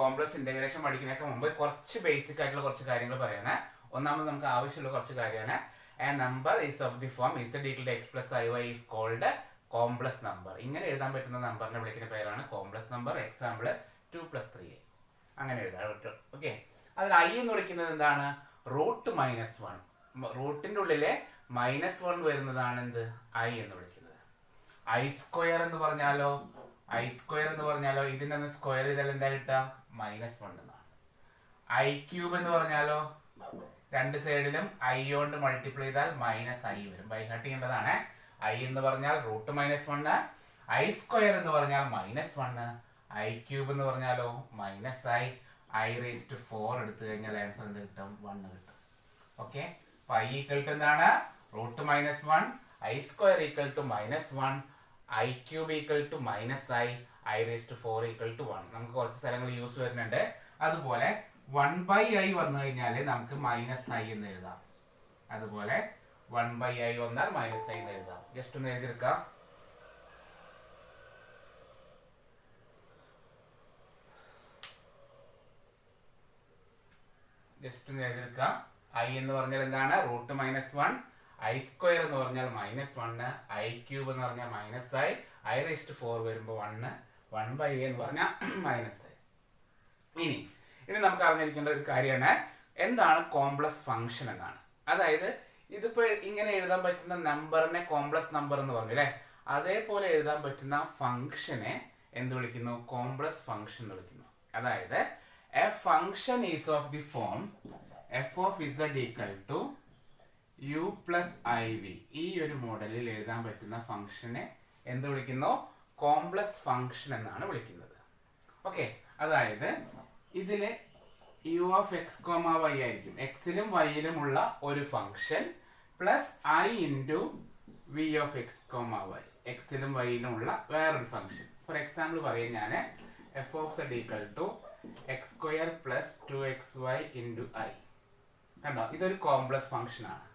Complex integration പഠിക്കുന്നതിനൊക്കെ മുമ്പ് കുറച്ച് basic ആയിട്ടുള്ള കുറച്ച് കാര്യങ്ങൾ പറയണേ. ഒന്നാമത് നമുക്ക് ആവശ്യമുള്ള കുറച്ച് കാര്യമാണ്. A number is of the form z equal to x plus iy is called complex number. ഇങ്ങനെ എഴുതാൻ പറ്റുന്ന നമ്പറിനെ വിളിക്കുന്ന പേരാണ് കോംപ്ലക്സ് നമ്പർ. എക്സാമ്പിൾ 2 + 3a അങ്ങനെ എഴുതാൻ പറ്റും. ഓക്കെ, അതിൽ ഐ എന്ന് വിളിക്കുന്നത് എന്താണ്? റൂട്ട് -1. റൂട്ടിന്റെ ഉള്ളിലെ -1 വരുന്നതാണ് എന്ത്? ഐ എന്ന് വിളിക്കുന്നത്. ഐ സ്ക്വയർ എന്ന് പറഞ്ഞാലോ ഇതിനൊന്ന് സ്ക്വയർ ചെയ്താൽ എന്താ കിട്ടുക? -1 എന്നാണ്. ഐ ക്യൂബ് എന്ന് പറഞ്ഞാലോ രണ്ട് സൈഡിലും ഐ കൊണ്ട് മൾട്ടിപ്ലൈ ചെയ്താൽ -i വരും. ബൈ ഹാർട്ട് ചെയ്യേണ്ടതാണ്. ഐ എന്ന് പറഞ്ഞാൽ റൂട്ട് -1, ഐ സ്ക്വയർ എന്ന് പറഞ്ഞാൽ -1, ഐ ക്യൂബ് എന്ന് പറഞ്ഞാലോ -i4 എടുത്തു കഴിഞ്ഞാൽ ആൻസർ എന്ത് കിട്ടും? 1 കിട്ടും. ഓക്കെ, അപ്പൊ ഐ ഈക്വൽ ടു എന്താണ്? Root -1, I square equal to -1, I cube equal to -i, i4 equal to 1. നമുക്ക് കുറച്ച് സ്ഥലങ്ങൾ യൂസ് വരുന്നുണ്ട്. അതുപോലെ 1/i വന്നു കഴിഞ്ഞാൽ നമുക്ക് -i എന്ന് എഴുതാം. അതുപോലെ 1/i വന്നാൽ -i എന്ന് എഴുതാം. ജസ്റ്റ് ഒന്ന് എഴുതിയെടുക്കാം. ഐ എന്ന് പറഞ്ഞാൽ എന്താണ്? റൂട്ട് -1, ഐ സ്ക്വയർ എന്ന് പറഞ്ഞാൽ -1, ഐ ക്യൂബ് എന്ന് പറഞ്ഞാൽ -i, i4 വരുമ്പോൾ 1, 1/i എന്ന് പറഞ്ഞാൽ -i. ഇനി നമുക്ക് അറിഞ്ഞിരിക്കേണ്ട ഒരു കാര്യമാണ് എന്താണ് കോംപ്ലക്സ് ഫംഗ്ഷൻ എന്നാണ്. അതായത് ഇതിപ്പോ ഇങ്ങനെ എഴുതാൻ പറ്റുന്ന നമ്പറിനെ കോംപ്ലക്സ് നമ്പർ എന്ന് പറഞ്ഞു അല്ലെ, അതേപോലെ എഴുതാൻ പറ്റുന്ന ഫംഗ്ഷനെ എന്ത് വിളിക്കുന്നു? കോംപ്ലക്സ് ഫംഗ്ഷൻ എന്ന് വിളിക്കുന്നു. അതായത് A function is of the form f of z equal to u plus iv. ഈ ഒരു മോഡലിൽ എഴുതാൻ പറ്റുന്ന ഫംഗ്ഷനെ എന്ത് വിളിക്കുന്നു? കോംപ്ലക്സ് ഫംഗ്ഷൻ എന്നാണ് വിളിക്കുന്നത്. ഓക്കെ, അതായത് ഇതില് u of x, y ആയിരിക്കും. എക്സിലും വൈയിലും ഉള്ള ഒരു function plus i into v of x, y. എക്സിലും വൈയിലും ഉള്ള വേറൊരു ഫംഗ്ഷൻ. ഫോർ എക്സാമ്പിൾ പറയാം ഞാൻ f of z equal to x² plus 2xy into i. കണ്ടോ, ഇതൊരു കോംപ്ലക്സ് ഫംഗ്ഷൻ ആണ്.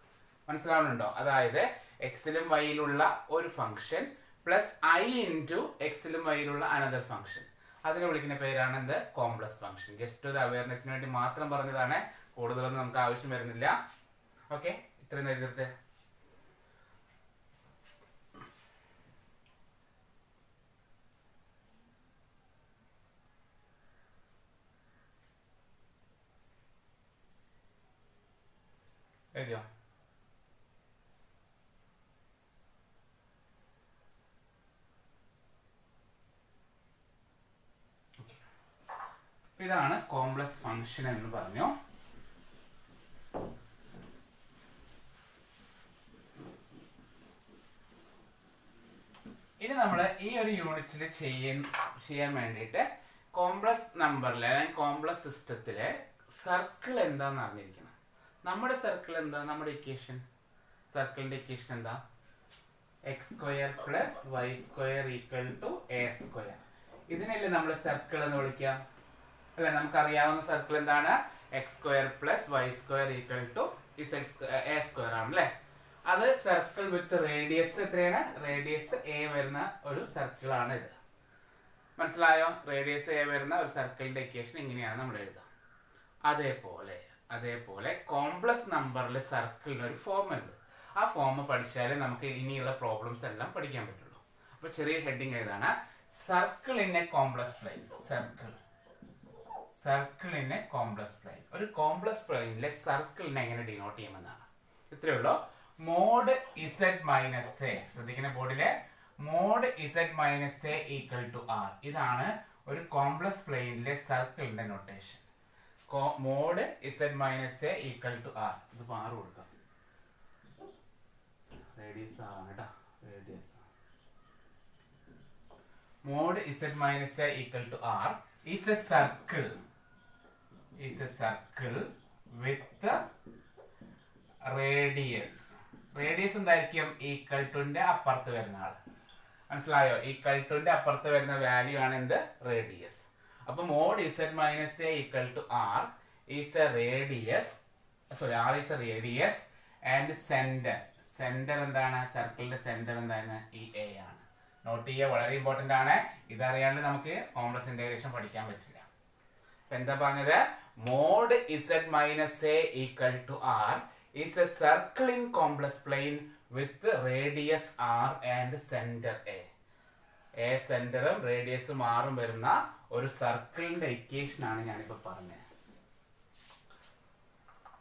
മനസ്സിലാവുന്നുണ്ടോ? അതായത് എക്സിലും വൈയിലുള്ള ഒരു ഫംഗ്ഷൻ പ്ലസ് i ഇൻറ്റു എക്സിലും വൈയിലുള്ള അനദർ ഫംഗ്ഷൻ. അതിനെ വിളിക്കുന്ന പേരാണ് എന്ത്? Complex function. ജസ്റ്റ് ഒരു അവയർനെസ്സിന് വേണ്ടി മാത്രം പറഞ്ഞതാണ്, കൂടുതലൊന്നും നമുക്ക് ആവശ്യം വരുന്നില്ല. ഓക്കെ, ഇത്രയും എഴുതിട്ട് എഴുതിയോ? ഇതാണ് കോംപ്ലക്സ് ഫംഗ്ഷൻ എന്ന് പറഞ്ഞു. ഇനി നമ്മൾ ഈ ഒരു യൂണിറ്റിൽ ചെയ്യാൻ വേണ്ടിയിട്ട് കോംപ്ലക്സ് നമ്പറിലെ അല്ലെങ്കിൽ കോംപ്ലക്സ് സിസ്റ്റത്തിലെ സർക്കിൾ എന്താന്ന് അറിഞ്ഞിരിക്കണം. നമ്മുടെ സർക്കിൾ എന്താ? നമ്മുടെ ഇക്വേഷൻ, സർക്കിളിന്റെ ഇക്വേഷൻ എന്താ? x² plus y² equal to a². ഇതിനല്ലേ നമ്മൾ സർക്കിൾ എന്ന് വിളിക്കാം അല്ലെ? നമുക്കറിയാവുന്ന സർക്കിൾ എന്താണ്? x² plus y² equal to a² ആണല്ലേ. അത് സർക്കിൾ വിത്ത് റേഡിയസ് എത്രയാണ്? റേഡിയസ് a വരുന്ന ഒരു സർക്കിൾ ആണ് ഇത്. മനസ്സിലായോ? റേഡിയസ് a വരുന്ന ഒരു സർക്കിളിന്റെ ഇക്വേഷൻ ഇങ്ങനെയാണ് നമ്മൾ എഴുതുക. അതേപോലെ കോംപ്ലക്സ് നമ്പറിൽ സർക്കിളിന് ഒരു ഫോം ഉണ്ട്. ആ ഫോം പഠിച്ചാലേ നമുക്ക് ഇനിയുള്ള പ്രോബ്ലംസ് എല്ലാം പഠിക്കാൻ പറ്റുള്ളൂ. അപ്പൊ ചെറിയ ഹെഡിങ് ഏതാണ്? Circle in a complex plane. Circle in a complex plane. ഒരു കോംപ്ലക്സ് പ്ലെയിനിലെ സർക്കിളിനെ എങ്ങനെ ഡിനോട്ട് ചെയ്യുമെന്നാണ്. ഇത്രയേ ഉള്ളൂ. Mod z minus A. ശ്രദ്ധിക്കുന്ന ബോർഡിലെ mod z minus A equal to r. ഇതാണ് ഒരു കോംപ്ലക്സ് പ്ലെയിനിലെ സർക്കിളിന്റെ notation. Mod z minus A equal to r. ഇത് മാറി കൊടുക്കാം. റേഡിയസ് ആണ് കേട്ടോ, radius. Mod z minus A equal to r is a circle with radius. Radius എന്തായിരിക്കും? ഈക്വൽ ടുന്റെ അപ്പുറത്ത് വരുന്ന ആള്. മനസ്സിലായോ? ഈക്വൽ ടുന്റെ അപ്പുറത്ത് വരുന്ന വാല്യൂ ആണ് എന്ത്? റേഡിയസ്. അപ്പൊ mod z minus A equal to r is a radius. r is a radius and centre എന്താണ്? സർക്കിളിന്റെ സെന്റർ എന്താണ്? ഈ a ആണ്. നോട്ട് ചെയ്യുക, വളരെ ഇമ്പോർട്ടന്റ് ആണ്. ഇതറിയാണ്ട് നമുക്ക് കോംപ്ലക്സ് ഇന്റഗ്രേഷൻ പഠിക്കാൻ പറ്റില്ല. എന്താ പറഞ്ഞത്? Mod z minus A equal to R is a circle in complex plane with radius r and center a. A സെന്ററും റേഡിയസും ആറും വരുന്ന ഒരു സർക്കിളിന്റെ ഇക്വേഷൻ ആണ് ഞാനിപ്പോ പറഞ്ഞത്.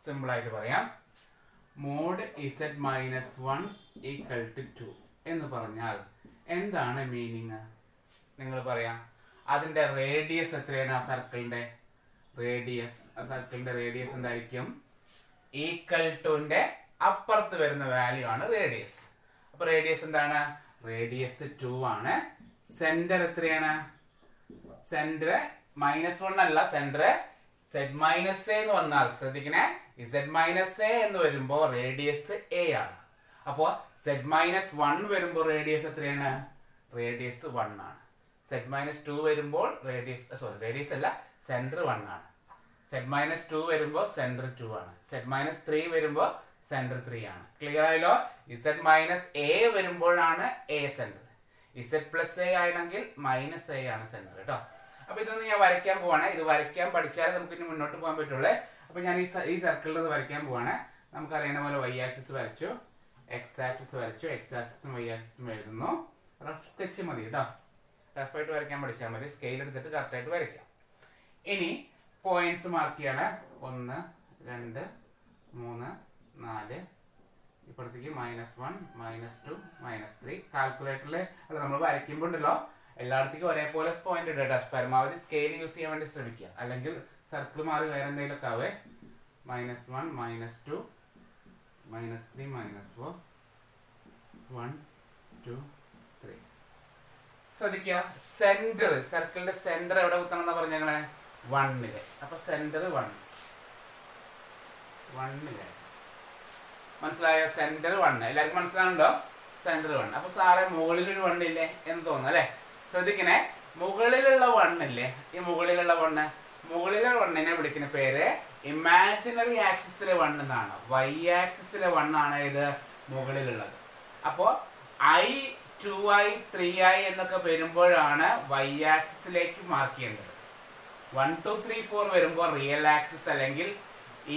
സിമ്പിൾ ആയിട്ട് പറയാം. Mod z minus 1 equal to 2 എന്ന് പറഞ്ഞാൽ എന്താണ് മീനിങ്? നിങ്ങൾ പറയാം. അതിന്റെ റേഡിയസ് എത്രയാണ്? ആ സർക്കിളിന്റെ റേഡിയസ്, എന്തായിരിക്കും? ഈക്വൽ ടുന്റെ അപ്പുറത്ത് വരുന്ന വാല്യൂ ആണ് റേഡിയസ്. അപ്പൊ റേഡിയസ് എന്താണ്? റേഡിയസ് 2 ആണ്. സെന്റർ എത്രയാണ്? സെന്റർ -1 അല്ല, സെന്റർ z മൈനസ് എ എന്ന് വന്നാൽ ശ്രദ്ധിക്കണേ, z മൈനസ് എ എന്ന് വരുമ്പോ റേഡിയസ് എ ആണ്. അപ്പോ z മൈനസ് 1 വരുമ്പോൾ റേഡിയസ് എത്രയാണ്? റേഡിയസ് 1 ആണ്. z മൈനസ് 2 വരുമ്പോൾ റേഡിയസ് അല്ല, സെന്റർ 1 ആണ്. z മൈനസ് 2 വരുമ്പോൾ സെന്റർ 2 ആണ്. z മൈനസ് 3 വരുമ്പോൾ സെന്റർ 3 ആണ്. ക്ലിയർ ആയല്ലോ? z മൈനസ് എ വരുമ്പോഴാണ് A centre. z plus A ആണെങ്കിൽ മൈനസ് എ ആണ് സെന്റർ കേട്ടോ. അപ്പൊ ഇതൊന്ന് ഞാൻ വരയ്ക്കാൻ പോവാണ്. ഇത് വരയ്ക്കാൻ പഠിച്ചാൽ നമുക്ക് ഇനി മുന്നോട്ട് പോകാൻ പറ്റുള്ളൂ. അപ്പൊ ഞാൻ ഈ സർക്കിളിൽ ഇത് വരയ്ക്കാൻ പോവാണ്. നമുക്കറിയുന്ന പോലെ y ആക്സിസ് വരച്ചു, x ആക്സിസ് വരച്ചു, x ആക്സിസും y ആക്സിസും എഴുതുന്നു. റഫ് സ്കെച്ച് മതി കേട്ടോ. റഫായിട്ട് വരയ്ക്കാൻ പഠിച്ചാൽ മതി. സ്കെയിൽ എടുത്തിട്ട് കറക്റ്റായിട്ട് വരയ്ക്കാം. ഇനി പോയിന്റ്സ് മാർക്ക് ചെയ്യാണ്. 1, 2, 3, 4, ഇപ്പുറത്തേക്ക് -1, -2, -3. കാൽക്കുലേറ്ററിൽ അല്ല, നമ്മൾ വരയ്ക്കുമ്പോൾ ഉണ്ടല്ലോ എല്ലായിടത്തേക്കും ഒരേപോലെ പോയിന്റ് ഇടട്ടോ. പരമാവധി സ്കെയിൽ യൂസ് ചെയ്യാൻ വേണ്ടി ശ്രമിക്കുക. അല്ലെങ്കിൽ സർക്കിൾ മാറി വേറെ എന്തെങ്കിലുമൊക്കെ ആവേ. -1, -2, -3, -4, 1, 2, 3. ശ്രദ്ധിക്കുക, സെന്റർ, സർക്കിളിന്റെ സെന്റർ എവിടെ കുത്തണം എന്നാ പറഞ്ഞ ഞങ്ങളെ? 1-ല്. അപ്പൊ സെന്റർ 1-ല്. മനസ്സിലായോ? സെന്റർ 1. എല്ലാവർക്കും മനസ്സിലാവുന്നുണ്ടോ? സെന്റർ 1. അപ്പൊ സാറേ മുകളിലൊരു 1 ഇല്ലേ എന്ന് തോന്നുന്നു അല്ലെ? ശ്രദ്ധിക്കണേ, മുകളിലുള്ള 1 ഇല്ലേ, ഈ മുകളിലുള്ള 1, മുകളിലെ 1നെ വിളിക്കുന്ന പേര് ഇമാജിനറി ആക്സിസിലെ 1 എന്നാണ്. y ആക്സിസിലെ 1 ആണ് ഇത് മുകളിലുള്ളത്. അപ്പോ i, 2i, 3i എന്നൊക്കെ വരുമ്പോഴാണ് y ആക്സിസിലേക്ക് മാർക്ക് ചെയ്യേണ്ടത്. 1, 2, 3, 4 വരുമ്പോൾ റിയൽ ആക്സിസ് അല്ലെങ്കിൽ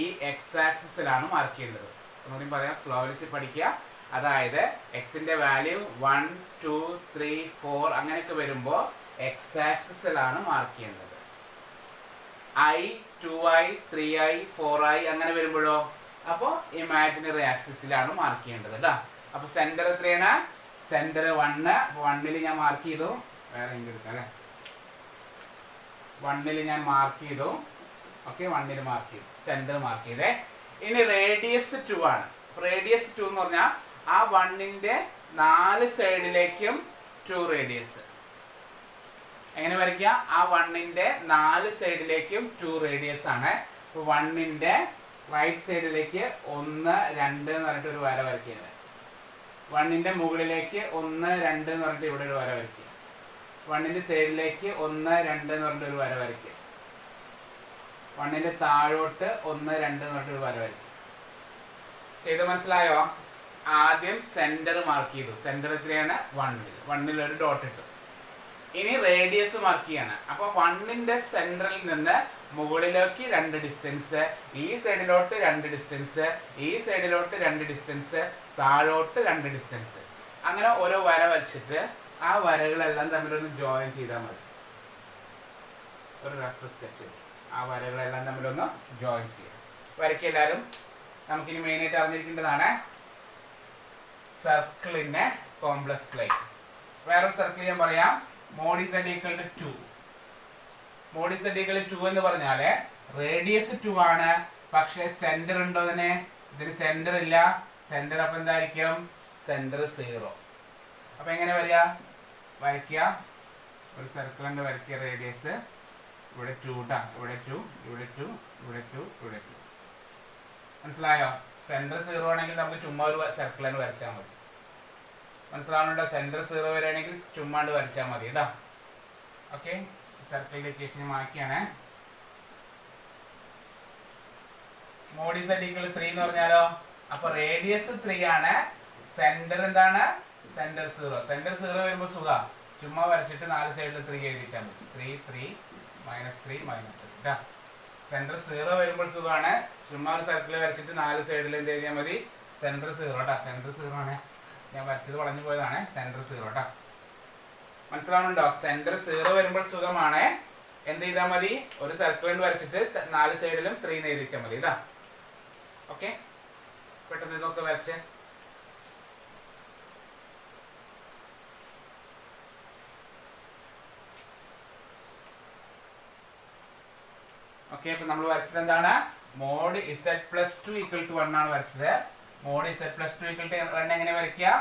ഈ x ആക്സിസിലാണ് മാർക്ക് ചെയ്യേണ്ടത്. ഒന്നുകൂടി പറയാം, സ്ലോലി പഠിക്കുക. അതായത് എക്സിന്റെ വാല്യൂ 1, 2, 3, 4 അങ്ങനെയൊക്കെ വരുമ്പോൾ x ആക്സിസിലാണ് മാർക്ക് ചെയ്യേണ്ടത്. i, 2i, 3i, 4i അങ്ങനെ വരുമ്പോഴോ അപ്പോൾ ഇമാജിനറി ആക്സിസിലാണ് മാർക്ക് ചെയ്യേണ്ടത് കേട്ടോ. അപ്പൊ സെന്റർ എത്രയാണ്? സെന്റർ 1. 1-ൽ ഞാൻ മാർക്ക് ചെയ്തു. വേറെ എടുക്കാം അല്ലെ? 1-ൽ ഞാൻ മാർക്ക് ചെയ്തു. ഓക്കെ, 1-ൽ മാർക്ക് ചെയ്തു, സെന്റർ മാർക്ക് ചെയ്തേ. ഇനി റേഡിയസ് 2 ആണ്. റേഡിയസ് 2 എന്ന് പറഞ്ഞാൽ ആ 1ന്റെ 4 സൈഡിലേക്കും 2 റേഡിയസ്. എങ്ങനെ വരയ്ക്കുക? ആ 1ന്റെ 4 സൈഡിലേക്കും 2 റേഡിയസ് ആണ്. 1ന്റെ റൈറ്റ് സൈഡിലേക്ക് 1, 2 എന്ന് പറഞ്ഞിട്ട് ഒരു വര വരയ്ക്കുന്നത്. 1ന്റെ മുകളിലേക്ക് 1, 2 എന്ന് പറഞ്ഞിട്ട് ഇവിടെ ഒരു വര വരയ്ക്കുക. 1ന്റെ സൈഡിലേക്ക് 1, 2 എന്ന് പറഞ്ഞിട്ട് ഒരു വര വരയ്ക്കുക. 1ന്റെ താഴോട്ട് 1, 2 എന്ന് പറഞ്ഞിട്ട് ഒരു വര വരയ്ക്കുക. ചെയ്ത് മനസ്സിലായോ? ആദ്യം സെന്റർ മാർക്ക് ചെയ്തു. സെന്റർ എത്രയാണ്? 1-ൽ ഒരു ഡോട്ട് ഇട്ടു. ഇനി റേഡിയസ് മാർക്ക് ചെയ്യാണ്. അപ്പൊ 1ന്റെ സെന്ററിൽ നിന്ന് മുകളിലേക്ക് 2 ഡിസ്റ്റൻസ്, ഈ സൈഡിലോട്ട് 2 ഡിസ്റ്റൻസ്, ഈ സൈഡിലോട്ട് 2 ഡിസ്റ്റൻസ്, താഴോട്ട് 2 ഡിസ്റ്റൻസ്. അങ്ങനെ ഓരോ വര വച്ചിട്ട് ആ വരകളെല്ലാം തമ്മിലൊന്ന് ജോയിൻ ചെയ്താൽ മതി. ഒരു റഫ് സ്കെച്ച്. ആ വരകളെല്ലാം തമ്മിലൊന്ന് ജോയിൻ ചെയ്യാം. വരയ്ക്ക് എല്ലാവരും. നമുക്കിനി മെയിനായിട്ട് അറിഞ്ഞിരിക്കേണ്ടതാണ് സർക്കിളിന്റെ കോംപ്ലക്സ് പ്ലെയിൻ. വേറൊരു സർക്കിൾ ഞാൻ പറയാം. Mod z equal to 2. Mod z equal to 2 എന്ന് പറഞ്ഞാല് റേഡിയസ് 2 ആണ്. പക്ഷെ സെന്റർ ഉണ്ടോ? ഇതിന് സെന്റർ ഇല്ല. സെന്റർ അപ്പൊ എന്തായിരിക്കും? സെന്റർ 0. അപ്പൊ എങ്ങനെ വരിക? വരയ്ക്കുക. ഒരു സർക്കിളിന്റെ വരയ്ക്കുക. റേഡിയസ് ഇവിടെ 2 ട്ടാ. ഇവിടെ 2, ഇവിടെ 2, ഇവിടെ 2, ഇവിടെ 2. മനസ്സിലായോ? സെന്റർ 0 ആണെങ്കിൽ നമുക്ക് ചുമ്മാ ഒരു സർക്കിൾ തന്നെ വരച്ചാൽ മതി. മനസ്സിലാവുന്നുണ്ടോ? സെന്റർ 0 വരെയാണെങ്കിൽ ചുമ്മാണ്ട് വരച്ചാൽ മതി കേട്ടോ. ഓക്കെ, സർക്കിളിന്റെ ഇക്വേഷൻ മാറ്റിയാണ്. മോഡ് z ഈക്വൽ 3 എന്ന് പറഞ്ഞാലോ അപ്പൊ റേഡിയസ് 3 ആണ്. സെന്റർ എന്താണ്? സെന്റർ 0. സെന്റർ 0 വരുമ്പോൾ സുഖ ചുമ്മാ വരച്ചിട്ട് 4 സൈഡിൽ 3 എഴുതിച്ചാൽ മതി. 3 3 -3 -3 കേട്ടോ. സെൻറ്റർ 0 വരുമ്പോൾ സുഖമാണ്. ചുമ്മാ ഒരു സർക്കിൾ വരച്ചിട്ട് 4 സൈഡിൽ എന്ത് എഴുതിയാൽ മതി? സെൻറ്റർ 0 കേട്ടോ. സെൻറ്റർ 0 ആണ്. ഞാൻ വരച്ചത് വളഞ്ഞു പോയതാണ്. സെൻറ്റർ 0 കേട്ടോ. മനസ്സിലാവുന്നുണ്ടോ? സെൻറ്റർ 0 വരുമ്പോൾ സുഖമാണ്. എന്ത് ചെയ്താൽ മതി? ഒരു സർക്കിൾ കൊണ്ട് വരച്ചിട്ട് 4 സൈഡിലും 3 എഴുതിച്ചാൽ മതി ഇതാ. ഓക്കെ, പെട്ടെന്ന് ഇതൊക്കെ വരച്ചേ. ഓക്കെ, അപ്പൊ നമ്മൾ വരച്ചത് എന്താണ്? മോഡ് z+2 = 1 ആണ് വരച്ചത്. മോഡ് z+2 = 1 എങ്ങനെ വരയ്ക്കുക?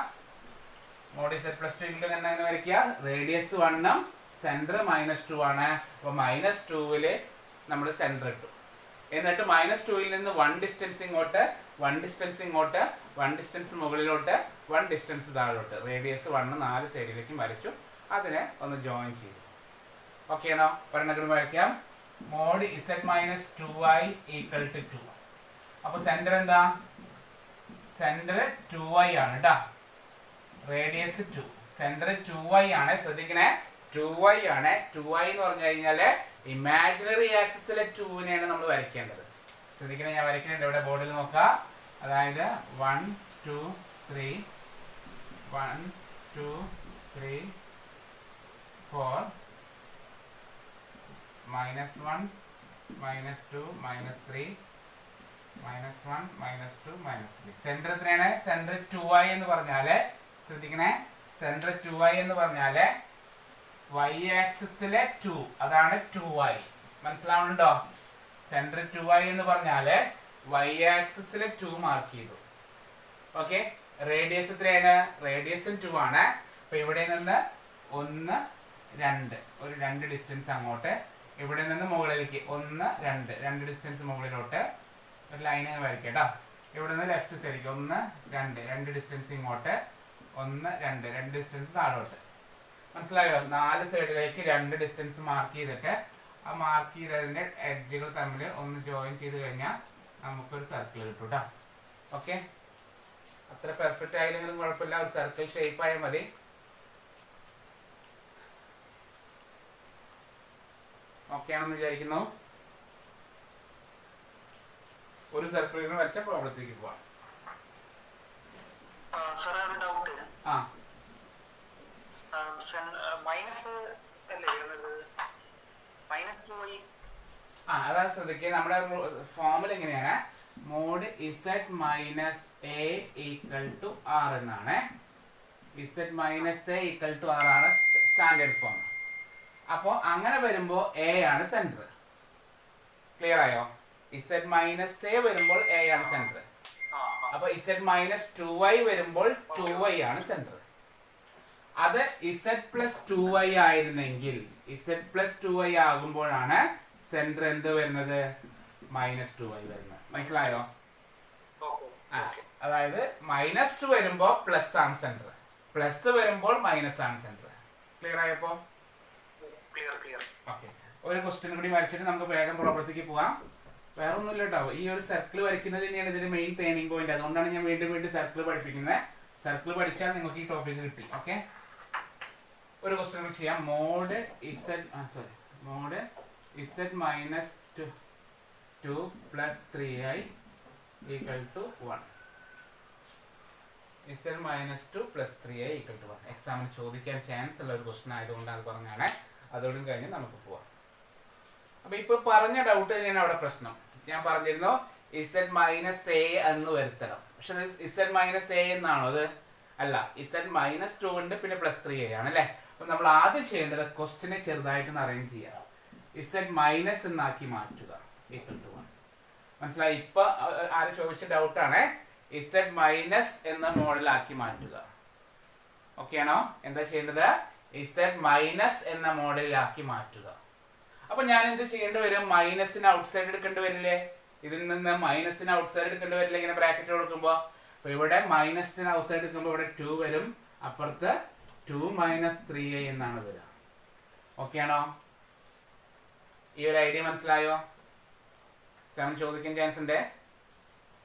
മോഡ് z+2 = 1 എങ്ങനെ വരയ്ക്കുക? റേഡിയസ് 1 സെന്റർ -2 ആണ്. അപ്പൊ -2 നമ്മൾ സെന്റർ ഇട്ടു. എന്നിട്ട് -2 നിന്ന് 1 ഡിസ്റ്റൻസ് ഇങ്ങോട്ട്, 1 ഡിസ്റ്റൻസ് ഇങ്ങോട്ട്, 1 ഡിസ്റ്റൻസ് മുകളിലോട്ട്, 1 ഡിസ്റ്റൻസ് താഴോട്ട്, റേഡിയസ് 1 4 സൈഡിലേക്കും വരച്ചു. അതിനെ ഒന്ന് ജോയിൻ ചെയ്തു. ഓക്കെ ആണോ? ഒരെണ്ണം വരയ്ക്കാം. Mode z-2i = 2. അപ്പൊ സെന്റർ എന്താ? സെന്റർ 2i ആണ് കേട്ടോ. റേഡിയസ് 2. സെന്റർ 2i ആണ്. ശ്രദ്ധിക്കണേ, 2i ആണ്. 2i എന്ന് പറഞ്ഞു കഴിഞ്ഞാല് ഇമാജിനറി ആക്സിസിലെ 2-നെയാണ് നമ്മൾ വരയ്ക്കേണ്ടത്. ശ്രദ്ധിക്കണേ, ഞാൻ വരയ്ക്കുന്നുണ്ട് ഇവിടെ ബോർഡിൽ നോക്കാം. അതായത് 1 2 3 1 2 3 4 -1 -2 -3 -1 -2 -3. സെന്റർ എത്രയാണ്? സെന്റർ 2i എന്ന് പറഞ്ഞാല് ശ്രദ്ധിക്കണേ, സെന്റർ 2i എന്ന് പറഞ്ഞാല് y ആക്സിസിലെ 2, അതാണ് 2i. മനസ്സിലാവുന്നുണ്ടോ? സെന്റർ 2i എന്ന് പറഞ്ഞാല് y ആക്സിസിലെ 2 മാർക്ക് ചെയ്തു. ഓക്കെ, റേഡിയസ് എത്രയാണ്? റേഡിയസും 2 ആണ്. അപ്പൊ ഇവിടെ നിന്ന് 1 2 ഒരു 2 ഡിസ്റ്റൻസ് അങ്ങോട്ട്, ഇവിടെ നിന്ന് മുകളിലേക്ക് 1 2 2 ഡിസ്റ്റൻസ് മുകളിലോട്ട് ഒരു ലൈൻ വരയ്ക്കാം കേട്ടോ. ഇവിടെ നിന്ന് ലെഫ്റ്റ് സൈഡിലേക്ക് 1 2 2 ഡിസ്റ്റൻസ് ഇങ്ങോട്ട്, 1 2 2 ഡിസ്റ്റൻസ് താഴോട്ട്. മനസ്സിലായോ? 4 സൈഡിലേക്ക് 2 ഡിസ്റ്റൻസ് മാർക്ക് ചെയ്തിട്ട് ആ മാർക്ക് ചെയ്തതിന്റെ എഡ്ജുകൾ തമ്മിൽ ഒന്ന് ജോയിൻ ചെയ്ത് കഴിഞ്ഞാൽ നമുക്കൊരു സർക്കിൾ കിട്ടും കേട്ടോ. ഓക്കെ, അത്ര പെർഫെക്റ്റ് ആയില്ലെങ്കിലും കുഴപ്പമില്ല, ഒരു സർക്കിൾ ഷേപ്പ് ആയാൽ മതി. ഓക്കെ ആണെന്ന് വിചാരിക്കുന്നു. ഒരു സർക്കിളിന് വരച്ച പ്രോബ്ലത്തിലേക്ക് പോവാം. അതാ ശ്രദ്ധിക്കുക, നമ്മുടെ ഫോമുല എങ്ങനെയാണ്? മോഡ് z-a = r എന്നാണ്. z-a = r ആണ് സ്റ്റാൻഡേർഡ് ഫോം. അപ്പോ അങ്ങനെ വരുമ്പോ a ആണ് സെന്റർ. ക്ലിയർ ആയോ? z-a വരുമ്പോൾ a ആണ് സെന്റർ. അപ്പൊ z-2i വരുമ്പോൾ 2i ആണ് സെന്റർ. അത് z+2i ആയിരുന്നെങ്കിൽ z+2i ആകുമ്പോഴാണ് സെന്റർ എന്ത് വരുന്നത്? -2i വരുന്നത്. മനസ്സിലായോ? അതായത് -2 വരുമ്പോ പ്ലസ് ആണ് സെന്റർ, പ്ലസ് വരുമ്പോൾ മൈനസ് ആണ് സെന്റർ. ക്ലിയർ ആയപ്പോ? ഓക്കെ, ഒരു ക്വസ്റ്റ്യൻ കൂടി വരച്ചിട്ട് നമുക്ക് വേഗം പ്രോബ്ലത്തിലേക്ക് പോവാം. വേറെ ഒന്നുമില്ല കേട്ടോ, ഈ ഒരു സർക്കിൾ വരയ്ക്കുന്നത് തന്നെയാണ് ഇതിന്റെ മെയിൻ ടേണിംഗ് പോയിന്റ്. അതുകൊണ്ടാണ് ഞാൻ വീണ്ടും വീണ്ടും സർക്കിൾ പഠിപ്പിക്കുന്നത്. സർക്കിൾ പഠിച്ചാൽ നിങ്ങൾക്ക് ഈ ടോപ്പിക് കിട്ടി. ഓക്കെ, ഒരു ക്വസ്റ്റ്യൻ കൂടി ചെയ്യാം. Mode z-2 + 3i = 1. z-2 + 3i = 1. എക്സാമിന് ചോദിക്കാൻ ചാൻസ് ഉള്ള ഒരു ക്വസ്റ്റ്യൻ ആയതുകൊണ്ട് അത് പറഞ്ഞാണ്. അതോടും കഴിഞ്ഞ് നമുക്ക് പോവാം. അപ്പൊ ഇപ്പൊ പറഞ്ഞ ഡൗട്ട് തന്നെയാണ് അവിടെ പ്രശ്നം. ഞാൻ പറഞ്ഞിരുന്നു z-a എന്ന് വരുത്തണം. പക്ഷെ z-a എന്നാണോ അത്? അല്ല, z-2 ഉണ്ട്, പിന്നെ +3i ആണ് അല്ലേ. അപ്പൊ നമ്മൾ ആദ്യം ചെയ്യേണ്ടത് ക്വസ്റ്റ്യനെ ചെറുതായിട്ടൊന്ന് അറേഞ്ച് ചെയ്യാം. z- എന്നാക്കി മാറ്റുക = 1. മനസ്സിലായി? ഇപ്പൊ ആര് ചോദിച്ച ഡൗട്ടാണ്, z- എന്ന മോഡലാക്കി മാറ്റുക. ഓക്കെ ആണോ? എന്താ ചെയ്യേണ്ടത്? z- എന്ന മോഡലാക്കി മാറ്റുക. അപ്പൊ ഞാൻ എന്ത് ചെയ്യേണ്ടി വരും? മൈനസിന് ഔട്ട്സൈഡ് എടുക്കേണ്ടി വരില്ലേ? ഇതിൽ നിന്ന് മൈനസിന് ഔട്ട്സൈഡ് എടുക്കേണ്ടി വരില്ല ഇങ്ങനെ ബ്രാക്കറ്റ് കൊടുക്കുമ്പോ. അപ്പൊ ഇവിടെ മൈനസിന് ഔട്ട്സൈഡ് എടുക്കുമ്പോൾ ഇവിടെ 2 വരും, അപ്പുറത്ത് 2 - 3i എന്നാണ് വരിക. ഓക്കെ ആണോ? ഈ ഒരു ഐഡിയ മനസ്സിലായോ? എക്സാം ചോദിക്കാൻ ചാൻസ് ഉണ്ട്.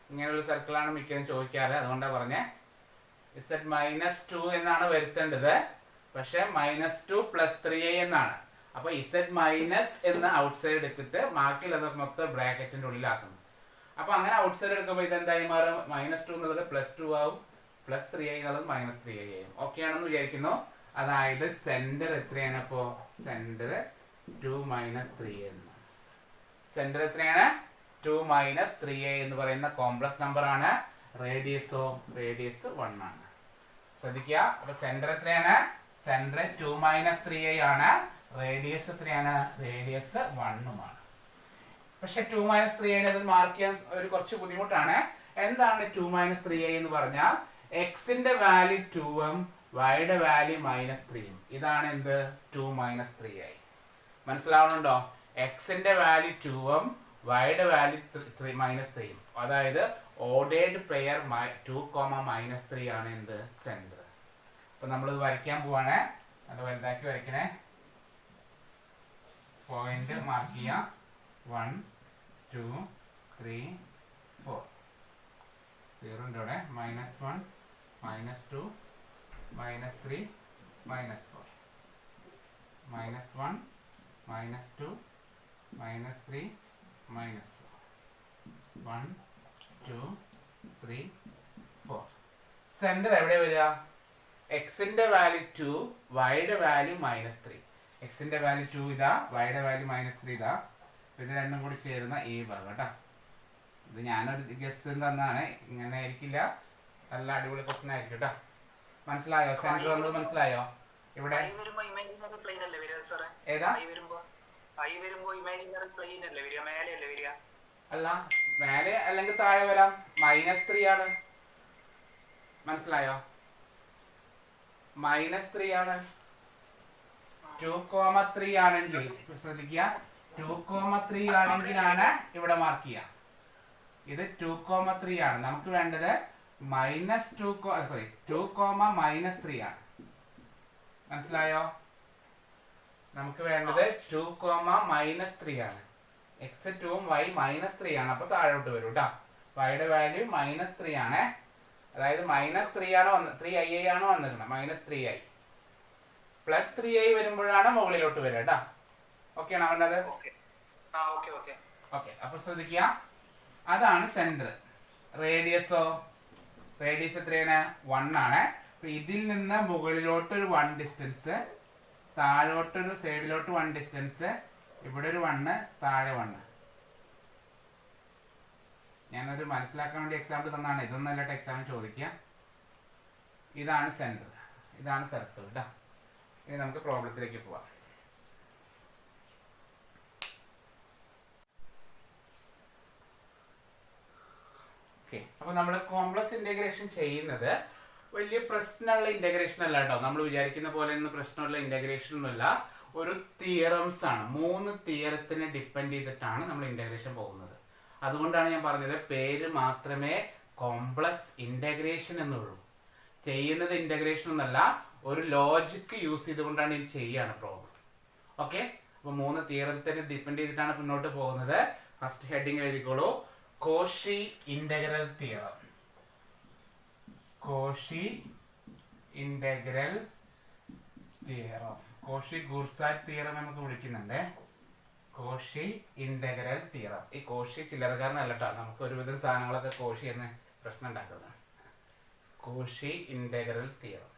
ഇങ്ങനെയുള്ള സർക്കിളാണ് മിക്കതും ചോദിക്കാറ്, അതുകൊണ്ടാണ് പറഞ്ഞത് z-2 എന്നാണ് വരുത്തേണ്ടത്. പക്ഷെ -2 + 3a എന്നാണ്. അപ്പൊ z മൈനസ് എന്ന് ഔട്ട് സൈഡ് എടുത്തിട്ട് ബാക്കിയുള്ളത് മൊത്തം ബ്രാക്കറ്റിന്റെ ഉള്ളിലാക്കുന്നു. അപ്പൊ അങ്ങനെ ഔട്ട് സൈഡ് എടുക്കുമ്പോൾ ഇതെന്തായി മാറും? -2 എന്നുള്ളത് +2 ആവും, +3a എന്നുള്ളത് -3a ആവും. ഓക്കെ ആണെന്ന് വിചാരിക്കുന്നു. അതായത് സെന്റർ എത്രയാണ്? അപ്പോ സെന്റർ 2 - 3a എന്നാണ്. സെന്റർ എത്രയാണ്? 2 - 3a എന്ന് പറയുന്ന കോംപ്ലക്സ് നമ്പർ ആണ്. റേഡിയസ് 1 ആണ്. ശ്രദ്ധിക്കുക. അപ്പൊ സെന്റർ എത്രയാണ്? സെന്റർ 2 - 3a ആണ്. റേഡിയസ് എത്രയാണ്? റേഡിയസ് 1 ആണ്. പക്ഷെ 2 - 3a അത് മാർക്ക് ചെയ്യാൻ ഒരു കുറച്ച് ബുദ്ധിമുട്ടാണ്. എന്താണ് 2 - 3a എന്ന് പറഞ്ഞാൽ? എക്സിന്റെ വാല്യൂ 2ഉം വൈയുടെ വാല്യൂ -3ഉം. ഇതാണ് എന്ത്? 2 - 3a. മനസ്സിലാവുന്നുണ്ടോ? എക്സിന്റെ വാല്യൂ 2ഉം വൈയുടെ വാല്യൂ -3ഉം. അതായത് ഓർഡേർഡ് പെയർ 2, -3 ആണ് എന്ത്? സെന്റർ. അപ്പൊ നമ്മൾ വരയ്ക്കാൻ പോവാണ്. അത് വലുതാക്കി വരയ്ക്കണേ. പോയിന്റ് മാർക്ക് ചെയ്യാം. 1 2 3 4. 0 ഉണ്ട് ഇവിടെ. -1 -2 -3 -4. -1 -2 -3 -4. 1 2 3 4. സെന്റർ എവിടെ വരിക? എക്സിന്റെ വാല്യൂ 2, വൈയുടെ വാല്യൂ -3. എക്സിന്റെ വാല്യൂ 2 ഇതാ, വൈയുടെ വാല്യൂ -3 ഇതാ. ഇത് രണ്ടും കൂടി ചേരുന്ന ഈ ഭാഗം കേട്ടോ. ഇത് ഞാനൊരു ഗസ് തന്നാണ്, ഇങ്ങനെ ആയിരിക്കില്ല. നല്ല അടിപൊളി ക്വസ്റ്റൻ ആയിരിക്കും കേട്ടോ. മനസ്സിലായോ? സെന്റർ വന്നത് മനസ്സിലായോ? ഇവിടെ ഏതാ? അല്ല, മേലെ അല്ലെങ്കിൽ താഴെ വരാം. -3 ആണ്. മനസ്സിലായോ? -3 ആണ്. 2,3 ആണെങ്കിൽ ശ്രദ്ധിക്കുക. 2,3 ആണെങ്കിലാണ് ഇവിടെ മാർക്ക് ചെയ്യാം. ഇത് 2,3 ആണ്. നമുക്ക് വേണ്ടത് -2 -3 ആണ്. മനസ്സിലായോ? നമുക്ക് വേണ്ടത് 2, -3 ആണ്. എക്സ് 2ഉം y -3 ആണ്. അപ്പൊ താഴോട്ട് വരും കേട്ടോ. വൈയുടെ വാല്യൂ -3 ആണ്. അതായത് -3 ആണ് 3i ആണ് വന്നിരുന്നത്. -3i +3i വരുമ്പോഴാണ് മുകളിലോട്ട് വരിക കേട്ടോ. ഓക്കെ ആണോ വേണ്ടത്? ഓക്കെ. അപ്പൊ ശ്രദ്ധിക്കുക. അതാണ് സെന്റർ. റേഡിയസോ? റേഡിയസ് എത്രയാണ്? 1 ആണ്. ഇതിൽ നിന്ന് മുകളിലോട്ടൊരു 1 ഡിസ്റ്റൻസ്, താഴോട്ടൊരു സൈഡിലോട്ട് 1 ഡിസ്റ്റൻസ്, ഇവിടെ ഒരു 1, താഴെ 1. ഞാനൊരു മനസ്സിലാക്കാൻ വേണ്ടി എക്സാമ്പിൾ തന്നാണ്. ഇതൊന്നല്ല എക്സാം ചോദിക്കുക. ഇതാണ് സെന്റർ, ഇതാണ് സർക്കിൾ കേട്ടോ. ഇനി നമുക്ക് പ്രോബ്ലത്തിലേക്ക് പോവാം. ഓക്കെ. അപ്പൊ നമ്മൾ കോംപ്ലക്സ് ഇന്റഗ്രേഷൻ ചെയ്യുന്നത് വലിയ പ്രശ്നമുള്ള ഇന്റഗ്രേഷൻ അല്ല കേട്ടോ. നമ്മൾ വിചാരിക്കുന്ന പോലെ ഒന്നും പ്രശ്നമുള്ള ഇന്റഗ്രേഷൻ ഒന്നുമല്ല. ഒരു തിയറംസ് ആണ്. 3 തിയറത്തിനെ ഡിപ്പെൻഡ് ചെയ്തിട്ടാണ് നമ്മൾ ഇന്റഗ്രേഷൻ പോകുന്നത്. അതുകൊണ്ടാണ് ഞാൻ പറഞ്ഞത് പേര് മാത്രമേ കോംപ്ലക്സ് ഇന്റഗ്രേഷൻ എന്നുള്ളൂ. ചെയ്യുന്നത് ഇന്റഗ്രേഷൻ ഒന്നല്ല, ഒരു ലോജിക്ക് യൂസ് ചെയ്തുകൊണ്ടാണ് ഇത് ചെയ്യാണ് പ്രോബ്ലം. ഓക്കെ. അപ്പൊ 3 തിയറത്തിനെ ഡിപ്പെൻഡ് ചെയ്തിട്ടാണ് മുന്നോട്ട് പോകുന്നത്. ഫസ്റ്റ് ഹെഡിങ് എഴുതിക്കോളൂ. Cauchy integral theorem. Cauchy integral theorem. Cauchy Goursat theorem എന്നൊക്കെ വിളിക്കുന്നുണ്ട്. Cauchy integral theorem. ഈ കോഷി ചില്ലറക്കാരനല്ല കേട്ടോ. നമുക്ക് ഒരുവിധം സാധനങ്ങളൊക്കെ കോഷി എന്ന് പ്രശ്നം ഉണ്ടാക്കുന്നത്. Cauchy integral theorem.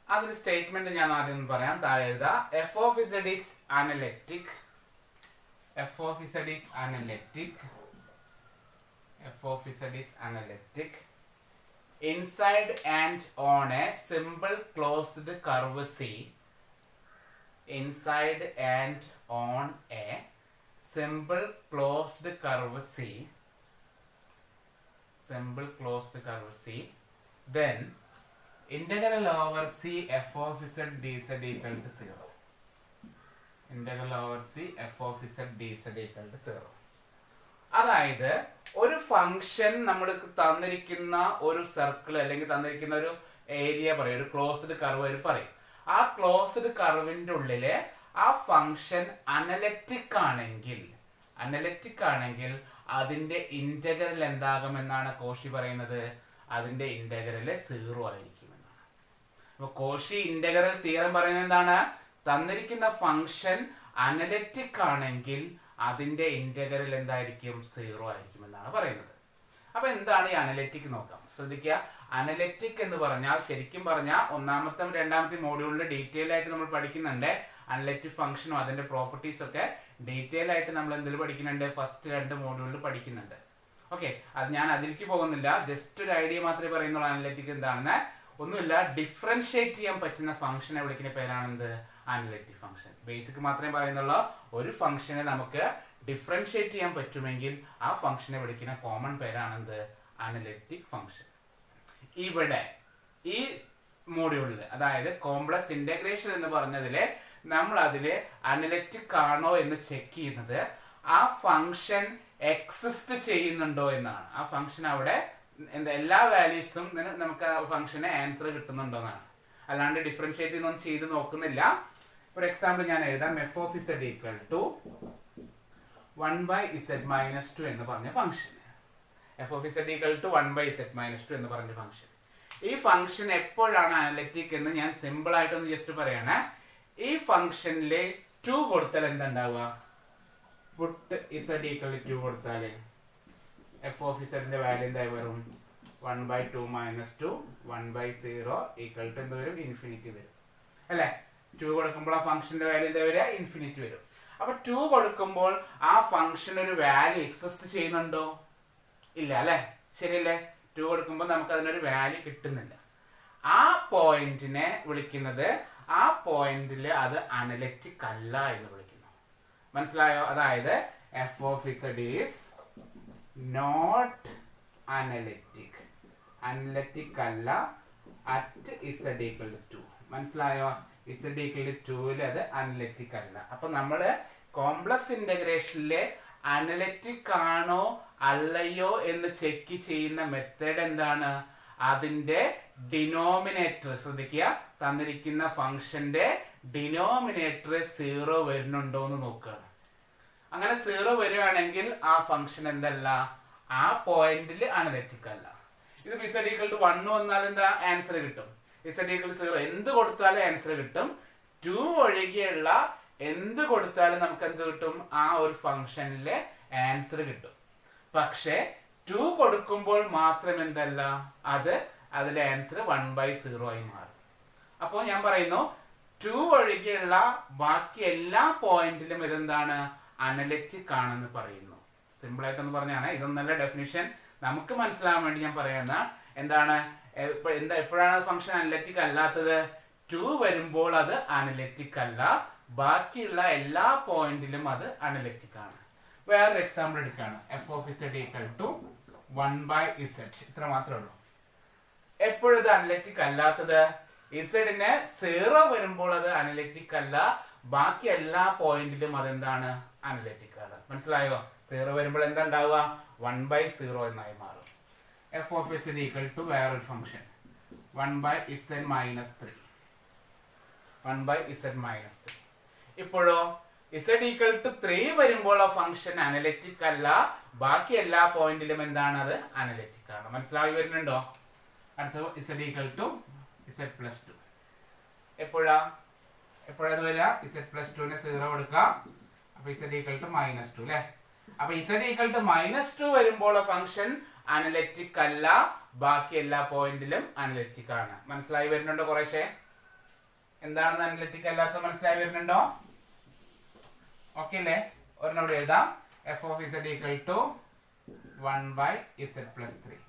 അതിന് സ്റ്റേറ്റ്മെന്റ് ഞാൻ ആദ്യം പറയാം. താഴെ എഴുതാ. f of z is analytic. f of z is analytic. f of z is analytic inside and on a simple closed curve C. Inside and on a simple closed curve C. Simple closed curve C. Then integral over C f of z dz equal to 0. Integral over C f of z dz equal to 0. അതായത് ഒരു function നമ്മൾ തന്നിരിക്കുന്ന ഒരു circle അല്ലെങ്കിൽ തന്നിരിക്കുന്ന ഒരു area പറയും, ഒരു ക്ലോസ്ഡ് കർവ് പറയും. ആ ക്ലോസ്ഡ് കർവിന്റെ ഉള്ളില് ആ ഫംഗ്ഷൻ അനലറ്റിക് ആണെങ്കിൽ അതിന്റെ ഇന്റഗ്രൽ എന്താകുമെന്നാണ് കോഷി പറയുന്നത്? അതിന്റെ ഇന്റഗ്രൽ 0 ആയിരിക്കും എന്നാണ്. അപ്പൊ കോഷി ഇന്റഗ്രൽ തിയറം പറയുന്നത് എന്താണ്? തന്നിരിക്കുന്ന ഫംഗ്ഷൻ അനലിറ്റിക് ആണെങ്കിൽ അതിന്റെ ഇന്റഗ്രൽ എന്തായിരിക്കും? 0 ആയിരിക്കും എന്നാണ് പറയുന്നത്. അപ്പൊ എന്താണ് ഈ അനലിറ്റിക് നോക്കാം. ശ്രദ്ധിക്കുക, അനലിറ്റിക് എന്ന് പറഞ്ഞാൽ ശരിക്കും പറഞ്ഞാൽ ഒന്നാമത്തെ രണ്ടാമത്തെ മോഡ്യൂളിൽ ഡീറ്റെയിൽ ആയിട്ട് നമ്മൾ പഠിക്കുന്നുണ്ട്. അനലിറ്റിക് ഫംഗ്ഷനും അതിന്റെ പ്രോപ്പർട്ടീസ് ഒക്കെ ഡീറ്റെയിൽ ആയിട്ട് നമ്മൾ എന്തിൽ പഠിക്കുന്നുണ്ട്? ഫസ്റ്റ് 2 മോഡ്യൂളിൽ പഠിക്കുന്നുണ്ട്. ഓക്കെ, അത് ഞാൻ അതിലേക്ക് പോകുന്നില്ല, ജസ്റ്റ് ഒരു ഐഡിയ മാത്രമേ പറയുന്നുള്ളൂ. അനലിറ്റിക് എന്താണെന്ന് ഒന്നുമില്ല, ഡിഫറൻഷിയേറ്റ് ചെയ്യാൻ പറ്റുന്ന ഫംഗ്ഷനെ വിളിക്കുന്ന പേരാണെന്ത്? Analytic function. ബേസിക് മാത്രമേ പറയുന്നുള്ളൂ. ഒരു ഫംഗ്ഷനെ നമുക്ക് ഡിഫറൻഷിയേറ്റ് ചെയ്യാൻ പറ്റുമെങ്കിൽ ആ ഫംഗ്ഷനെ വിളിക്കുന്ന കോമൺ പേരാണെന്ത്? Analytic function. ഇവിടെ ഈ മോഡ്യൂളിൽ, അതായത് കോംപ്ലക്സ് ഇന്റഗ്രേഷൻ എന്ന് പറഞ്ഞതില് നമ്മൾ അതില് അനലിറ്റിക് ആണോ എന്ന് ചെക്ക് ചെയ്യുന്നത് ആ ഫംഗ്ഷൻ എക്സിസ്റ്റ് ചെയ്യുന്നുണ്ടോ എന്നാണ്. ആ ഫംഗ്ഷൻ അവിടെ എല്ലാ വാല്യൂസും നമുക്ക് ആ ഫംഗ്ഷന് ആൻസർ കിട്ടുന്നുണ്ടോ എന്നാണ്. അല്ലാണ്ട് ഡിഫറൻഷിയേറ്റ് ഒന്നും ചെയ്ത് നോക്കുന്നില്ല. ഒരു എക്സാമ്പിൾ ഞാൻ എഴുതാം. F of Z equal to 1/z-2 എന്ന് പറഞ്ഞ function. F of Z equal to 1/z-2 എന്ന് പറഞ്ഞ ഫംഗ്ഷൻ. ഈ ഫംഗ്ഷൻ എപ്പോഴാണ് അനലിറ്റിക് എന്ന് ഞാൻ സിമ്പിൾ ആയിട്ടൊന്ന് ജസ്റ്റ് പറയണേ. ഈ ഫംഗ്ഷനില് 2 കൊടുത്താൽ എന്താ ഉണ്ടാവുക? പുട്ട് ഇസഡ് ഈക്വൽ ടു 2 കൊടുത്താല് എഫ് ഓഫ് ഇസഡിന്റെ വാല്യൂ എന്തായി വരും? 1/2 - 2 1/0 ഈക്വൽ ടു എന്ത് വരും? ഇൻഫിനിറ്റി വരും അല്ലെ? 2 കൊടുക്കുമ്പോൾ ആ ഫംഗ്ഷന്റെ വാല്യൂ എന്താ വരിക? ഇൻഫിനിറ്റി വരും. അപ്പൊ 2 കൊടുക്കുമ്പോൾ ആ ഫംഗ്ഷൻ ഒരു വാല്യൂ എക്സിസ്റ്റ് ചെയ്യുന്നുണ്ടോ? ഇല്ല അല്ലെ? ശരിയല്ലേ? 2 കൊടുക്കുമ്പോൾ നമുക്ക് അതിനൊരു വാല്യൂ കിട്ടുന്നില്ല. ആ പോയിന്റിനെ വിളിക്കുന്നത്, ആ പോയിന്റിൽ അത് അനലിറ്റിക് അല്ല എന്ന് വിളിക്കുന്നു. മനസ്സിലായോ? അതായത് F of Z is not analytic. Analytic അല്ല അറ്റ് ഇസഡ് ഈക്വൽ ടു 2. മനസ്സിലായോ? ഇസഡ് ഈക്വൽ ടു 2 അത് അനലിറ്റിക് അല്ല. അപ്പൊ നമ്മള് കോംപ്ലക്സ് ഇന്റഗ്രേഷനിലെ അനലിറ്റിക് ആണോ അല്ലയോ എന്ന് ചെക്ക് ചെയ്യുന്ന മെത്തേഡ് എന്താണ്? അതിന്റെ ഡിനോമിനേറ്റർ ശ്രദ്ധിക്കുക. തന്നിരിക്കുന്ന ഫംഗ്ഷന്റെ ഡിനോമിനേറ്റർ 0 വരുന്നുണ്ടോ എന്ന് നോക്കുകയാണ്. അങ്ങനെ 0 വരികയാണെങ്കിൽ ആ ഫംഗ്ഷൻ എന്തല്ല? ആ പോയിന്റിൽ അനലിറ്റിക് അല്ല. ഇത് ഇസഡ് ഈക്വൽ ടു 1 വന്നാൽ എന്താ? ആൻസർ കിട്ടും. ഇസഡ് ഈക്വൽ ടു 0 എന്ത് കൊടുത്താലും ആൻസർ കിട്ടും. 2 ഒഴികെയുള്ള എന്ത് കൊടുത്താലും നമുക്ക് എന്ത് കിട്ടും? ആ ഒരു ഫംഗ്ഷനിലെ ആൻസർ കിട്ടും. പക്ഷെ 2 കൊടുക്കുമ്പോൾ മാത്രം എന്തല്ല? അതിലെ ആൻസർ 1/0 ആയി മാറും. അപ്പോൾ ഞാൻ പറയുന്നു 2 ഒഴികെയുള്ള ബാക്കി എല്ലാ പോയിന്റിലും ഇതെന്താണ്? അനലിറ്റിക് ആണെന്ന് പറയുന്നു. സിമ്പിൾ ആയിട്ടൊന്ന് പറഞ്ഞാണ്. ഇതൊന്നല്ല ഡെഫിനിഷൻ, നമുക്ക് മനസ്സിലാവാൻ വേണ്ടി ഞാൻ പറയുന്ന എന്താണ്? എപ്പോഴാണ് ഫംഗ്ഷൻ അനലിറ്റിക് അല്ലാത്തത്? 2 വരുമ്പോൾ അത് അനലിറ്റിക് അല്ല, ബാക്കിയുള്ള എല്ലാ പോയിന്റിലും അത് അനലിറ്റിക് ആണ്. വേറൊരു എക്സാമ്പിൾ എടുക്കുകയാണ്. F of Z equal to 1/z. ഇത്ര മാത്രമേ ഉള്ളൂ. എപ്പോഴും ഇത് അനലിറ്റിക് അല്ലാത്തത്? ഇസഡിന് 0 വരുമ്പോൾ അത് അനലിറ്റിക് അല്ല, ബാക്കി എല്ലാ പോയിന്റിലും അതെന്താണ്? അനലിറ്റിക് ആണ്. മനസ്സിലായോ? 0 വരുമ്പോൾ എന്താ ഉണ്ടാവുക? 1/0 എന്നായി മാറും. F of Z equal to വേറൊരു ഫംഗ്ഷൻ 1/z-3. 1/z-3. ഇപ്പോഴോ ഇസഡ് ഈക്വൽ ടു 3 വരുമ്പോൾ ആ ഫംഗ്ഷൻ അനലിറ്റിക് അല്ല, ബാക്കി എല്ലാ പോയിന്റിലും എന്താണ്? അത് അനലിറ്റിക് ആണ്. മനസ്സിലായി വരുന്നുണ്ടോ? അടുത്ത ഇസഡ് ഈക്വൽ ടു z+2. എപ്പോഴത് വരിക? z+2ന് 0 കൊടുക്കാം. അപ്പൊ ഇസഡ് ഈക്വൽ ടു -2 അല്ലെ? അപ്പൊ ഇസഡ് ഈക്വൽ ടു -2 വരുമ്പോൾ ഫംഗ്ഷൻ അനലിറ്റിക് അല്ല, ബാക്കി എല്ലാ പോയിന്റിലും അനലിറ്റിക് ആണ്. മനസ്സിലായി വരുന്നുണ്ടോ? കുറേശ്ശെ എന്താണെന്ന് അനലിറ്റിക് അല്ലാത്ത മനസ്സിലായി വരുന്നുണ്ടോ? ഓക്കെ അല്ലേ? ഒരെണ്ണം എഴുതാം. F of Z equal to 1/z+3.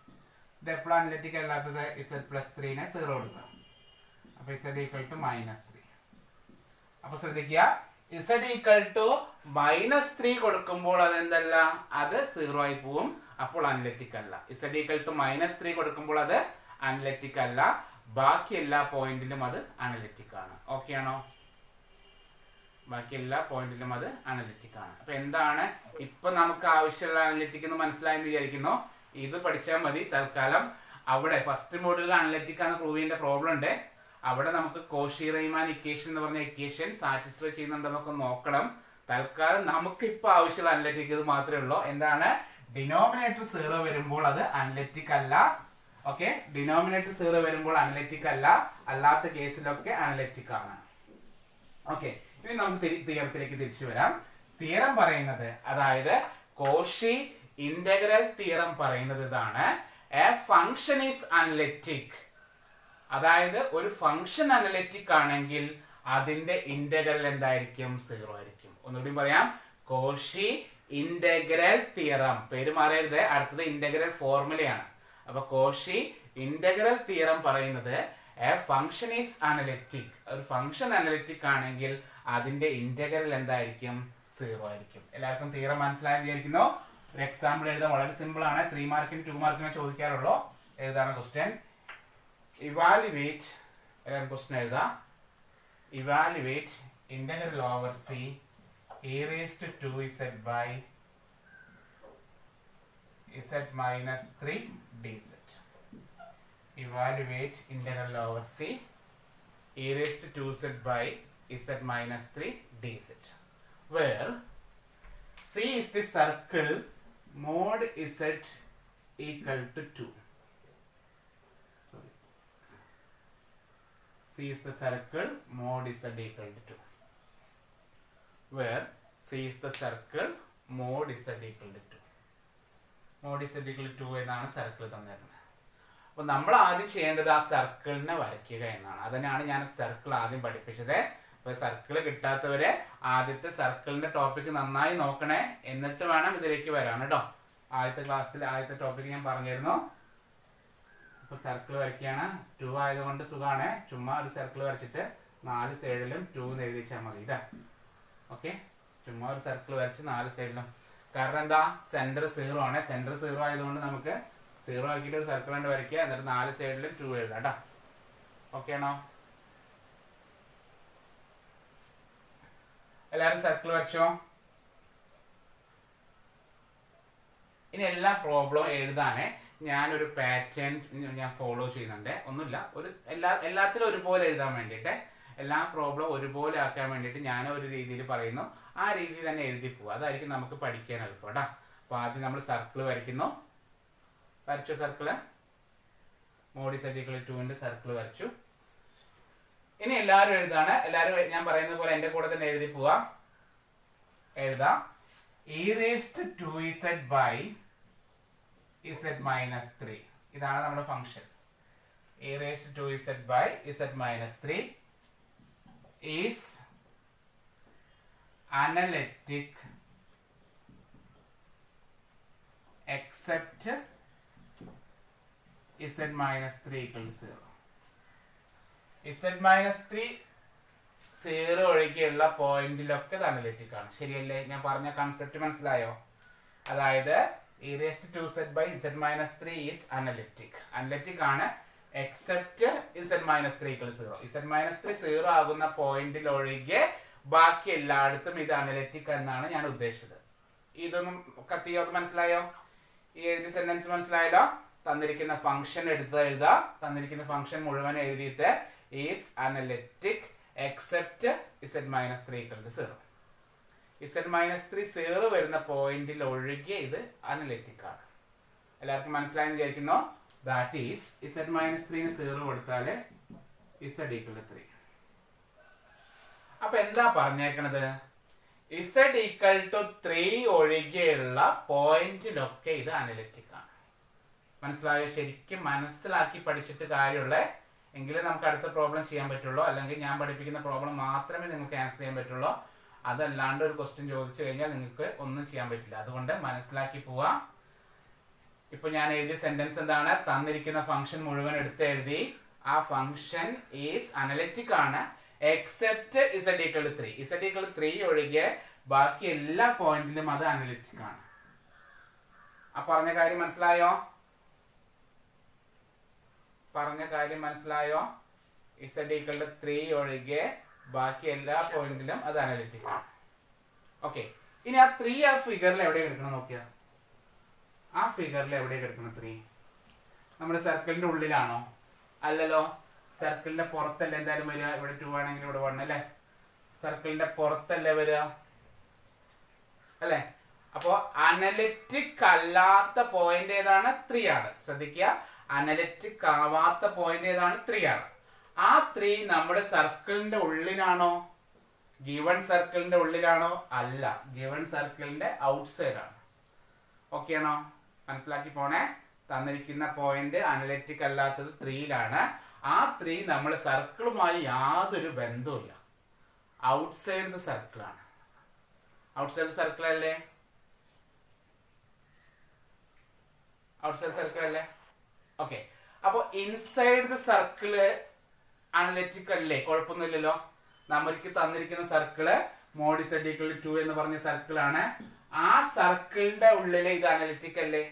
ഇത് എപ്പോഴും അനലിറ്റിക് അല്ലാത്തത്? z+3നെ 0 കൊടുക്കാം. അപ്പൊ z ഈക്വൽ ടു -3. അപ്പൊ ശ്രദ്ധിക്കുക, z ഈക്വൽ ടു -3 കൊടുക്കുമ്പോൾ അതെന്തല്ല? അത് 0 ആയി പോവും. അപ്പോൾ അനലിറ്റിക് അല്ല. z ഈക്വൽ ടു -3 കൊടുക്കുമ്പോൾ അത് അനലിറ്റിക് അല്ല, ബാക്കി എല്ലാ പോയിന്റിലും അത് അനലിറ്റിക് ആണ്. ഓക്കെ ആണോ? ബാക്കി എല്ലാ പോയിന്റിലും അത് അനലിറ്റിക് ആണ്. അപ്പൊ എന്താണ് ഇപ്പൊ നമുക്ക് ആവശ്യമുള്ള അനലിറ്റിക് എന്ന് മനസ്സിലായെന്ന് വിചാരിക്കുന്നു. ഇത് പഠിച്ചാൽ മതി തൽക്കാലം. അവിടെ ഫസ്റ്റ് മോഡ്യൂളിൽ അനലിറ്റിക് ആണ് പ്രൂവ് ചെയ്യേണ്ട പ്രോബ്ലം ഉണ്ട്. അവിടെ നമുക്ക് കോഷി റീമാൻ ഇക്വേഷൻ എന്ന് പറഞ്ഞ ഇക്വേഷൻ സാറ്റിസ്ഫൈ ചെയ്യുന്നുണ്ടെന്നൊക്കെ നോക്കണം. തൽക്കാലം നമുക്ക് ഇപ്പൊ ആവശ്യമുള്ള അനലിറ്റിക് ഇത് മാത്രമേ ഉള്ളൂ. എന്താണ്? ഡിനോമിനേറ്റർ 0 വരുമ്പോൾ അത് അനലിറ്റിക് അല്ല, ഓക്കെ, ഡിനോമിനേറ്റർ 0 വരുമ്പോൾ അനലിറ്റിക് അല്ല, അല്ലാത്ത കേസിലൊക്കെ അനലിറ്റിക് ആണ്. ഓക്കെ, ഇനി നമുക്ക് തിയറത്തിലേക്ക് തിരിച്ചു വരാം. തിയറം പറയുന്നത്, അതായത് കോഷി ഇന്റഗ്രൽ തിയറം പറയുന്നത് ഇതാണ്: എ ഫംഗ്ഷൻ ഈസ് അനലിറ്റിക്. അതായത് ഒരു ഫംഗ്ഷൻ അനലിറ്റിക് ആണെങ്കിൽ അതിന്റെ ഇന്റഗ്രൽ എന്തായിരിക്കും? 0 ആയിരിക്കും. ഒന്നുകൂടി പറയാം, കോഷി ഇന്റഗ്രൽ തിയറം. പേര് മാറരുത്, അടുത്തത് ഇന്റഗ്രൽ ഫോർമുലയാണ്. അപ്പൊ കോഷി ഇന്റഗ്രൽ തിയറം പറയുന്നത് എ ഫംഗ്ഷൻ ഈസ് അനലിറ്റിക്. ഒരു ഫംഗ്ഷൻ അനലിറ്റിക് ആണെങ്കിൽ അതിന്റെ ഇന്റഗ്രൽ എന്തായിരിക്കും? 0 ആയിരിക്കും. എല്ലാവർക്കും തിയറം മനസ്സിലായി വിചാരിക്കുന്നു. ഒരു എക്സാമ്പിൾ എഴുതാൻ വളരെ സിമ്പിൾ ആണ്. 3 മാർക്കിനും 2 മാർക്കിനും ചോദിക്കാറുള്ളൂ. എഴുതാണ് ക്വസ്റ്റ്യൻ. ഇവാലുവേറ്റ്, എല്ലാവരും ക്വസ്റ്റ്യൻ എഴുതാം. Evaluate integral over C e raised to 2z by z minus 3 dz. Evaluate integral over c e raised to 2z by z minus 3 dz, where c is the circle mod z equal to 2. Sorry. C is the circle mod z equal to 2, where C is the circle mod z equal to 2. mod z equal to 2 എന്നാണ് circle തന്നിരുന്നത്. അപ്പൊ നമ്മൾ ആദ്യം ചെയ്യേണ്ടത് ആ സർക്കിളിനെ വരയ്ക്കുക എന്നാണ്. അതിനാണ് ഞാൻ സർക്കിൾ ആദ്യം പഠിപ്പിച്ചത്. അപ്പൊ സർക്കിൾ കിട്ടാത്തവര് ആദ്യത്തെ സർക്കിളിന്റെ ടോപ്പിക് നന്നായി നോക്കണേ, എന്നിട്ട് വേണം ഇതിലേക്ക് വരാൻ കേട്ടോ. ആദ്യത്തെ ക്ലാസ്സിൽ ആദ്യത്തെ ടോപ്പിക് ഞാൻ പറഞ്ഞിരുന്നു. അപ്പൊ സർക്കിൾ വരയ്ക്കുകയാണ്. 2 ആയതുകൊണ്ട് സുഖമാണ്, ചുമ്മാ ഒരു സർക്കിൾ വരച്ചിട്ട് 4 സൈഡിലും 2 എന്ന് എഴുതിച്ചാൽ മതി ഇതാ. ഓക്കെ, ചുമ്മാ ഒരു സർക്കിൾ വരച്ച് 4 സൈഡിലും. കാരണം എന്താ? സെന്റർ 0 ആണ്. സെന്റർ 0 ആയതുകൊണ്ട് നമുക്ക് 0 ആക്കിയിട്ട് ഒരു സർക്കിൾ കൊണ്ട് വരയ്ക്കുക, എന്നിട്ട് 4 സൈഡിലും 2 എഴുതാം കേട്ടോ. ഓക്കെ ആണോ? എല്ലാവരും സർക്കിൾ വരച്ചോ? ഇനി എല്ലാ പ്രോബ്ലം എഴുതാനേ ഞാനൊരു പാറ്റേൺ ഞാൻ ഫോളോ ചെയ്യുന്നുണ്ട്. ഒന്നുമില്ല, ഒരു എല്ലാത്തിലും ഒരുപോലെ എഴുതാൻ വേണ്ടിയിട്ട്, എല്ലാ പ്രോബ്ലം ഒരുപോലെ ആക്കാൻ വേണ്ടിയിട്ട് ഞാൻ ഒരു രീതിയിൽ പറയുന്നു. ആ രീതിയിൽ തന്നെ എഴുതി പോവുക. അതായിരിക്കും നമുക്ക് പഠിക്കാൻ എളുപ്പം കേട്ടോ. അപ്പോൾ ആദ്യം നമ്മൾ സർക്കിൾ വരയ്ക്കുന്നു. വരച്ചു സർക്കിള്, മോഡി സെറ്റിക്കൽ 2ന്റെ സർക്കിൾ വരച്ചു. ഇനി എല്ലാവരും എഴുതാണ്. എല്ലാവരും ഞാൻ പറയുന്നത് പോലെ എൻ്റെ കൂടെ തന്നെ എഴുതി പോവാ. എഴുതാം. e raised to 2z by z minus 3. ഇതാണ് നമ്മുടെ function. e raised to 2z by z minus 3 is analytic except z minus 3 equal to 0. z minus 3 0 ഒഴികെയുള്ള പോയിന്റിലൊക്കെ ഇത് അനലിറ്റിക് ആണ്. ശരിയല്ലേ? ഞാൻ പറഞ്ഞ കൺസെപ്റ്റ് മനസ്സിലായോ? അതായത് e raised to 2z by z minus 3 is analytic. Analytic ആണ് except z minus 3 equal to 0. z minus 3 0 ആകുന്ന പോയിന്റിൽ ഒഴികെ ബാക്കി എല്ലായിടത്തും ഇത് അനലിറ്റിക് എന്നാണ് ഞാൻ ഉദ്ദേശിച്ചത്. ഇതൊന്നും കത്തിയോട്ട് മനസ്സിലായോ? ഈ എഴുതിയ സെന്റൻസ് മനസ്സിലായല്ലോ? തന്നിരിക്കുന്ന ഫംഗ്ഷൻ എടുത്ത് എഴുതുക. തന്നിരിക്കുന്ന ഫംഗ്ഷൻ മുഴുവൻ എഴുതിയിട്ട് is analytic except z minus 3 equal to 0. z minus 3 0 വരുന്ന പോയിന്റിൽ ഒഴികെ ഇത് അനലിറ്റിക് ആണ്. എല്ലാവർക്കും മനസ്സിലായെന്ന് വിചാരിക്കുന്നു. ദാറ്റ് ഈസ് z minus 3 0 കൊടുത്താൽ z equal to 3. അപ്പൊ എന്താ പറഞ്ഞേക്കണത്? z equal to 3 ഒഴികെയുള്ള പോയിന്റിലൊക്കെ ഇത് അനലിറ്റിക് ആണ്. മനസ്സിലായോ? ശരിക്കും മനസ്സിലാക്കി പഠിച്ചിട്ട് കാര്യമുള്ള എങ്കിലേ നമുക്ക് അടുത്ത പ്രോബ്ലം ചെയ്യാൻ പറ്റുള്ളൂ. അല്ലെങ്കിൽ ഞാൻ പഠിപ്പിക്കുന്ന പ്രോബ്ലം മാത്രമേ നിങ്ങൾക്ക് ആൻസർ ചെയ്യാൻ പറ്റുള്ളൂ. അതല്ലാണ്ട് ഒരു ക്വസ്റ്റ്യൻ ചോദിച്ചു കഴിഞ്ഞാൽ നിങ്ങൾക്ക് ഒന്നും ചെയ്യാൻ പറ്റില്ല. അതുകൊണ്ട് മനസ്സിലാക്കി പോവാ. ഇപ്പൊ ഞാൻ എഴുതിയ സെന്റൻസ് എന്താണ്? തന്നിരിക്കുന്ന ഫംഗ്ഷൻ മുഴുവൻ എടുത്ത് എഴുതി. ആ ഫംഗ്ഷൻ ഈസ് അനലിറ്റിക് ആണ് except z equal to 3. z equal to 3 ഒഴികെ ബാക്കി എല്ലാ പോയിന്റിലും അത് അനലിറ്റിക് ആണ്. ആ പറഞ്ഞ കാര്യം മനസ്സിലായോ? പറഞ്ഞ കാര്യം മനസ്സിലായോ? z equal to 3 ഒഴികെ ബാക്കി എല്ലാ പോയിന്റിലും അത് അനലിറ്റിക് ആണ്. ഓക്കെ, ഇനി ആ 3 ആ ഫിഗറിൽ എവിടെ കിടക്കണം നോക്കിയാ. ആ ഫിഗറിൽ എവിടെ കിടക്കണം 3? നമ്മുടെ സർക്കിളിന്റെ ഉള്ളിലാണോ? അല്ലല്ലോ, സർക്കിളിന്റെ പുറത്തല്ലേ എന്തായാലും വരിക. ഇവിടെ 2 ആണെങ്കിൽ ഇവിടെ 1 അല്ലേ? സർക്കിളിന്റെ പുറത്തല്ലേ വരിക അല്ലേ? അപ്പോ അനലിറ്റിക് അല്ലാത്ത പോയിന്റ് ഏതാണ്? 3 ആണ്. ശ്രദ്ധിക്കുക, അനലിറ്റിക് ആവാത്ത പോയിന്റ് ഏതാണ്? 3 ആണ്. ആ 3 നമ്മുടെ സർക്കിളിന്റെ ഉള്ളിലാണോ? ഗിവൺ സർക്കിളിന്റെ ഉള്ളിലാണോ? അല്ല, ഗിവൺ സർക്കിളിന്റെ ഔട്ട്സൈഡ് ആണ്. ഓക്കെ ആണോ? മനസ്സിലാക്കി പോണേ. തന്നിരിക്കുന്ന പോയിന്റ് അനലിറ്റിക് അല്ലാത്തത് 3ലാണ്. ആ 3 നമ്മുടെ സർക്കിളുമായി യാതൊരു ബന്ധവുമില്ല, ഔട്ട്സൈഡ് ദ സർക്കിളാണ്. ഔട്ട്സൈഡ് സർക്കിൾ അല്ലേ? ഔട്ട്സൈഡ് സർക്കിൾ അല്ലേ? ഓക്കെ. അപ്പൊ ഇൻസൈഡ് ദ സർക്കിള് അനലിറ്റിക് അല്ലേ? കുഴപ്പമൊന്നുമില്ലല്ലോ. നമുക്ക് തന്നിരിക്കുന്ന സർക്കിള് മോഡ് z = 2 എന്ന് പറഞ്ഞ സർക്കിളാണ്. ആ സർക്കിളിന്റെ ഉള്ളില് ഇത് അനലിറ്റിക് അല്ലേ?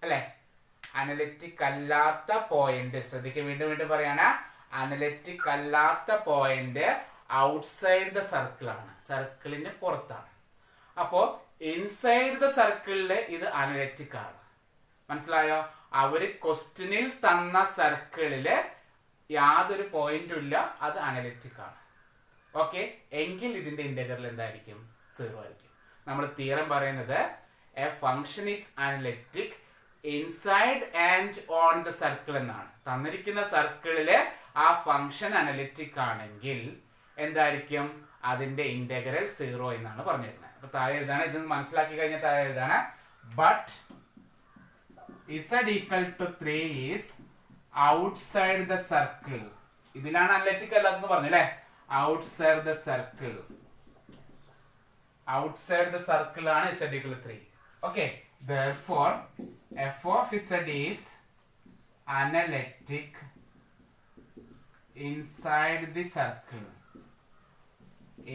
അല്ലെ? അനലിറ്റിക് അല്ലാത്ത പോയിന്റ്, ശ്രദ്ധിക്കുക, വീണ്ടും വീണ്ടും പറയാണ്, അനലിറ്റിക് അല്ലാത്ത പോയിന്റ് ഔട്ട്സൈഡ് ദ സർക്കിൾ ആണ്, സർക്കിളിന് പുറത്താണ്. അപ്പോ ഇൻസൈഡ് ദ സർക്കിളില് ഇത് അനലിറ്റിക് ആണ്. മനസ്സിലായോ? അവര് ക്വസ്റ്റ്യനിൽ തന്ന സർക്കിളില് യാതൊരു പോയിന്റും ഇല്ല, അത് അനലിറ്റിക് ആണ്. ഓക്കെ, എങ്കിൽ ഇതിന്റെ ഇന്റഗ്രൽ എന്തായിരിക്കും? 0 ആയിരിക്കും. നമ്മൾ തിയറം പറയുന്നത് A function is analytic inside and on the circle എന്നാണ്. തന്നിരിക്കുന്ന സർക്കിളില് ആ ഫംഗ്ഷൻ അനലിറ്റിക് ആണെങ്കിൽ എന്തായിരിക്കും? അതിന്റെ ഇന്റഗ്രൽ 0 എന്നാണ് പറഞ്ഞിരുന്നത്. അപ്പൊ താഴെ എഴുതാണ്, ഇത് മനസ്സിലാക്കി കഴിഞ്ഞാൽ താഴെ എഴുതാണ്, but z = 3 is outside the circle. ഇതിലാണ് അനലിറ്റിക് അല്ലാതെന്ന് പറഞ്ഞു അല്ലെ? Outside the circle, outside the circle ആണ് z = 3. Okay, therefore f of z is analytic inside the circle.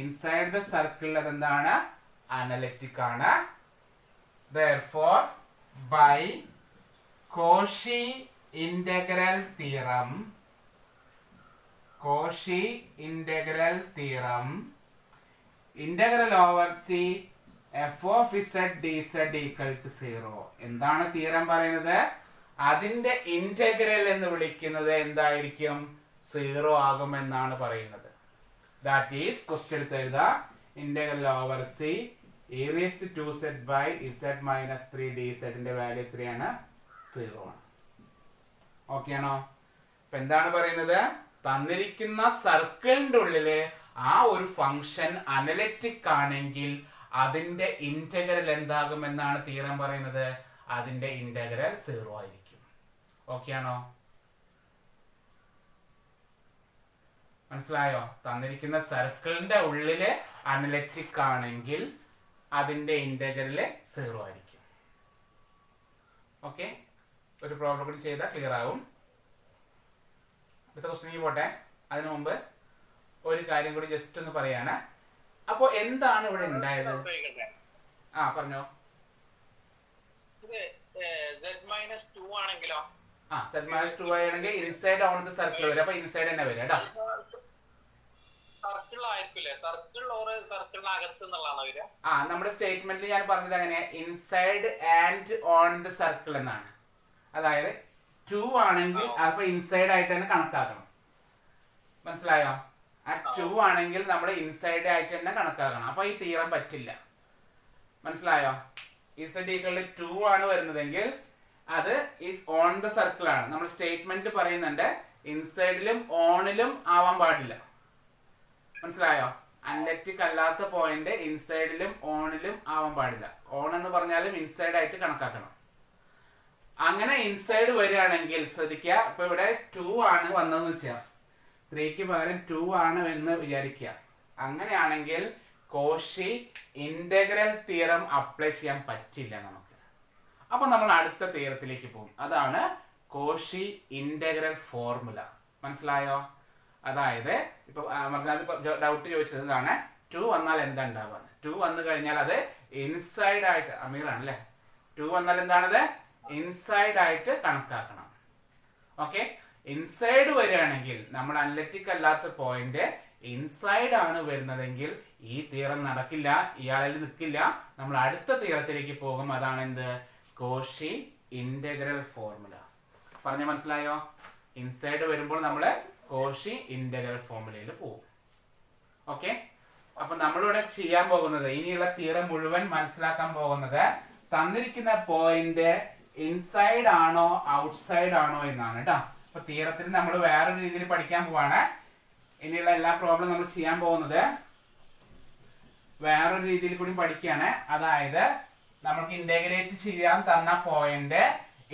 inside the circle അതെന്താണ്? അനലിറ്റിക് ആണ്. therefore by Cauchy integral theorem, Cauchy integral theorem, integral over c f of z dz = 0. എന്താണ് theorem പറയുന്നത്? അതിന്റെ integral എന്ന് വിളിക്കുന്നത് എന്തായിരിക്കും? 0 ആകുമെന്നാണ് പറയുന്നത്. That is question എടുത്ത് എഴുതാ, integral over c e⁻²z/z - 3 dz ന്റെ വാല്യൂ 3 ആണ്, 0 ആണ്. ഓക്കെ ആണോ? ഇപ്പൊ എന്താണ് പറയുന്നത്? തന്നിരിക്കുന്ന സർക്കിളിന്റെ ഉള്ളില് ആ ഒരു ഫംഗ്ഷൻ അനലിറ്റിക് ആണെങ്കിൽ അതിന്റെ ഇന്റഗ്രൽ എന്താകുമെന്നാണ് തിയറം പറയുന്നത്? അതിന്റെ ഇന്റഗ്രൽ 0 ആയിരിക്കും. ഓക്കെ ആണോ? മനസ്സിലായോ? തന്നിരിക്കുന്ന സർക്കിളിന്റെ ഉള്ളില് അനലിറ്റിക് ആണെങ്കിൽ അതിന്റെ ഇന്റഗ്രല് 0 ആയിരിക്കും. ഓക്കെ, ഒരു പ്രോബ്ലം കൂടി ചെയ്താൽ ക്ലിയർ ആവും. അടുത്ത ക്വസ്റ്റ്യൻ പോട്ടെ. അതിനു മുമ്പ് ഒരു കാര്യം കൂടി ജസ്റ്റ് ഒന്ന് പറയാണ്. അപ്പൊ എന്താണ് ഇവിടെ ഉണ്ടായത്? ആ പറഞ്ഞോ. z-2 ആണെങ്കിലോ? ആ, z-2 ആണെങ്കിൽ ഇൻസൈഡ് ഓൺ ദ സർക്കിൾ വരും. അപ്പൊ ഇൻസൈഡ് തന്നെ വരും കേട്ടോ. സർക്കിൾ ആയിരിക്കില്ലേ? സർക്കിൾ ഓർ സർക്കിളിനകത്ത് എന്നുള്ളതാണോ വരിക? ആ, നമ്മുടെ സ്റ്റേറ്റ്മെന്റിൽ ഞാൻ പറഞ്ഞത് അങ്ങനെ, inside and on the circle എന്നാണ്. അതായത് 2 ആണെങ്കിൽ അപ്പൊ ഇൻസൈഡ് ആയിട്ട് തന്നെ കണക്കാക്കണം. മനസ്സിലായോ? ആ 2 ആണെങ്കിൽ നമ്മൾ ഇൻസൈഡ് ആയിട്ട് തന്നെ കണക്കാക്കണം. അപ്പൊ ഈ തീരം പറ്റില്ല. മനസ്സിലായോ? z = 2 ആണ് വരുന്നതെങ്കിൽ അത് ഈസ് ഓൺ ദ സർക്കിൾ ആണ്. നമ്മൾ സ്റ്റേറ്റ്മെന്റ് പറയുന്നുണ്ട് ഇൻസൈഡിലും ഓണിലും ആവാൻ പാടില്ല. മനസ്സിലായോ? അനലിറ്റിക് അല്ലാത്ത പോയിന്റ് ഇൻസൈഡിലും ഓണിലും ആവാൻ പാടില്ല. ഓൺ എന്ന് പറഞ്ഞാലും ഇൻസൈഡ് ആയിട്ട് കണക്കാക്കണം. അങ്ങനെ ഇൻസൈഡ് വരികയാണെങ്കിൽ ശ്രദ്ധിക്കുക, ഇപ്പൊ ഇവിടെ 2 ആണ് വന്നതെന്ന് വെച്ചാൽ 3ക്ക് പകരം 2 ആണ് എന്ന് വിചാരിക്കുക. അങ്ങനെയാണെങ്കിൽ കോഷി ഇന്റഗ്രൽ തിയറം അപ്ലൈ ചെയ്യാൻ പറ്റില്ല നമുക്ക്. അപ്പൊ നമ്മൾ അടുത്ത തിയറത്തിലേക്ക് പോകും. അതാണ് കോഷി ഇന്റഗ്രൽ ഫോർമുല. മനസ്സിലായോ? അതായത് ഇപ്പൊ ഡൗട്ട് ചോദിച്ചത് എന്താണ്? 2 വന്നാൽ എന്താ ഉണ്ടാവുക? 2 വന്നു കഴിഞ്ഞാൽ അത് ഇൻസൈഡ് ആയിട്ട്, അമീറാണ് അല്ലെ? 2 വന്നാൽ എന്താണത്? ഇൻസൈഡ് ആയിട്ട് കണക്കാക്കണം. ഓക്കെ, ഇൻസൈഡ് വരികയാണെങ്കിൽ നമ്മൾ അനലിറ്റിക് അല്ലാത്ത പോയിന്റ് ഇൻസൈഡ് ആണ് വരുന്നതെങ്കിൽ ഈ തിയറം നടക്കില്ല, ഇയാളിൽ നിൽക്കില്ല. നമ്മൾ അടുത്ത തിയറത്തിലേക്ക് പോകും. അതാണ് എന്ത്? Cauchy integral formula. പറഞ്ഞ മനസ്സിലായോ? ഇൻസൈഡ് വരുമ്പോൾ നമ്മൾ കോഷി ഇന്റഗ്രൽ ഫോർമുലയിൽ പോകും. ഓക്കെ, അപ്പൊ നമ്മളിവിടെ ചെയ്യാൻ പോകുന്നത്, ഇനിയുള്ള തിയറം മുഴുവൻ മനസ്സിലാക്കാൻ പോകുന്നത്, തന്നിരിക്കുന്ന പോയിന്റ് ഇൻസൈഡ് ആണോ ഔട്ട്സൈഡ് ആണോ എന്നാണ് കേട്ടോ. അപ്പൊ തിയറത്തിൽ നമ്മൾ വേറൊരു രീതിയിൽ പഠിക്കാൻ പോവാണ്. ഇനിയുള്ള എല്ലാ പ്രോബ്ലം നമ്മൾ ചെയ്യാൻ പോകുന്നത് വേറൊരു രീതിയിൽ കൂടി പഠിക്കുകയാണ്. അതായത് നമുക്ക് ഇന്റഗ്രേറ്റ് ചെയ്യാൻ തന്ന പോയിന്റ്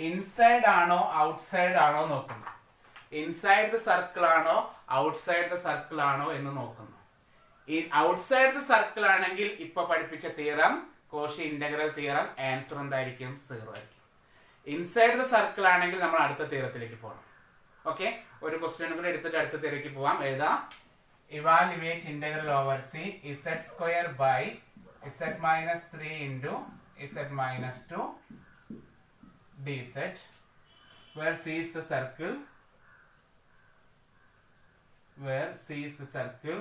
ഇൻസൈഡ് ആണോ ഔട്ട്സൈഡ് ആണോ നോക്കുന്നു. ഇൻസൈഡ് ദ സർക്കിൾ ആണോ ഔട്ട്സൈഡ് ദ സർക്കിൾ ആണോ എന്ന് നോക്കുന്നു. ഈ ഔട്ട്സൈഡ് ദ സർക്കിൾ ആണെങ്കിൽ ഇപ്പൊ പഠിപ്പിച്ച theorem Cauchy integral theorem answer എന്തായിരിക്കും? 0 ആയിരിക്കും. ഇൻസൈഡ് ദ സർക്കിൾ ആണെങ്കിൽ നമ്മൾ അടുത്ത തിയറത്തിലേക്ക് പോകണം. ഓക്കെ, ഒരു ക്വസ്റ്റ്യൻ കൂടെ എടുത്തിട്ട് അടുത്ത തിയറയ്ക്ക് പോവാം. എഴുതാം. Evaluate integral over C Z square by Z minus 3 into Z minus 2 dz where c is the circle, where c is the circle,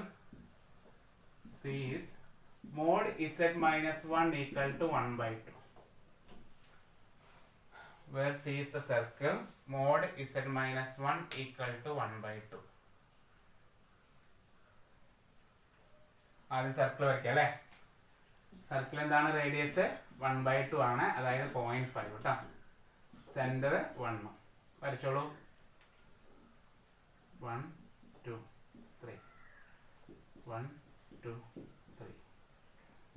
c is mod z minus 1 equal to 1 by 2, where c is the circle, mod z minus 1 equal to 1 by 2. ആദ്യം circle വരയ്ക്കാം അല്ലേ. Circle എന്താണ്? Radius 1 by 2 ആണ്, അതായത് 0.5 കേട്ടോ. Centre 1 വരച്ചോളൂ. 1 2 3 1 2 3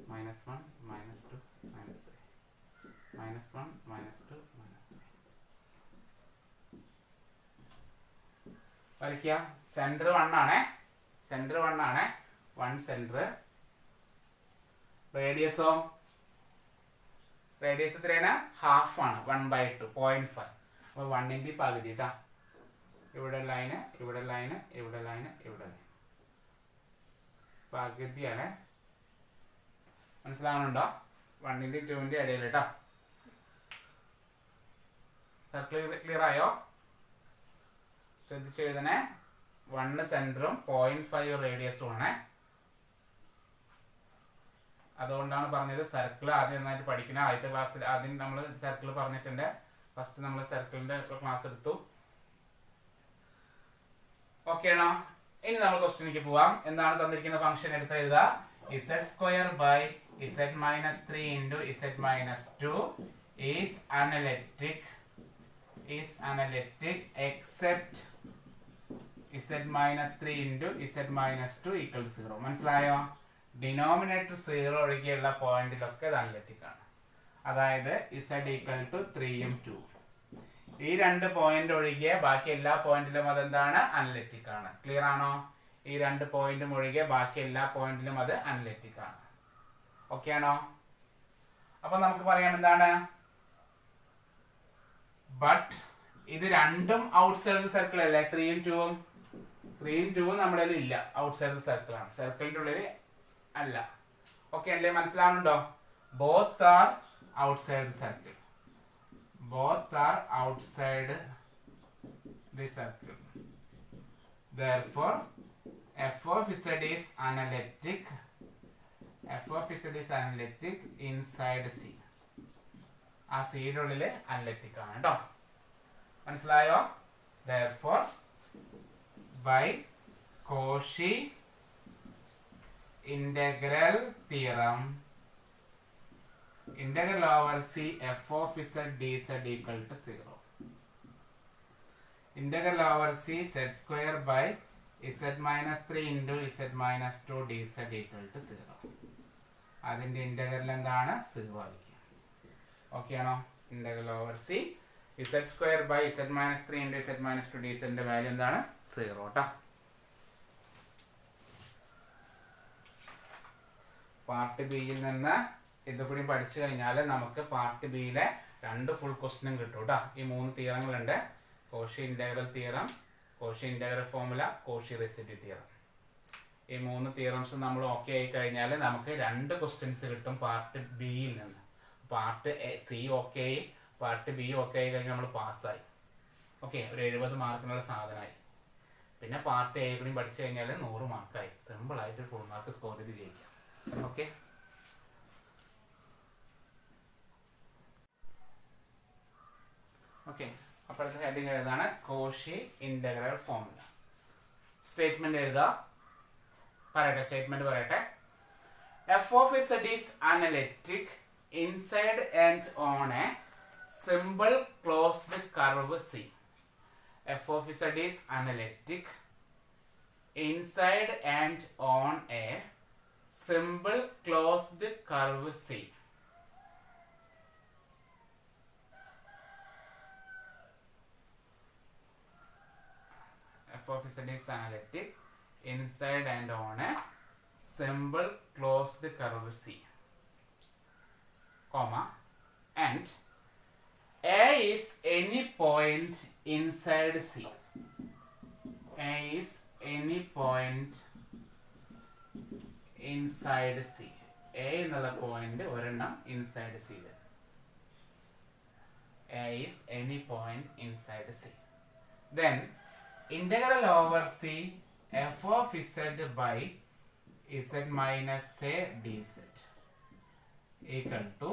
minus 1 minus 2 minus 3 minus 1 minus 2 minus 3 വരയ്ക്കുക. Centre 1 ആണ്, centre 1 ആണ്. 1 സെന്റർ. റേഡിയസോ? റേഡിയസ് എത്രയാണ്? ഹാഫ് ആണ്. 1 by 2 0.5. അപ്പോൾ 1 പകുതി കേട്ടോ. ഇവിടെ ലൈന്, ഇവിടെ ലൈന്, ഇവിടെ ലൈന്, ഇവിടെ ലൈൻ, പകുതിയാണ്. മനസ്സിലാവുന്നുണ്ടോ? 1 2 ഇടയിൽ കേട്ടോ. സർക്കിൾ ക്ലിയർ ആയോ? ശ്രദ്ധിച്ച് എഴുതണേ. 1 സെന്ററും 0.5 റേഡിയസും ആണ്. അതുകൊണ്ടാണ് പറഞ്ഞത് സർക്കിൾ ആദ്യം നന്നായിട്ട് പഠിക്കണം. ആദ്യത്തെ ക്ലാസ്സിൽ ആദ്യം നമ്മൾ സർക്കിൾ പറഞ്ഞിട്ടുണ്ട്. ഫസ്റ്റ് നമ്മൾ സർക്കിളിന്റെ ക്ലാസ് എടുത്തു. ഓക്കെ ആണോ? ഇനി നമ്മൾ ക്വസ്റ്റ്യനിലേക്ക് പോവാം. എന്താണ് തന്നിരിക്കുന്ന ഫംഗ്ഷൻ എടുത്ത് എഴുതുക. Z square by Z minus 3 into Z minus 2 is analytic except Z minus 3 into Z minus 2 equal to 0. മനസ്സിലായോ? ഡിനോമിനേറ്റർ 0 ഒഴികെയുള്ള പോയിന്റിലൊക്കെ ഇത് അനലിറ്റിക് ആണ്. അതായത് ഇസഡ് ഈക്വൽ ടു 3ഉം 2. ഈ 2 പോയിന്റ് ഒഴികെ ബാക്കി എല്ലാ പോയിന്റിലും അതെന്താണ്? അനലിറ്റിക് ആണ്. ക്ലിയർ ആണോ? ഈ 2 പോയിന്റും ഒഴികെ ബാക്കി എല്ലാ പോയിന്റിലും അത് അനലിറ്റിക് ആണ്. ഓക്കെ ആണോ? അപ്പൊ നമുക്ക് പറയാം എന്താണ്? ബട്ട് ഇത് രണ്ടും ഔട്ട്സൈഡ് സർക്കിൾ അല്ലേ? 3ഉം 2ഉം നമ്മുടെ ഇല്ല. ഔട്ട്സൈഡ് സർക്കിൾ ആണ്, സർക്കിളിന്റെ ഉള്ളിൽ അല്ല. ഓക്കെ അല്ലേ? മനസ്സിലാവുന്നുണ്ടോ? Both are outside circle. Both are outside the circle. Therefore, f of z is analytic. F of z is analytic inside C. ആ സിയുടെ ഉള്ളിൽ അനലിറ്റിക് ആണ് കേട്ടോ. മനസ്സിലായോ? Therefore, by Cauchy integral theorem, integral over C f of z dz equal to 0. Integral over C z square by z minus 3 into z minus 2 dz equal to 0. അതിന്റെ integral എന്താണ്? 0 ആയിരിക്കും. Okay ആണോ? Integral over C z square by z minus 3 into z minus 2 dz ന്റെ value എന്താണ്? 0 കേട്ടോ. Part ബിയിൽ നിന്ന് ഇതുകൂടി പഠിച്ചു കഴിഞ്ഞാൽ നമുക്ക് പാർട്ട് ബിയിലെ 2 ഫുൾ ക്വസ്റ്റ്യനും കിട്ടും കേട്ടോ. ഈ 3 തിയറങ്ങളുണ്ട്. Cauchy integral theorem, Cauchy integral formula, Cauchy residue theorem. ഈ 3 തിയറംസ് നമ്മൾ ഓക്കെ ആയി കഴിഞ്ഞാൽ നമുക്ക് 2 ക്വസ്റ്റ്യൻസ് കിട്ടും പാർട്ട് ബിയിൽ നിന്ന്. പാർട്ട് സി ഓക്കെ ആയി, പാർട്ട് ബി ഓക്കെ ആയി കഴിഞ്ഞാൽ നമ്മൾ പാസ്സായി. ഓക്കെ, ഒരു 70 മാർക്കിനുള്ള സാധനമായി. പിന്നെ പാർട്ട് എ കൂടി പഠിച്ചു കഴിഞ്ഞാൽ 100 മാർക്കായി. സിമ്പിളായിട്ട് ഫുൾ മാർക്ക് സ്കോർ ചെയ്ത് ജയിക്കാം. Okay, okay. അപ്പോഴത്തെ ഹെഡിങ് എഴുതാണ് കോഷി ഇന്റഗ്രൽ ഫോർമുല. സ്റ്റേറ്റ്മെന്റ് എഴുതുക. പറയട്ടെ, സ്റ്റേറ്റ്മെന്റ് പറയട്ടെ. F of Z is analytic inside and on a simple closed curve C. F of Z is analytic inside and on a simple closed curve C. F of Z is analytic inside and on a simple closed curve C, comma, and A is any point inside C. A is any point inside C. A എന്നുള്ള point ഒരെണ്ണം inside C. A is any point inside C. Then integral over C f of Z by Z minus A dz equal to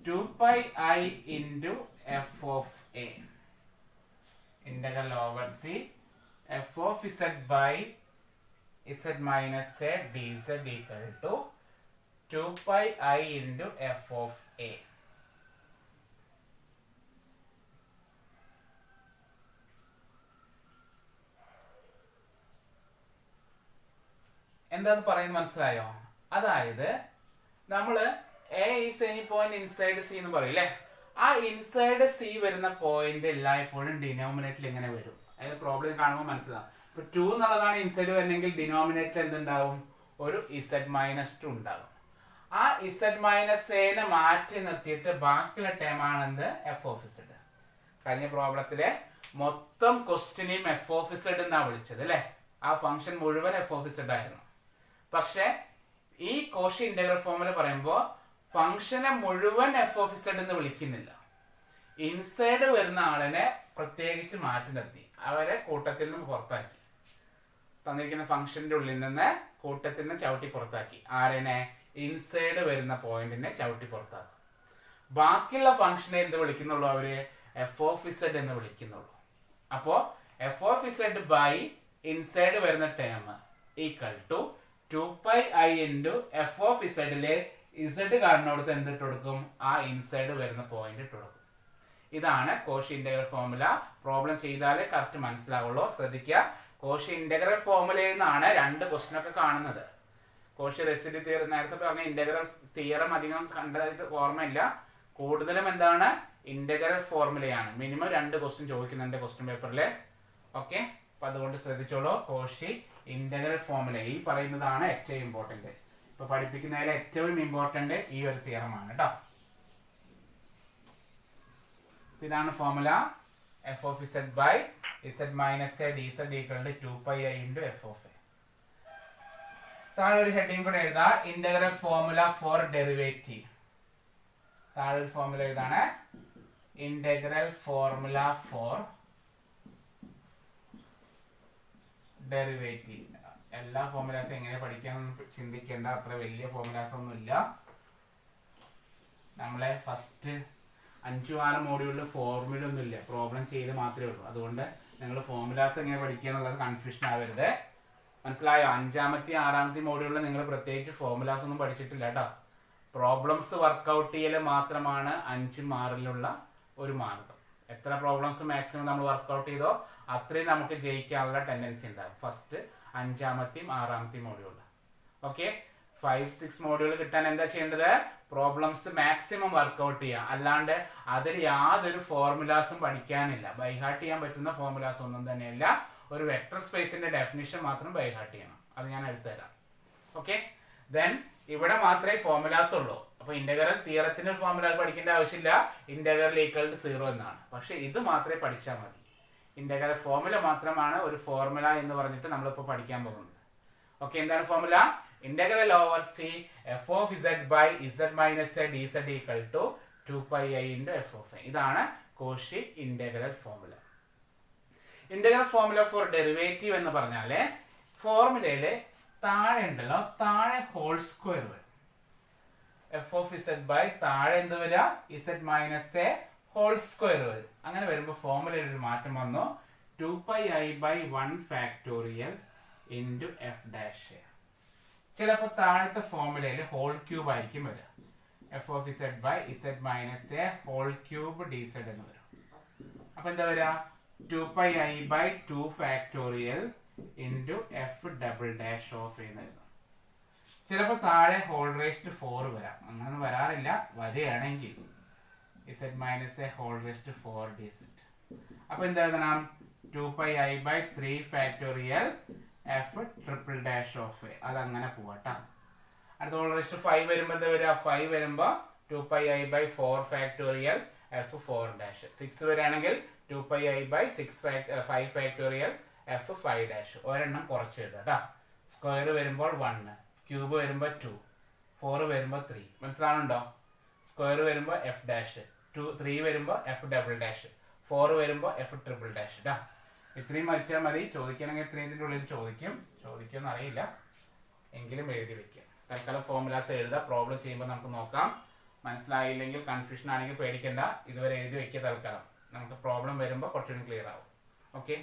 2 pi I into f of A. Integral over C f of Z by Z minus A dz equal to 2 pi I into f of A. എന്താന്ന് പറയുന്നത് മനസ്സിലായോ? അതായത് നമ്മള് A is any point inside C എന്ന് പറയും അല്ലേ? ആ inside C വരുന്ന പോയിന്റ് എല്ലായ്പ്പോഴും ഡിനോമിനേറ്ററിൽ എങ്ങനെ വരും? അതായത് പ്രോബ്ലം കാണുമ്പോൾ മനസ്സിലാവും. ഇപ്പൊ 2 എന്നുള്ളതാണ് ഇൻസൈഡ് വരുന്നെങ്കിൽ ഡിനോമിനേറ്റർ എന്തുണ്ടാവും? ഒരു Z-2 ഉണ്ടാകും. ആ Z-Aനെ മാറ്റി നിർത്തിയിട്ട് ബാക്കിയുള്ള ടേം ആണെന്ത്? F of z. കഴിഞ്ഞ പ്രോബ്ലത്തിലെ മൊത്തം ക്വസ്റ്റ്യനെയും എഫ് ഓഫ് ഇസഡ് എന്നാ വിളിച്ചത് അല്ലെ? ആ ഫംഗ്ഷൻ മുഴുവൻ എഫ് ഓഫ് ഇസഡ് ആയിരുന്നു. പക്ഷെ ഈ കോഷി ഇന്റഗ്രൽ ഫോമിൽ പറയുമ്പോൾ ഫംഗ്ഷനെ മുഴുവൻ എഫ് ഓഫ് ഇസഡ് എന്ന് വിളിക്കുന്നില്ല. ഇൻസൈഡ് വരുന്ന ആളിനെ പ്രത്യേകിച്ച് മാറ്റി നിർത്തി, അവരെ കൂട്ടത്തിൽ നിന്ന് പുറത്താക്കി. തന്നിരിക്കുന്ന ഫംഗ്ഷന്റെ ഉള്ളിൽ നിന്ന് കൂട്ടത്തിൽ നിന്ന് ചവിട്ടി പുറത്താക്കി. ആരെന്നെ? ഇൻസൈഡ് വരുന്ന പോയിന്റിനെ ചവിട്ടി പുറത്താക്കും. ബാക്കിയുള്ള ഫംഗ്ഷനെ എന്ത് വിളിക്കുന്നുള്ളൂ? അവര് എഫ് ഓഫ് ഇസഡ് എന്ന് വിളിക്കുന്നുള്ളൂ. അപ്പോ f of Z by inside വരുന്ന term equal to 2 pi I into f of ഇസഡിലെ ഇസഡ് കാണുന്നിടത്ത് എന്തിട്ട് കൊടുക്കും? ആ ഇൻസൈഡ് വരുന്ന പോയിന്റ് ഇട്ട് കൊടുക്കും. ഇതാണ് കോഷി ഇന്റഗ്രൽ ഫോർമുല. പ്രോബ്ലം ചെയ്താലേ കറക്റ്റ് മനസ്സിലാവുള്ളൂ. ശ്രദ്ധിക്കുക, കോഷി ഇന്റഗ്രൽ ഫോർമുലയിൽ നിന്നാണ് രണ്ട് ക്വസ്റ്റ്യൻ ഒക്കെ കാണുന്നത്. കോഷി റെസിഡ്യൂ തിയറം നേരത്തെ പറഞ്ഞ ഇന്റഗ്രൽ തിയറം അധികം കണ്ടതായിട്ട് ഓർമ്മയില്ല. കൂടുതലും എന്താണ്? ഇന്റഗ്രൽ ഫോർമുലയാണ്. മിനിമം 2 ക്വസ്റ്റ്യൻ ചോദിക്കുന്നുണ്ട് ക്വസ്റ്റ്യൻ പേപ്പറിൽ. ഓക്കെ, അപ്പൊ അതുകൊണ്ട് ശ്രദ്ധിച്ചോളൂ. കോഷി ഇന്റഗ്രൽ ഫോർമുല ഈ പറയുന്നതാണ് ഏറ്റവും ഇമ്പോർട്ടന്റ്. ഇപ്പൊ പഠിപ്പിക്കുന്നതിൽ ഏറ്റവും ഇമ്പോർട്ടന്റ് ഈ ഒരു തിയറമാണ് കേട്ടോ. ഇതാണ് formula. F of Z by Z minus A D Z equal to 2 pi I into F of A. താഴെ ഒരു ഹെഡിങ് കൂടെ എഴുതാ, ഇന്റഗ്രൽ ഫോർമുല ഫോർ ഡെറിവേറ്റീവ്. താഴെ ഒരു ഫോർമുല എഴുതാണ്, ഇന്റഗ്രൽ ഫോർമുല ഫോർ ഡെറിവേറ്റീവ്. എല്ലാ ഫോർമുലാസും എങ്ങനെ പഠിക്കാനൊന്നും ചിന്തിക്കേണ്ട, അത്ര വലിയ ഫോർമുലാസ് ഒന്നും ഇല്ല. നമ്മളെ ഫസ്റ്റ് 5-6 മോഡ്യൂളിൽ ഫോർമുല ഒന്നും ഇല്ല, പ്രോബ്ലം ചെയ്ത് മാത്രമേ ഉള്ളൂ. അതുകൊണ്ട് നിങ്ങൾ ഫോർമുലാസ് എങ്ങനെ പഠിക്കുക എന്നുള്ളത് കൺഫ്യൂഷൻ ആവരുത്. മനസ്സിലായോ? 5-ാമത്തെ 6-ാമത്തെ മോഡ്യൂളിൽ നിങ്ങൾ പ്രത്യേകിച്ച് ഫോർമുലാസ് ഒന്നും പഠിച്ചിട്ടില്ല കേട്ടോ. പ്രോബ്ലംസ് വർക്കൗട്ട് ചെയ്യൽ മാത്രമാണ് 5ഉം 6ലുള്ള ഒരു മാർഗം. എത്ര പ്രോബ്ലംസ് മാക്സിമം നമ്മൾ വർക്കൗട്ട് ചെയ്തോ അത്രയും നമുക്ക് ജയിക്കാനുള്ള ടെൻഡൻസി ഉണ്ടാകും ഫസ്റ്റ് 5-ാമത്തെയും 6-ാമത്തെയും മോഡ്യൂൾ. ഓക്കെ, 5-6 മോഡ്യൂൾ കിട്ടാൻ എന്താ ചെയ്യേണ്ടത്? പ്രോബ്ലംസ് മാക്സിമം വർക്കൗട്ട് ചെയ്യുക. അല്ലാണ്ട് അതിൽ യാതൊരു ഫോർമുലാസും പഠിക്കാനില്ല. ബൈഹാർട്ട് ചെയ്യാൻ പറ്റുന്ന ഫോർമുലാസ് ഒന്നും തന്നെയല്ല. ഒരു വെക്ടർ സ്പേസിന്റെ ഡെഫിനിഷൻ മാത്രം ബൈഹാർട്ട് ചെയ്യണം. അത് ഞാൻ എടുത്തുതരാം. ഓക്കെ, ദെൻ ഇവിടെ മാത്രമേ ഫോർമുലാസ് ഉള്ളൂ. അപ്പൊ ഇന്റഗ്രൽ തിയറത്തിന് ഫോർമുല പഠിക്കേണ്ട ആവശ്യമില്ല. ഇന്റഗ്രൽ ഈക്വൽ ടു 0 എന്നാണ്. പക്ഷെ ഇത് മാത്രമേ പഠിച്ചാൽ മതി. ഇന്റഗ്രൽ ഫോർമുല മാത്രമാണ് ഒരു ഫോർമുല എന്ന് പറഞ്ഞിട്ട് നമ്മളിപ്പോൾ പഠിക്കാൻ പോകുന്നത്. ഓക്കെ, എന്താണ് formula? Integral over C F of Z by Z minus A D Z equal to 2 pi I into F of a. ഇതാണ് Cauchy integral formula. Integral formula for derivative എന്ന് പറഞ്ഞാല് ഫോർമുലയില് താഴെ ഉണ്ടല്ലോ, താഴെ ഹോൾ സ്ക്വയർ വരും. F of Z by താഴെ എന്ത് വരിക? Z minus A whole square വരും. അങ്ങനെ വരുമ്പോൾ ഫോർമുലയിൽ ഒരു മാറ്റം വന്നു. 2 pi I by 1 factorial into f dash. ചിലപ്പോൾ താഴത്തെ ഫോർമുലയിൽ ഹോൾ ക്യൂബ് ആയിരിക്കും വരിക. F of Z by Z minus A whole cube D Z എന്ന് വരും. അപ്പൊ എന്താ വരിക? 2πi/2 factorial into F double dash of എന്ന് എഴുതാം. ചിലപ്പോൾ താഴെ ഹോൾ റേസ്റ്റ് 4 വരാം, അങ്ങനൊന്നും വരാറില്ല. വരികയാണെങ്കിൽ ഇസഡ് മൈനസ് എ ഹോൾ റേസ്റ്റ് 4 ഡി സെഡ്. അപ്പൊ എന്താ എഴുതണം? 2πi/3 factorial F triple dash of A. അതങ്ങനെ പോവാട്ടാ. അടുത്ത ഹോൾ റേസ്റ്റ് 5 വരുമ്പോൾ എന്താ വരിക? 5 വരുമ്പോൾ 2πi/4 ഫാക്ടോറിയൽ എഫ് 4 ഡാഷ്. 6 വരികയാണെങ്കിൽ 2πi/5 ഫാക്ടോറിയൽ എഫ് 5 ഡാഷ്. ഒരെണ്ണം കുറച്ച് എഴുതാം കേട്ടോ. സ്ക്വയർ വരുമ്പോൾ 1, ക്യൂബ് വരുമ്പോൾ 2, 4 വരുമ്പോൾ 3. മനസ്സിലാവുന്നുണ്ടോ? സ്ക്വയർ വരുമ്പോൾ എഫ് ഡാഷ്, 3 വരുമ്പോൾ എഫ് ഡബിൾ ഡാഷ്, 4 വരുമ്പോൾ എഫ് ട്രിപ്പിൾ ഡാഷ് കേട്ടോ. ഇത്രയും വച്ചാൽ മതി. ചോദിക്കണമെങ്കിൽ ഇത്രയും ഉള്ളിൽ ചോദിക്കുമെന്ന് അറിയില്ല, എങ്കിലും എഴുതി വെക്കുക. തൽക്കാലം ഫോർമുലാസ് എഴുതുക. പ്രോബ്ലം ചെയ്യുമ്പോൾ നമുക്ക് നോക്കാം. മനസ്സിലായില്ലെങ്കിൽ കൺഫ്യൂഷൻ ആണെങ്കിൽ പേടിക്കണ്ട, ഇതുവരെ എഴുതി വെക്കുക. തൽക്കാലം നമുക്ക് പ്രോബ്ലം വരുമ്പോൾ കുറച്ചുകൂടി ക്ലിയർ ആവും. ഓക്കെ.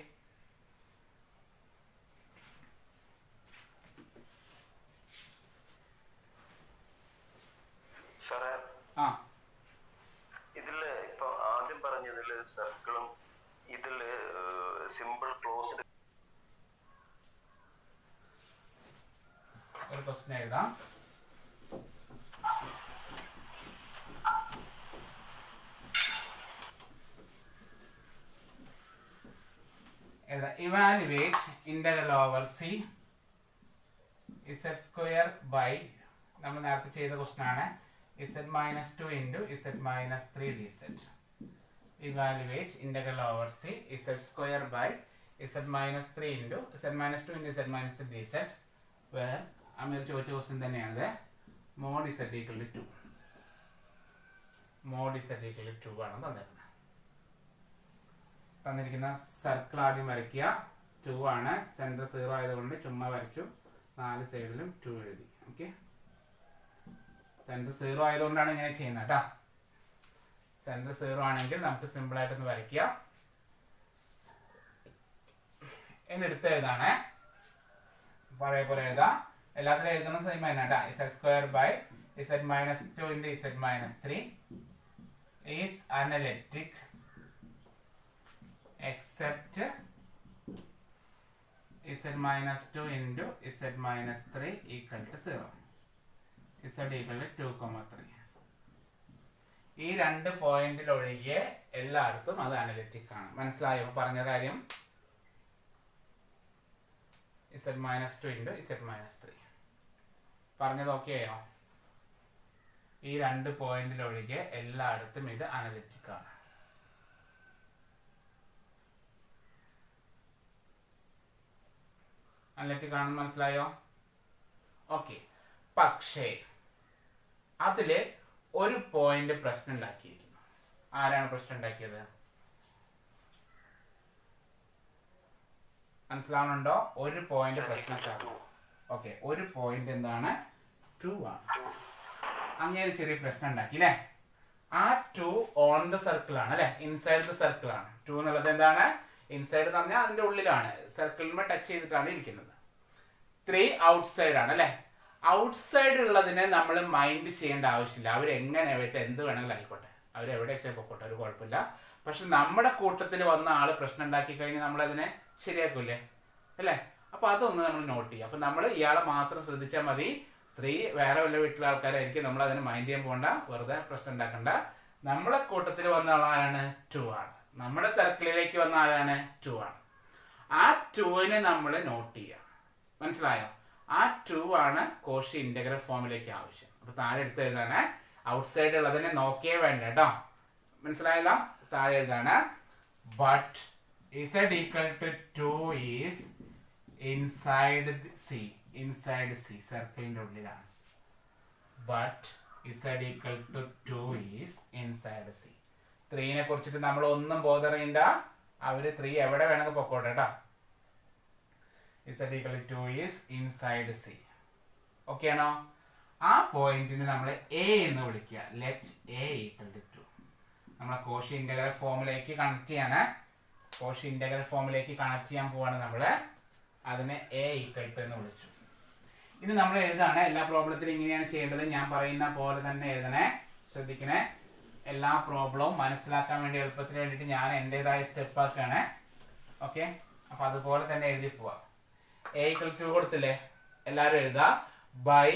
ഇതില് ഇപ്പൊ ആദ്യം പറഞ്ഞതില് സർക്കിളും ഇതില് സിമ്പിൾ ക്ലോസ്ഡ്. ഒരു ക്വസ്റ്റ്യൻ എഴുതാം. Evaluate integral over c z square by, നമ്മൾ നേരത്തെ ചെയ്ത ക്വസ്റ്റ്യൻ ആണ്, z - 2 into z - 3 dz. Evaluate integral over c z square by z - 3 into z - 2 into z - 3 dz, where അമീർ ചോദിച്ച ക്വസ്റ്റ്യൻ തന്നെയാണിത്. mod z equal to 2. mod z equal to 2 ആണ് തന്നിരിക്കുന്ന circle ആദ്യം വരയ്ക്കുക. 2 ആണ്. സെന്റർ 0 ആയതുകൊണ്ട് ചുമ്മാ വരച്ചു. 4 സൈഡിലും 2 എഴുതി. ഓക്കെ. സെന്റർ 0 ആയതുകൊണ്ടാണ് ഇങ്ങനെ ചെയ്യുന്നത് കേട്ടോ. സെന്റർ 0 ആണെങ്കിൽ നമുക്ക് സിമ്പിൾ ആയിട്ടൊന്ന് വരയ്ക്കുക. എന്നെടുത്ത് എഴുതാണ്. പഴയ പോലെ എഴുതാം. എല്ലാത്തിലും എഴുതുന്ന സെയിം തന്നെ കേട്ടോ. z square by z - 2 into z - 3 is analytic except z - 2 into z - 3 equal to 0. z equal to 2,3. ഈ രണ്ട് പോയിന്റിലൊഴികെ എല്ലായിടത്തും അത് അനലിറ്റിക് ആണ്. മനസ്സിലായോ പറഞ്ഞ കാര്യം? z - 2 into z - 3 പറഞ്ഞത് ഓക്കെ ആയോ? ഈ രണ്ട് പോയിന്റിലൊഴികെ എല്ലായിടത്തും ഇത് അനലിറ്റിക് ആണ്. അനലിറ്റിക് ആണെന്ന് മനസ്സിലായോ? ഓക്കെ. പക്ഷേ അതില് ഒരു പോയിന്റ് പ്രശ്നം ഉണ്ടാക്കിയിരിക്കുന്നു. ആരാണ് പ്രശ്നം ഉണ്ടാക്കിയത്? മനസ്സിലാവുന്നുണ്ടോ? ഒരു പോയിന്റ് പ്രശ്നക്കാരൻ. ഓക്കെ. ഒരു പോയിന്റ് എന്താണ്? 2 ആണ്. അങ്ങനെ ചെറിയ പ്രശ്നം ഉണ്ടാക്കി അല്ലേ? ആ 2 ഓൺ ദ സർക്കിൾ ആണ് അല്ലെ, ഇൻസൈഡ് ദ സർക്കിൾ ആണ്. 2 എന്നുള്ളത് എന്താണ്? ഇൻസൈഡ് എന്ന് പറഞ്ഞാൽ അതിന്റെ ഉള്ളിലാണ്, സർക്കിളിന് ടച്ച് ചെയ്തിട്ടാണ് ഇരിക്കുന്നത്. 3 ഔട്ട്സൈഡ് ആണ് അല്ലെ. ഔട്ട്സൈഡ് ഉള്ളതിനെ നമ്മൾ മൈൻഡ് ചെയ്യേണ്ട ആവശ്യമില്ല. അവരെങ്ങനെ എവിടെ എന്ത് വേണമെങ്കിലും ആയിക്കോട്ടെ, അവരെവിടെ വെച്ചാൽ പൊക്കോട്ടെ, ഒരു കുഴപ്പമില്ല. പക്ഷെ നമ്മുടെ കൂട്ടത്തിൽ വന്ന ആള് പ്രശ്നം ഉണ്ടാക്കി കഴിഞ്ഞാൽ നമ്മൾ അതിനെ ശരിയാക്കൂലേ അല്ലേ? അപ്പൊ അതൊന്ന് നമ്മൾ നോട്ട് ചെയ്യുക. അപ്പൊ നമ്മൾ ഇയാളെ മാത്രം ശ്രദ്ധിച്ചാൽ മതി. 3 വേറെ വല്ല വീട്ടിലെ ആൾക്കാരായിരിക്കും, നമ്മൾ അതിനെ മൈൻഡ് ചെയ്യാൻ പോകണ്ട, വെറുതെ പ്രശ്നം ഉണ്ടാക്കണ്ട. നമ്മളെ കൂട്ടത്തിൽ വന്ന ആളാണ് 2 ആണ്. നമ്മുടെ സർക്കിളിലേക്ക് വന്ന ആളാണ് 2 ആണ്. ആ 2നെ നമ്മൾ നോട്ട് ചെയ്യുക. മനസ്സിലായോ? ആ 2 ആണ് കോഷി ഇന്റഗ്രൽ ഫോമിലേക്ക് ആവശ്യം. അപ്പൊ താഴെ എടുത്ത് എഴുതാണ്. ഔട്ട്സൈഡ് ഉള്ളതിനെ നോക്കിയേ വേണ്ട കേട്ടോ. മനസ്സിലായല്ലോ? താഴെ എഴുതാണ്. But z equal to 2 is inside c. Inside c, സർക്കിളിന്റെ ഉള്ളിലാണ്. ബട്ട് z equal to 2 is inside c. 3നെ കുറിച്ചിട്ട് നമ്മൾ ഒന്നും ബോധർ ചെയ്യണ്ട. അവര് 3 എവിടെ വേണമെങ്കിൽ പൊക്കോട്ടെ കേട്ടോ. z equal to 2 is inside c. Okay ആണോ? ആ പോയിന്റിന് നമ്മൾ a എന്ന് വിളിക്കുക. Let a equal to 2. നമ്മളെ കോഷി ഇന്റഗ്രൽ ഫോമിലേക്ക് കണക്ട് ചെയ്യാണ്. കോഷി ഇന്റഗ്രൽ ഫോമിലേക്ക് കണക്ട് ചെയ്യാൻ പോവാണ് നമ്മള്. അതിനെ a equal to എന്ന് വിളിച്ചു. ഇനി നമ്മൾ എഴുതാണ്. എല്ലാ പ്രോബ്ലത്തിലും ഇങ്ങനെയാണ് ചെയ്യേണ്ടത്. ഞാൻ പറയുന്ന പോലെ തന്നെ എഴുതണേ, ശ്രദ്ധിക്കണേ. എല്ലാ പ്രോബ്ലവും മനസ്സിലാക്കാൻ വേണ്ടി എളുപ്പത്തിന് വേണ്ടിയിട്ട് ഞാൻ എൻ്റെതായ സ്റ്റെപ്പ് ആക്കുകയാണ്. ഓക്കെ, അപ്പൊ അതുപോലെ തന്നെ എഴുതി പോവാ. a=2 കൊടുത്തില്ലേ, എല്ലാവരും എഴുതാ. By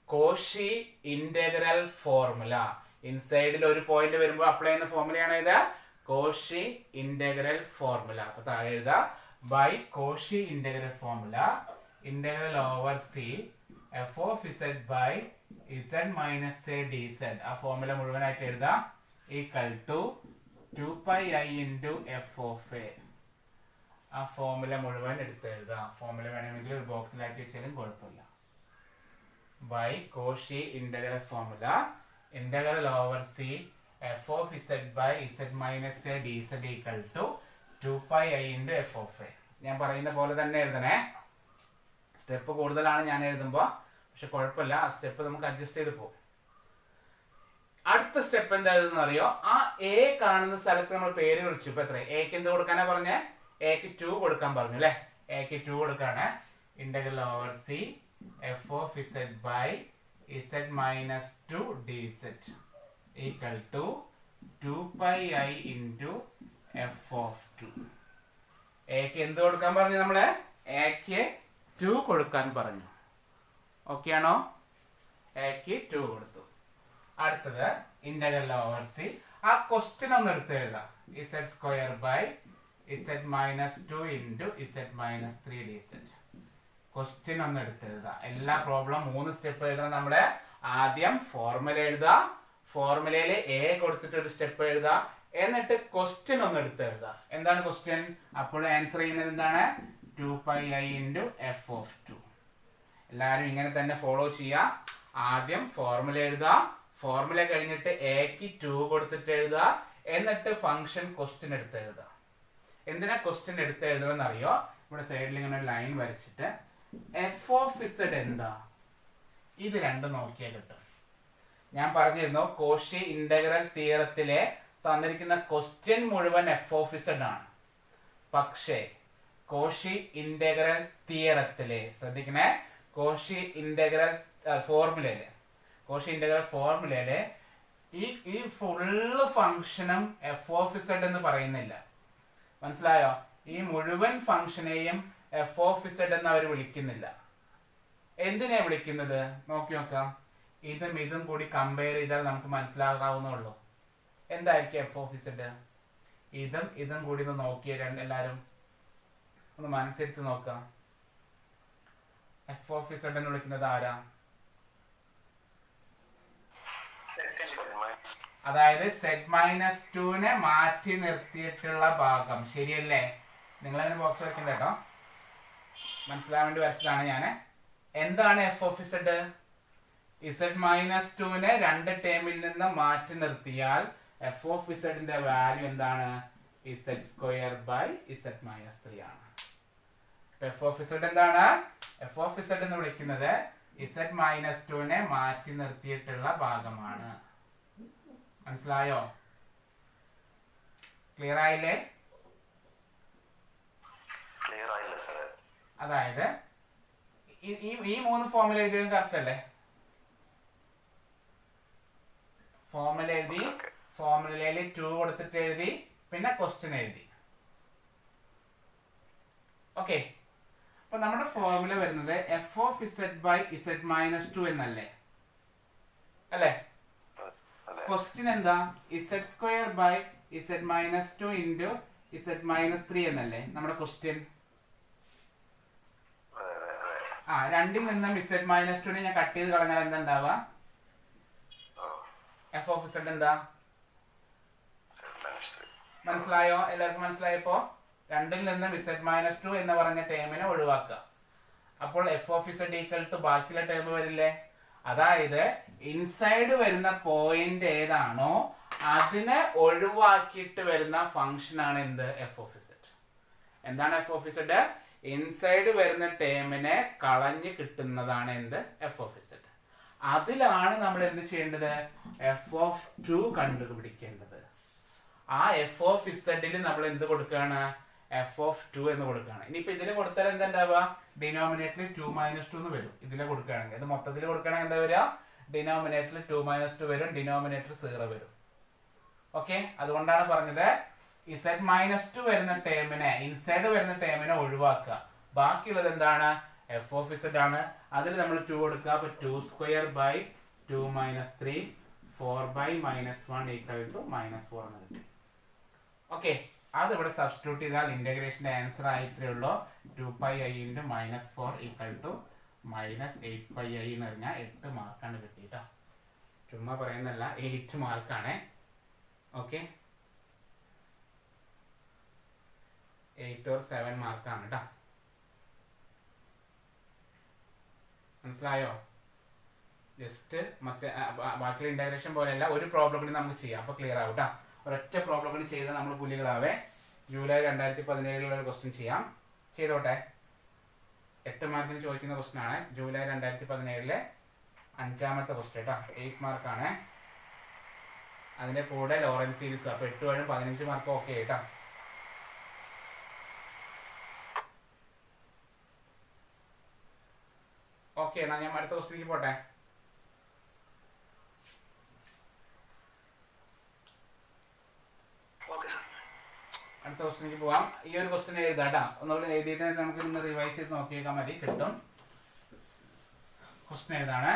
Cauchy integral formula. ഇൻസൈഡിൽ ഒരു പോയിന്റ് വരുമ്പോൾ അപ്ലൈ ചെയ്യുന്ന ഫോർമുലയാണ് ഇത്, കോഷി ഇന്റഗ്രൽ ഫോർമുല. അപ്പൊ താഴെ എഴുതാ by Cauchy integral formula integral over C F of Z by Z minus A d z. ആ ഫോർമുല മുഴുവനായിട്ട് എഴുതാം. Equal to 2πi into F of a. ആ ഫോർമുല മുഴുവൻ എടുത്ത് എഴുതാം. ഫോർമുല വേണമെങ്കിൽ ഒരു ബോക്സിലാക്കി വെച്ചാലും കുഴപ്പമില്ല. By Cauchy integral formula integral over C F of Z by Z minus A d Z equal to 2πi into F of a. ഞാൻ പറയുന്ന പോലെ തന്നെ എഴുതണേ. സ്റ്റെപ്പ് കൂടുതലാണ് ഞാൻ എഴുതുമ്പോൾ, പക്ഷെ കുഴപ്പമില്ല, ആ സ്റ്റെപ്പ് നമുക്ക് അഡ്ജസ്റ്റ് ചെയ്ത് പോകും. അടുത്ത സ്റ്റെപ്പ് എന്താ എഴുതുന്ന അറിയോ? ആ എ കാണുന്ന സ്ഥലത്ത് നമ്മൾ പേര് വിളിച്ചു. ഇപ്പൊ എത്ര എക്ക് എന്ത് കൊടുക്കാനാ പറഞ്ഞേ? എക്ക് 2 കൊടുക്കാൻ പറഞ്ഞു അല്ലെ. എക്ക് 2 കൊടുക്കാണ്. Integral over C F of Z by Z minus 2 D Z equal to 2πi into F of 2. എക്ക് എന്ത് കൊടുക്കാൻ പറഞ്ഞു? നമ്മള് എക്ക് 2 കൊടുക്കാൻ പറഞ്ഞു. ഓക്കെ ആണോ? എക്ക് 2 കൊടുത്തു. അടുത്തത് ഇന്റഗ്രൽ ഓവർ സി. ആ ക്വസ്റ്റ്യൻ ഒന്ന് എടുത്ത് എഴുതാം. Z square by Z minus 2 into Z minus 3 D Z. Question ഒന്ന് എടുത്ത് എഴുതാം. എല്ലാ പ്രോബ്ലം 3 സ്റ്റെപ്പ് എഴുതണം. നമ്മള് ആദ്യം ഫോർമുല എഴുതാ, ഫോർമുലയിൽ എ കൊടുത്തിട്ട് ഒരു സ്റ്റെപ്പ് എഴുതാ, എന്നിട്ട് ക്വസ്റ്റ്യൻ ഒന്ന് എടുത്ത് എഴുതാം. എന്താണ് ക്വസ്റ്റ്യൻ? അപ്പോൾ ആൻസർ ചെയ്യുന്നത് എന്താണ്? 2πi into F of 2. എല്ലാവരും ഇങ്ങനെ തന്നെ ഫോളോ ചെയ്യുക. ആദ്യം ഫോർമുല എഴുതുക, ഫോർമുല കഴിഞ്ഞിട്ട് എക്ക് 2 കൊടുത്തിട്ട് എഴുതുക, എന്നിട്ട് ഫംഗ്ഷൻ ക്വസ്റ്റ്യൻ എടുത്ത് എഴുതുക. എന്തിനാ ക്വസ്റ്റ്യൻ എടുത്ത് എഴുതുമെന്ന് അറിയോ? ഇവിടെ സൈഡിൽ ഇങ്ങനെ ഒരു ലൈൻ വരച്ചിട്ട് എഫ് ഓഫ് ഇസഡ് എന്താ, ഇത് രണ്ടും നോക്കിയാൽ കിട്ടും. ഞാൻ പറഞ്ഞിരുന്നു കോഷി ഇന്റഗ്രൽ തിയറത്തിലെ തന്നിരിക്കുന്ന ക്വസ്റ്റ്യൻ മുഴുവൻ എഫ് ഓഫ് ഇസഡ് ആണ്. പക്ഷേ കോഷി ഇന്റഗ്രൽ തിയറത്തിലെ, ശ്രദ്ധിക്കണേ, കോഷി ഇന്റഗ്രൽ ഫോർമുലയില് ഈ ഫുള്ള് ഫംഗ്ഷനും എഫ് ഓഫ് ഇസഡ് എന്ന് പറയുന്നില്ല. മനസ്സിലായോ? ഈ മുഴുവൻ ഫംഗ്ഷനെയും എഫ് ഓഫ് ഇസഡ് എന്ന് അവർ വിളിക്കുന്നില്ല. എന്തിനാ വിളിക്കുന്നത്? നോക്കി നോക്കാം. ഇതും കൂടി കമ്പയർ ചെയ്താൽ നമുക്ക് മനസ്സിലാകാവുന്നുള്ളൂ. എന്തായിരിക്കും എഫ് ഓഫ് ഇസഡ്? ഇതും കൂടി ഒന്ന് നോക്കിയ എല്ലാരും ഒന്ന് മനസ്സിരുത്തി നോക്കാം. എഫ് ഓഫ് ഇസഡ് എന്ന് വിളിക്കുന്നത് ആരാ? അതായത് സെഡ് മൈനസ് 2 മാറ്റി നിർത്തിയിട്ടുള്ള ഭാഗം. ശരിയല്ലേ? നിങ്ങളതിന് ബോക്സ് വയ്ക്കണ്ട കേട്ടോ, മനസ്സിലാൻ വേണ്ടി വരച്ചതാണ് ഞാൻ. എന്താണ് F of Z? Z minus 2 2 ടേമിൽ നിന്ന് മാറ്റി നിർത്തിയാൽ എഫ് ഓഫ് ഇസഡിന്റെ വാല്യൂ എന്താണ്? Z square by Z minus 3 ആണ്. എഫ് ഓഫ് ഇസഡ് എന്താണ്? എഫ് ഓഫ് ഇസഡ് എന്ന് വിളിക്കുന്നത് ഇസഡ് മൈനസ് 2 മാറ്റി നിർത്തിയിട്ടുള്ള ഭാഗമാണ്. മനസ്സിലായോ? ക്ലിയർ ആയില്ലേ? അതായത് ഈ 3 ഫോർമുല എഴുതിയത് കറക്റ്റ് അല്ലേ? ഫോർമുല എഴുതി, ഫോർമുലയിൽ 2 കൊടുത്തിട്ട് എഴുതി, പിന്നെ ക്വസ്റ്റ്യൻ എഴുതി. ഓക്കെ, അപ്പൊ നമ്മുടെ ഫോർമുല വരുന്നത് F of Z by Z minus 2 എന്നല്ലേ? അല്ലേ? ക്വസ്റ്റ്യൻ എന്താ? Z square by Z minus 2 into Z minus 3 എന്നല്ലേ നമ്മുടെ ക്വസ്റ്റ്യൻ? രണ്ടിൽ നിന്നും ഇസഡ് മൈനസ് 2 ഞാൻ കട്ട് ചെയ്ത് കളഞ്ഞാൽ എന്താ ഉണ്ടാവുക? എഫ് ഓഫ് ഇസഡ് എന്താ? മനസ്സിലായോ? എല്ലാവർക്കും മനസ്സിലായപ്പോ? രണ്ടിൽ നിന്നും ഇസഡ് മൈനസ് 2 എന്ന് പറഞ്ഞ ടേമിനെ ഒഴിവാക്കുക. അപ്പോൾ F of Z equal to ബാക്കിയുള്ള ടേം വരില്ലേ? അതായത് ഇൻസൈഡ് വരുന്ന പോയിന്റ് ഏതാണോ അതിനെ ഒഴിവാക്കിയിട്ട് വരുന്ന ഫംഗ്ഷൻ ആണ് എന്ത്? F of Z. എന്താണ് എഫ് ഓഫ് ഇസഡ്? ഇൻസൈഡ് വരുന്ന ടേമിനെ കളഞ്ഞ് കിട്ടുന്നതാണ് എന്ത്? F of Z. അതിലാണ് നമ്മൾ എന്ത് ചെയ്യേണ്ടത്? എഫ് ഓഫ് 2 കണ്ടുപിടിക്കേണ്ടത്. ആ എഫ് ഓഫ് ഇസഡിൽ നമ്മൾ എന്ത് കൊടുക്കുകയാണ്? f(2) എന്ന് കൊടുക്കുകയാണ്. ഇനിയിപ്പോൾ ഇതിൽ കൊടുത്താൽ എന്താ ഉണ്ടാവുക? ഡിനോമിനേറ്ററിൽ 2 - 2 എന്ന് വരും. ഇതിൽ കൊടുക്കുകയാണെങ്കിൽ ഇത് മൊത്തത്തിൽ കൊടുക്കുകയാണെങ്കിൽ എന്താ വരിക? ഡിനോമിനേറ്ററിൽ 2 - 2 വരും, ഡിനോമിനേറ്റർ 0 വരും. ഓക്കെ, അതുകൊണ്ടാണ് പറഞ്ഞത് z-2 വരുന്ന ടേമിനെ, ഇൻസൈഡ് വരുന്ന ടേമിനെ ഒഴിവാക്കുക. ബാക്കിയുള്ളത് എന്താണ്? f(z) ആണ്. അതിൽ നമ്മൾ 2 കൊടുക്കുക. അപ്പൊ 2² / 2 - 3 4/-1 = -4 എന്ന് കിട്ടി. ഓക്കെ, അത് ഇവിടെ സബ്സ്റ്റിറ്റ്യൂട്ട് ചെയ്താൽ ഇന്റഗ്രേഷന്റെ ആൻസർ ആയിട്ടേ ഉള്ളൂ. 2πi × -4 = -8πi എന്ന് പറഞ്ഞാൽ 8 മാർക്കാണ് കിട്ടിയിട്ടോ. ചുമ്മാ പറയുന്നല്ല, 8 മാർക്കാണ്. ഓക്കെ, 8 or 7 മാർക്കാണ് കേട്ടോ. മനസ്സിലായോ? ജസ്റ്റ് മറ്റേ ബാക്കിയുള്ള ഇന്റഗ്രേഷൻ പോലെയല്ല, ഒരു പ്രോബ്ലം കൂടി നമുക്ക് ചെയ്യാം. അപ്പൊ ക്ലിയർ ആവും കേട്ടോ. ഒരൊറ്റ പ്രോബ്ലം കൂടി ചെയ്താൽ നമ്മൾ പുലികളാവേ. ജൂലൈ 2017 ഒരു ക്വസ്റ്റ്യൻ ചെയ്യാം. ചെയ്തോട്ടെ. 8 മാർക്കിന് ചോദിക്കുന്ന ക്വസ്റ്റ്യൻ ആണ്. ജൂലൈ 2017 5ാമത്തെ ക്വസ്റ്റ്യൻ കേട്ടോ. 8 മാർക്കാണ്. അതിന്റെ കൂടെ ലോറൻസ് സീരീസ്. അപ്പൊ 8 വഴി 15 മാർക്ക്. ഓക്കെ കേട്ടോ. ഓക്കെ, എന്നാ ഞാൻ അടുത്ത ക്വസ്റ്റ്യനിലേക്ക് പോട്ടെ. അടുത്ത ക്വസ്റ്റ്യനിലേക്ക് പോവാം. ഈ ഒരു ക്വസ്റ്റ്യൻ എഴുതാട്ടാ. ഒന്നുകൂടി എഴുതിയിട്ട് നമുക്ക് ഇന്ന് റിവൈസ് ചെയ്ത് നോക്കിയേക്കാൻ മതി, കിട്ടും. ക്വസ്റ്റ്യൻ എഴുതാണ്.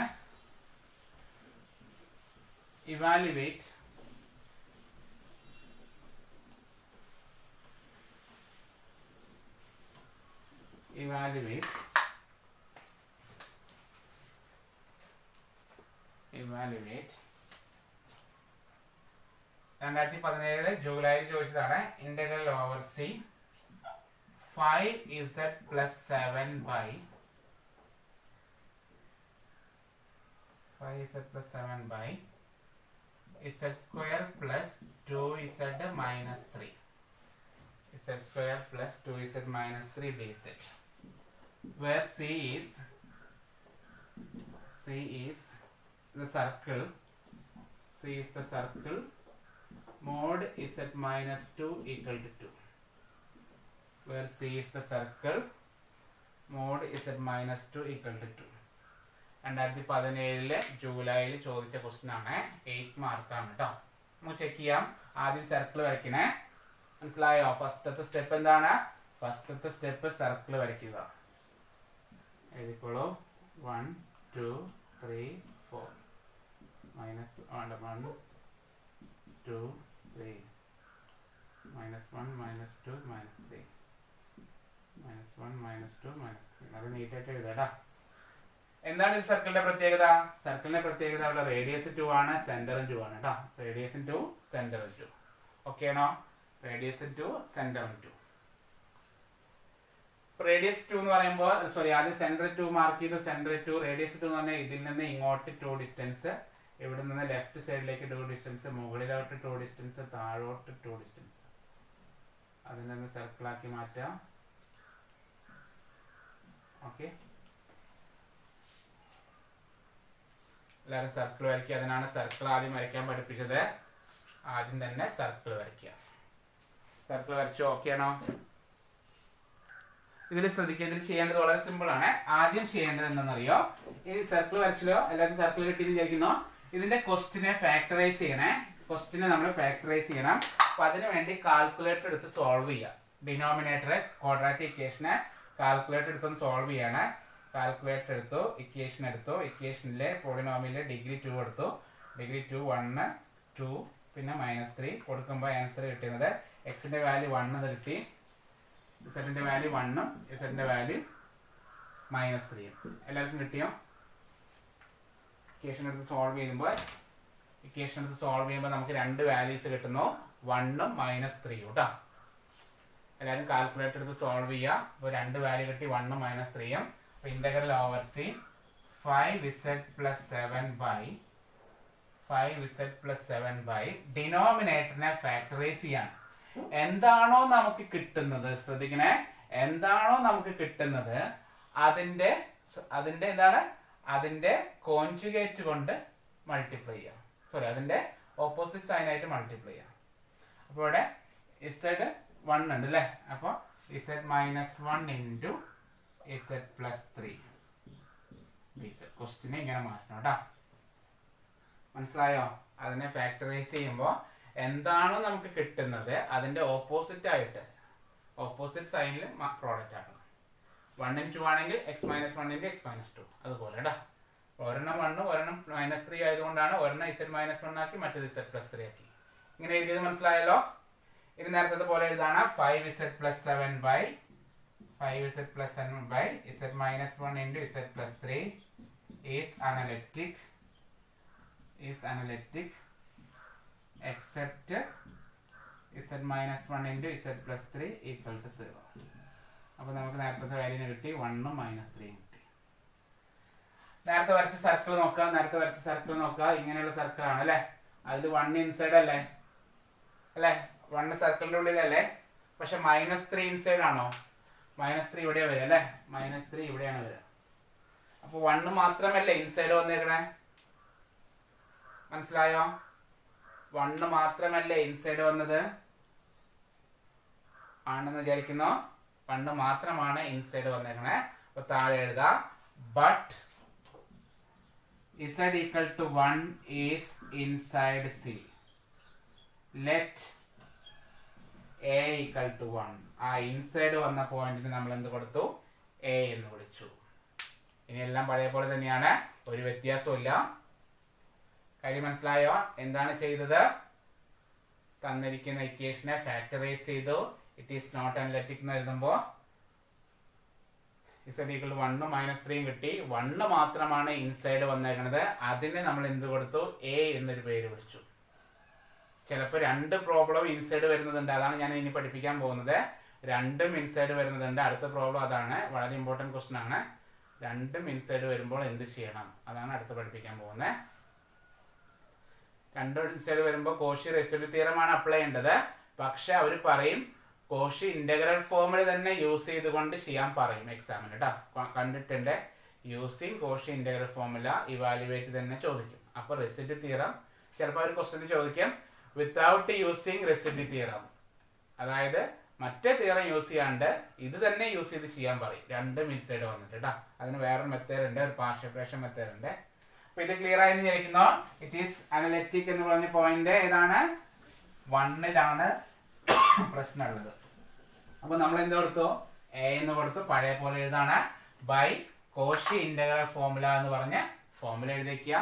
ഇവാലുവേറ്റ് evaluate 2017 ജൂലൈയിൽ ചോദിച്ചതാണ്. Integral over c 5z + 7 by 5z + 7 by z² + 2z - 3 z² + 2z - 3 dz, where c is the circle, mod z - 2 = 2, where c is the circle, mod z - 2 = 2. 2017 ജൂലൈയിൽ ചോദിച്ച ക്വസ്റ്റ്യൻ ആണ്. 8 മാർക്കാണ് കേട്ടോ. നമുക്ക് ചെക്ക് ചെയ്യാം. ആദ്യം സർക്കിൾ വരയ്ക്കണേ. മനസ്സിലായോ? ഫസ്റ്റത്തെ സ്റ്റെപ്പ് എന്താണ്? ഫസ്റ്റത്തെ സ്റ്റെപ്പ് സർക്കിൾ വരയ്ക്കുക. എഴുതിക്കോളൂ. 1 2 3 4 -1 1 2 3 -1 -2 -3 -1 -2 -3. അത് നീറ്റായിട്ട് എഴുതാം. എന്താണ് ഈ സർക്കിളിന്റെ പ്രത്യേകത? സർക്കിളിന്റെ പ്രത്യേകത അവിടെ റേഡിയസ് 2 ആണ്, സെന്ററും 2 ആണ് കേട്ടോ. റേഡിയസും 2, സെന്ററും 2. ഓക്കെ ആണോ? റേഡിയസ് 2, സെന്ററും 2. റേഡിയസ് 2 എന്ന് പറയുമ്പോൾ ആദ്യം സെന്റർ 2 മാർക്ക് ചെയ്ത് സെന്റർ 2. റേഡിയസ് 2 എന്ന് പറഞ്ഞാൽ ഇതിൽ നിന്ന് ഇങ്ങോട്ട് 2 ഡിസ്റ്റൻസ്, ഇവിടെ നിന്ന് ലെഫ്റ്റ് സൈഡിലേക്ക് 2 ഡിസ്റ്റൻസ്, മുകളിലോട്ട് 2 ഡിസ്റ്റൻസ്, താഴോട്ട് 2 ഡിസ്റ്റൻസ്. അതിൽ നിന്ന് സർക്കിളാക്കി മാറ്റാം. ഓക്കെ, എല്ലാവരും സർക്കിൾ വരയ്ക്കുക. അതിനാണ് സർക്കിൾ ആദ്യം വരയ്ക്കാൻ പഠിപ്പിച്ചത്. ആദ്യം തന്നെ സർക്കിൾ വരയ്ക്കുക. സർക്കിൾ വരച്ചു. ഓക്കെ ആണോ? ഇതിൽ ശ്രദ്ധിക്കുക. ഇതിൽ ചെയ്യേണ്ടത് വളരെ സിമ്പിൾ ആണ്. ആദ്യം ചെയ്യേണ്ടത് എന്താണെന്നറിയോ? ഈ സർക്കിൾ വരച്ചല്ലോ, എല്ലാവരും സർക്കിൾ കിട്ടിയെന്ന് വിചാരിക്കുന്നു. ഇതിന്റെ ക്വസ്റ്റിനെ ഫാക്ടറൈസ് ചെയ്യണേ. ക്വസ്റ്റിനെ നമ്മൾ ഫാക്ടറൈസ് ചെയ്യണം. അപ്പൊ അതിനു വേണ്ടി കാൽക്കുലേറ്റർ എടുത്ത് സോൾവ് ചെയ്യുക. ഡിനോമിനേറ്റർ ക്വാഡ്രാറ്റിക് ഇക്വേഷനെ കാൽക്കുലേറ്റർ എടുത്തൊന്ന് സോൾവ് ചെയ്യാണ്. കാൽക്കുലേറ്റർ എടുത്തു, ഇക്വേഷൻ എടുത്തു. ഇക്വേഷനിലെ പോളിനോമിയലിലെ ഡിഗ്രി 2 എടുത്തു. ഡിഗ്രി 2 1 2 പിന്നെ -3 കൊടുക്കുമ്പോൾ ആൻസർ കിട്ടുന്നത് എക്സിന്റെ വാല്യൂ 1 എന്ന് കിട്ടി. ഇസഡിന്റെ വാല്യൂ 1 ഉം ഇസഡിന്റെ വാല്യൂ -3 ഉം. എല്ലാവർക്കും കിട്ടിയോ? ഇക്വേഷൻ എടുത്ത് സോൾവ് ചെയ്യുമ്പോൾ നമുക്ക് 2 വാല്യൂസ് കിട്ടുന്നു, 1 ഉം -3 ഉം കേട്ടോ. എല്ലാവരും കാൽക്കുലേറ്റർ എടുത്ത് സോൾവ് ചെയ്യുക. അപ്പോൾ 2 വാല്യൂ കിട്ടി, 1 ഉം -3 ഉം. Integral over c 5z + 7 by ഡിനോമിനേറ്ററിനെ ഫാക്ടറൈസ് ചെയ്യാണ്. എന്താണോ നമുക്ക് കിട്ടുന്നത്, ശ്രദ്ധിക്കണേ, എന്താണോ നമുക്ക് കിട്ടുന്നത് അതിന്റെ എന്താണ്, അതിന്റെ കോൺജുഗേറ്റ് കൊണ്ട് മൾട്ടിപ്ലൈ ചെയ്യാം. അതിന്റെ ഓപ്പോസിറ്റ് സൈൻ ആയിട്ട് മൾട്ടിപ്ലൈ ചെയ്യാം. അപ്പോൾ ഇവിടെ z 1 ഉണ്ട് അല്ലേ? അപ്പോൾ z minus 1 into z plus 3 dz. ക്വസ്റ്റിനെ ഇങ്ങനെ മാറ്റണം കേട്ടോ. മനസ്സിലായോ? അതിനെ ഫാക്ടറൈസ് ചെയ്യുമ്പോൾ എന്താണോ നമുക്ക് കിട്ടുന്നത് അതിന്റെ ഓപ്പോസിറ്റ് ആയിട്ട് ഓപ്പോസിറ്റ് സൈനിൽ പ്രോഡക്റ്റ് ആക്കണം. 1 ഇൻറ്റു ആണെങ്കിൽ X minus 1 into X minus 2 അതുപോലെ കേട്ടോ. ഒരെണ്ണം 1 ഒരെണ്ണം -3 ആയതുകൊണ്ടാണ് ഒരെണ്ണം z മൈനസ് 1 ആക്കി മറ്റേത് z പ്ലസ് 3 ആക്കി. ഇങ്ങനെ എഴുതിയത് മനസ്സിലായല്ലോ. ഇനി നേരത്തെ പോലെ എഴുതാണ് 5z plus 7 by 5z plus 7 by z minus 1 into z plus 3 is analytic except z minus 1 into z plus 3 equal to 0. അപ്പോൾ നമുക്ക് നേരത്തെ വാല്യൂനെ കിട്ടി 1 മൈനസ് 3 കിട്ടി. നേരത്തെ വരച്ച സർക്കിൾ നോക്കുക. ഇങ്ങനെയുള്ള സർക്കിൾ ആണ് അല്ലേ. അതിൽ 1 ഇൻസൈഡ് അല്ലേ 1 സർക്കിളിന്റെ ഉള്ളിലല്ലേ. പക്ഷെ -3 ഇൻസൈഡ് ആണോ? -3 ഇവിടെ വരിക അല്ലേ. -3 ഇവിടെയാണ് വരിക. അപ്പോൾ 1 മാത്രമല്ലേ ഇൻസൈഡ് വന്നേക്കണേ. മനസ്സിലായോ? 1 മാത്രമല്ലേ ഇൻസൈഡ് വന്നത് ആണെന്ന് വിചാരിക്കുന്നു. 1 മാത്രമാണ് ഇൻസൈഡ് വന്നേക്കണേ. അപ്പൊ താഴെ എഴുതാ but z equal to 1 is inside C. Let a equal to 1. ആ ഇൻസൈഡ് വന്ന പോയിന്റിന് നമ്മൾ എന്ത് കൊടുത്തു? a എന്ന് വിളിച്ചു. ഇനി എല്ലാം പഴയ പോലെ തന്നെയാണ്, ഒരു വ്യത്യാസവും ഇല്ല. കാര്യം മനസ്സിലായോ? എന്താണ് ചെയ്തത്? തന്നിരിക്കുന്ന ഇക്വേഷനെ ഫാക്ടറൈസ് ചെയ്തു. ഇറ്റ് ഈസ് നോട്ട് അനലിറ്റിക് എന്ന് എഴുതുമ്പോൾ z equal to 1 മൈനസ് 3 കിട്ടി. 1 മാത്രമാണ് ഇൻസൈഡ് വന്നേക്കുന്നത്. അതിന് നമ്മൾ എന്ത് കൊടുത്തു? a എന്നൊരു പേര് വിളിച്ചു. ചിലപ്പോൾ 2 പ്രോബ്ലം ഇൻസൈഡ് വരുന്നതുണ്ട്. അതാണ് ഞാൻ ഇനി പഠിപ്പിക്കാൻ പോകുന്നത്. 2ഉം ഇൻസൈഡ് വരുന്നതുണ്ട്. അടുത്ത പ്രോബ്ലം അതാണ്. വളരെ ഇമ്പോർട്ടൻറ്റ് ക്വസ്റ്റൻ ആണ്. 2ഉം ഇൻസൈഡ് വരുമ്പോൾ എന്ത് ചെയ്യണം അതാണ് അടുത്ത് പഠിപ്പിക്കാൻ പോകുന്നത്. 2 ഇൻസൈഡ് വരുമ്പോൾ കോഷി റെസിഡ്യൂ തിയറമാണ് അപ്ലൈ ചെയ്യേണ്ടത്. പക്ഷെ അവർ പറയും കോഷി ഇന്റഗ്രൽ ഫോമിൽ തന്നെ യൂസ് ചെയ്തുകൊണ്ട് ചെയ്യാൻ പറയും എക്സാമിന് കേട്ടോ. കണ്ടിട്ടുണ്ട്. Using Cauchy integral formula evaluate തന്നെ ചോദിക്കും. അപ്പോൾ റെസിഡ്യൂ തിയറം ചിലപ്പോൾ ഒരു ക്വസ്റ്റ്യൻ ചോദിക്കും വിത്തൗട്ട് യൂസിങ് റെസിഡ്യൂ തിയറം, അതായത് മറ്റേ തിയറം യൂസ് ചെയ്യാണ്ട് ഇത് തന്നെ യൂസ് ചെയ്ത് ചെയ്യാൻ പറയും. 2ഉം ഇൻസൈഡ് വന്നിട്ട് കേട്ടോ. അതിന് വേറൊരു മെത്തേഡ് ഉണ്ട്, ഒരു പാർഷ്യൽ ഫ്രാക്ഷൻ മെത്തേഡ് ഉണ്ട്. അപ്പൊ ഇത് ക്ലിയർ ആയി വിചാരിക്കുന്നു. ഇറ്റ് ഈസ് അനലിറ്റിക് എന്ന് പറഞ്ഞ പോയിന്റ് ഏതാണ്? 1ലാണ് പ്രശ്നമുള്ളത്. അപ്പൊ നമ്മൾ എന്ത് കൊടുത്തു? a എന്ന് കൊടുത്തു. പഴയ പോലെ എഴുതാണ് ബൈ കോഷി ഇന്റഗ്രൽ ഫോമുല എന്ന് പറഞ്ഞ ഫോമുല എഴുതിക്കുക.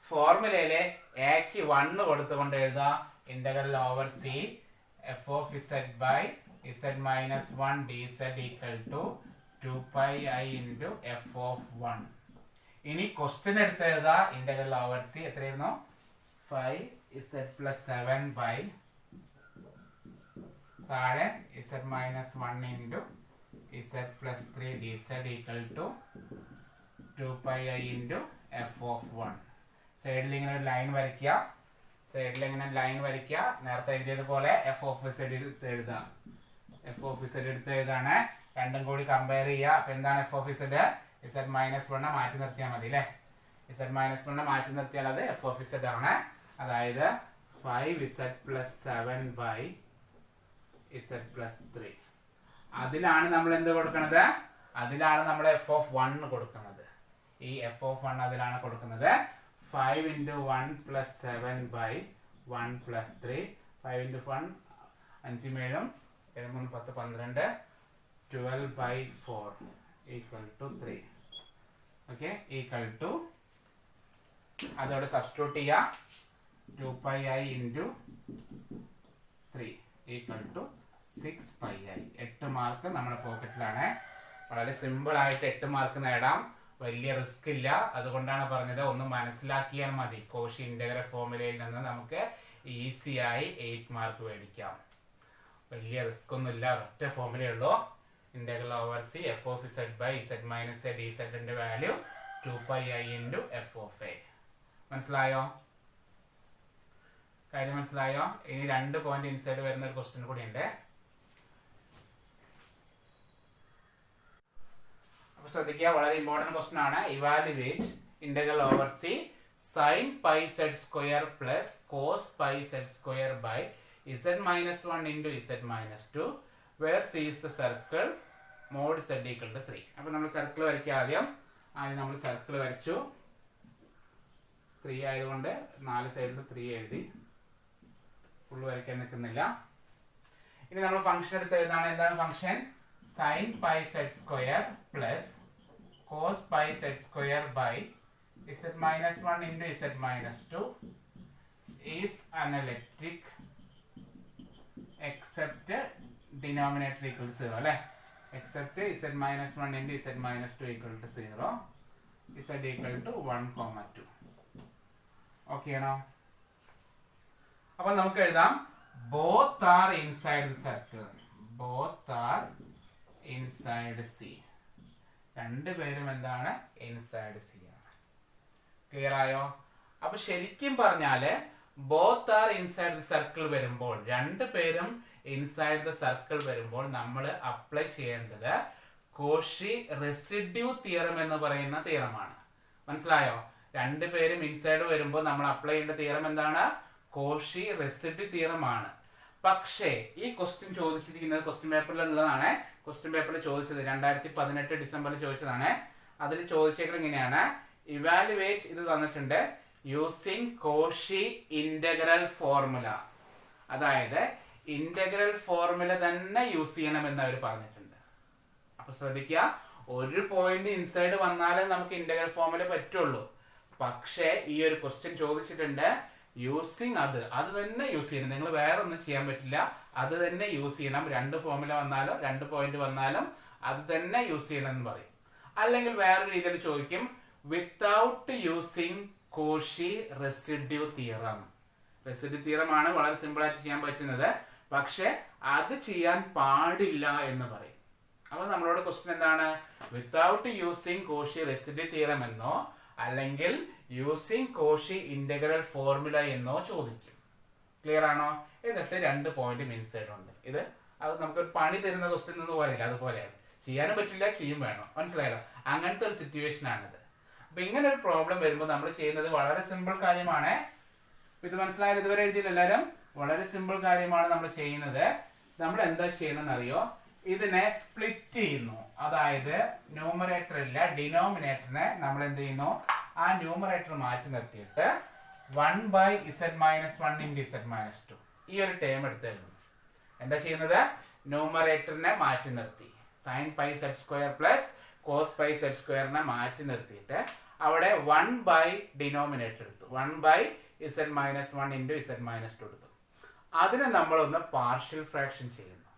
ഫോർമുലയിലെ എക്ക് 1 കൊടുത്തുകൊണ്ട് എഴുതുക. Integral over c f of z by z minus 1 dz equal to 2 pi I into f of 1. ഇനി ക്വസ്റ്റ്യൻ എടുത്ത് എഴുതുക. ഇന്റഗ്രൽ ഓവർ c എത്രയായിരുന്നു? 5z plus 7 by താഴെ z minus 1 into z plus 3 dz equal to 2 pi I into f of 1. സൈഡിൽ ഇങ്ങനെ ഒരു line വരയ്ക്കുക. നേരത്തെ എഴുതിയതുപോലെ എഫ് ഓഫ് ഇസഡ് എടുത്ത് എഴുതാണ്. രണ്ടും കൂടി കമ്പയർ ചെയ്യുക. അപ്പൊ എന്താണ് F of Z? Z minus 1 മാറ്റി നിർത്തിയാൽ മതി അല്ലേ. ഇസഡ് മൈനസ് 1 മാറ്റി നിർത്തിയാൽ അത് എഫ് ഓഫ് ഇസഡ് ആണ്. അതായത് 5z plus 7 by z plus 3. അതിലാണ് നമ്മൾ എന്ത് കൊടുക്കുന്നത്? അതിലാണ് നമ്മൾ എഫ് ഓഫ് 1 കൊടുക്കുന്നത്. ഈ എഫ് ഓഫ് 1 അതിലാണ് കൊടുക്കുന്നത്. 5 into 1 plus 7 by 1 plus 3. 5 into 1 5 മേലും 7 3 10 12 12 by 4 equal to 3. Okay, equal to അതോടെ സബ്സ്റ്റിറ്റ്യൂട്ട് ചെയ്യുക. 2 pi I into 3 equal to 6 pi I. 8 mark നമ്മുടെ പോക്കറ്റിലാണ്. വളരെ സിമ്പിൾ ആയിട്ട് 8 മാർക്ക് നേടാം. വലിയ റിസ്ക് ഇല്ല. അതുകൊണ്ടാണ് പറഞ്ഞത് ഒന്ന് മനസ്സിലാക്കിയാൽ മതി. കോഷി ഇന്റഗ്രൽ ഫോർമുലയിൽ നിന്ന് നമുക്ക് ഈസിയായി 8 മാർക്ക് മേടിക്കാം. വലിയ റിസ്ക് ഒന്നുമില്ല. ഒറ്റ ഫോർമുലയേ ഉള്ളൂ. Integral over C F of Z by Z minus A d സെഡിന്റെ value 2 pi I into f of a. മനസ്സിലായോ? കാര്യം മനസ്സിലായോ? ഇനി 2 പോയിന്റ് ഇൻസൈഡ് വരുന്ന ഒരു ക്വസ്റ്റ്യൻ കൂടി ഉണ്ട്. അപ്പൊ ശ്രദ്ധിക്കുക, വളരെ ഇമ്പോർട്ടന്റ് ക്വസ്റ്റ്യൻ ആണ്. Evaluate integral over C sine pi Z square plus cos pi Z square by z minus 1 into z minus 2 where C is the circle mod z equal to 3. അപ്പോൾ നമ്മൾ circle വരയ്ക്കുക. ആദ്യം നമ്മൾ circle വരച്ചു. 3 ആയതുകൊണ്ട് 4 സൈഡിൽ 3 എഴുതി. ഫുൾ വരയ്ക്കാൻ നിൽക്കുന്നില്ല. ഇനി നമ്മൾ ഫംഗ്ഷൻ എടുത്ത് എഴുതാണ്. എന്താണ് function? sin pi z square plus cos pi z square by z minus 1 into z minus 2 is analytic except denominator equal to 0 അല്ലേ? except z minus 1 into z minus 2 equal to 0, z equal to 1, 2. Okay ആണോ? അപ്പോൾ നമുക്ക് എഴുതാം both are inside the circle. both are inside C. രണ്ടുപേരും എന്താണ്? Inside C ആണ്. Clear ആയോ? അപ്പൊ ശരിക്കും പറഞ്ഞാല് both are inside the circle വരുമ്പോൾ, രണ്ടുപേരും ഇൻസൈഡ് ദ സർക്കിൾ വരുമ്പോൾ നമ്മൾ അപ്ലൈ ചെയ്യേണ്ടത് കോഷി റെസിഡ്യൂ തിയറം എന്ന് പറയുന്ന തിയറമാണ്. മനസ്സിലായോ? രണ്ടുപേരും ഇൻസൈഡ് വരുമ്പോൾ നമ്മൾ അപ്ലൈ ചെയ്യേണ്ട തിയറം എന്താണ്? കോഷി റെസിഡ്യൂ തിയറമാണ്. പക്ഷേ ഈ ക്വസ്റ്റ്യൻ ചോദിച്ചിരിക്കുന്നത് ക്വസ്റ്റ്യൻ പേപ്പറിലുള്ളതാണ്. ക്വസ്റ്റ്യൻ പേപ്പറിൽ ചോദിച്ചത് 2018 ഡിസംബറിൽ ചോദിച്ചതാണ്. അതിൽ ചോദിച്ചേക്കുന്നത് ഇങ്ങനെയാണ്: ഇവാലുവേറ്റ്, ഇത് തന്നിട്ടുണ്ട്, യൂസിങ് കോഷി ഇന്റഗ്രൽ ഫോർമുല. അതായത് ഇന്റഗ്രൽ ഫോർമുല തന്നെ യൂസ് ചെയ്യണമെന്ന് അവർ പറഞ്ഞിട്ടുണ്ട്. അപ്പൊ ശ്രദ്ധിക്കുക, ഒരു പോയിന്റ് ഇൻസൈഡ് വന്നാലേ നമുക്ക് ഇന്റഗ്രൽ ഫോർമുല പറ്റുള്ളൂ. പക്ഷേ ഈ ഒരു ക്വസ്റ്റ്യൻ ചോദിച്ചിട്ടുണ്ട് യൂസിങ് അത് തന്നെ യൂസ് ചെയ്യണം. നിങ്ങൾ വേറെ ഒന്നും ചെയ്യാൻ പറ്റില്ല, അത് തന്നെ യൂസ് ചെയ്യണം. രണ്ട് ഫോർമുല വന്നാലും 2 പോയിന്റ് വന്നാലും അത് തന്നെ യൂസ് ചെയ്യണം എന്ന് പറയും. അല്ലെങ്കിൽ വേറെ രീതിയിൽ ചോദിക്കും, without using Cauchy residue theorem. Residue theorem ആണ് വളരെ സിമ്പിൾ ആയിട്ട് ചെയ്യാൻ പറ്റുന്നത്. പക്ഷെ അത് ചെയ്യാൻ പാടില്ല എന്ന് പറയും. അപ്പൊ നമ്മളോട് ക്വസ്റ്റ്യൻ എന്താണ്? Without using Cauchy residue theorem എന്നോ അല്ലെങ്കിൽ യൂസിങ് കോഷി ഇന്റഗ്രൽ ഫോർമുല എന്നോ ചോദിക്കും. ക്ലിയർ ആണോ? എന്നിട്ട് 2 പോയിന്റ് ഇൻസൈഡ് ഉണ്ട്. അത് നമുക്ക് പണി തരുന്ന ക്വസ്റ്റ്യൻ എന്ന് പറയില്ല, അതുപോലെയാണ്. ചെയ്യാനും പറ്റില്ല, ചെയ്യും വേണം. മനസ്സിലായല്ലോ? അങ്ങനത്തെ ഒരു സിറ്റുവേഷൻ ആണിത്. അപ്പൊ ഇങ്ങനെ ഒരു പ്രോബ്ലം വരുമ്പോൾ നമ്മൾ ചെയ്യുന്നത് വളരെ സിമ്പിൾ കാര്യമാണ്. ഇത് മനസ്സിലായാലും ഇതുവരെ എഴുതിയില്ല എല്ലാവരും? വളരെ സിമ്പിൾ കാര്യമാണ് നമ്മൾ ചെയ്യുന്നത്. നമ്മൾ എന്താ ചെയ്യണമെന്ന് അറിയോ? ഇതിനെ സ്പ്ലിറ്റ് ചെയ്യുന്നു. അതായത് ന്യൂമറേറ്റർ ഇല്ല, ഡിനോമിനേറ്ററിനെ നമ്മൾ എന്ത് ചെയ്യുന്നു? ആ ന്യൂമറേറ്റർ മാറ്റി നിർത്തിയിട്ട് 1/z-1 into z-2 ഈ ഒരു ടേം എടുത്ത് എഴുതുന്നു. എന്താ ചെയ്യുന്നത്? ന്യൂമറേറ്ററിനെ മാറ്റി നിർത്തി. sin pi z square plus cos pi z square മാറ്റി നിർത്തിയിട്ട് അവിടെ 1 ഡിനോമിനേറ്റർ എടുത്തു. 1/z-1 into z-2 എടുത്തു. അതിനെ നമ്മളൊന്ന് പാർഷ്യൽ ഫ്രാക്ഷൻ ചെയ്യുന്നു.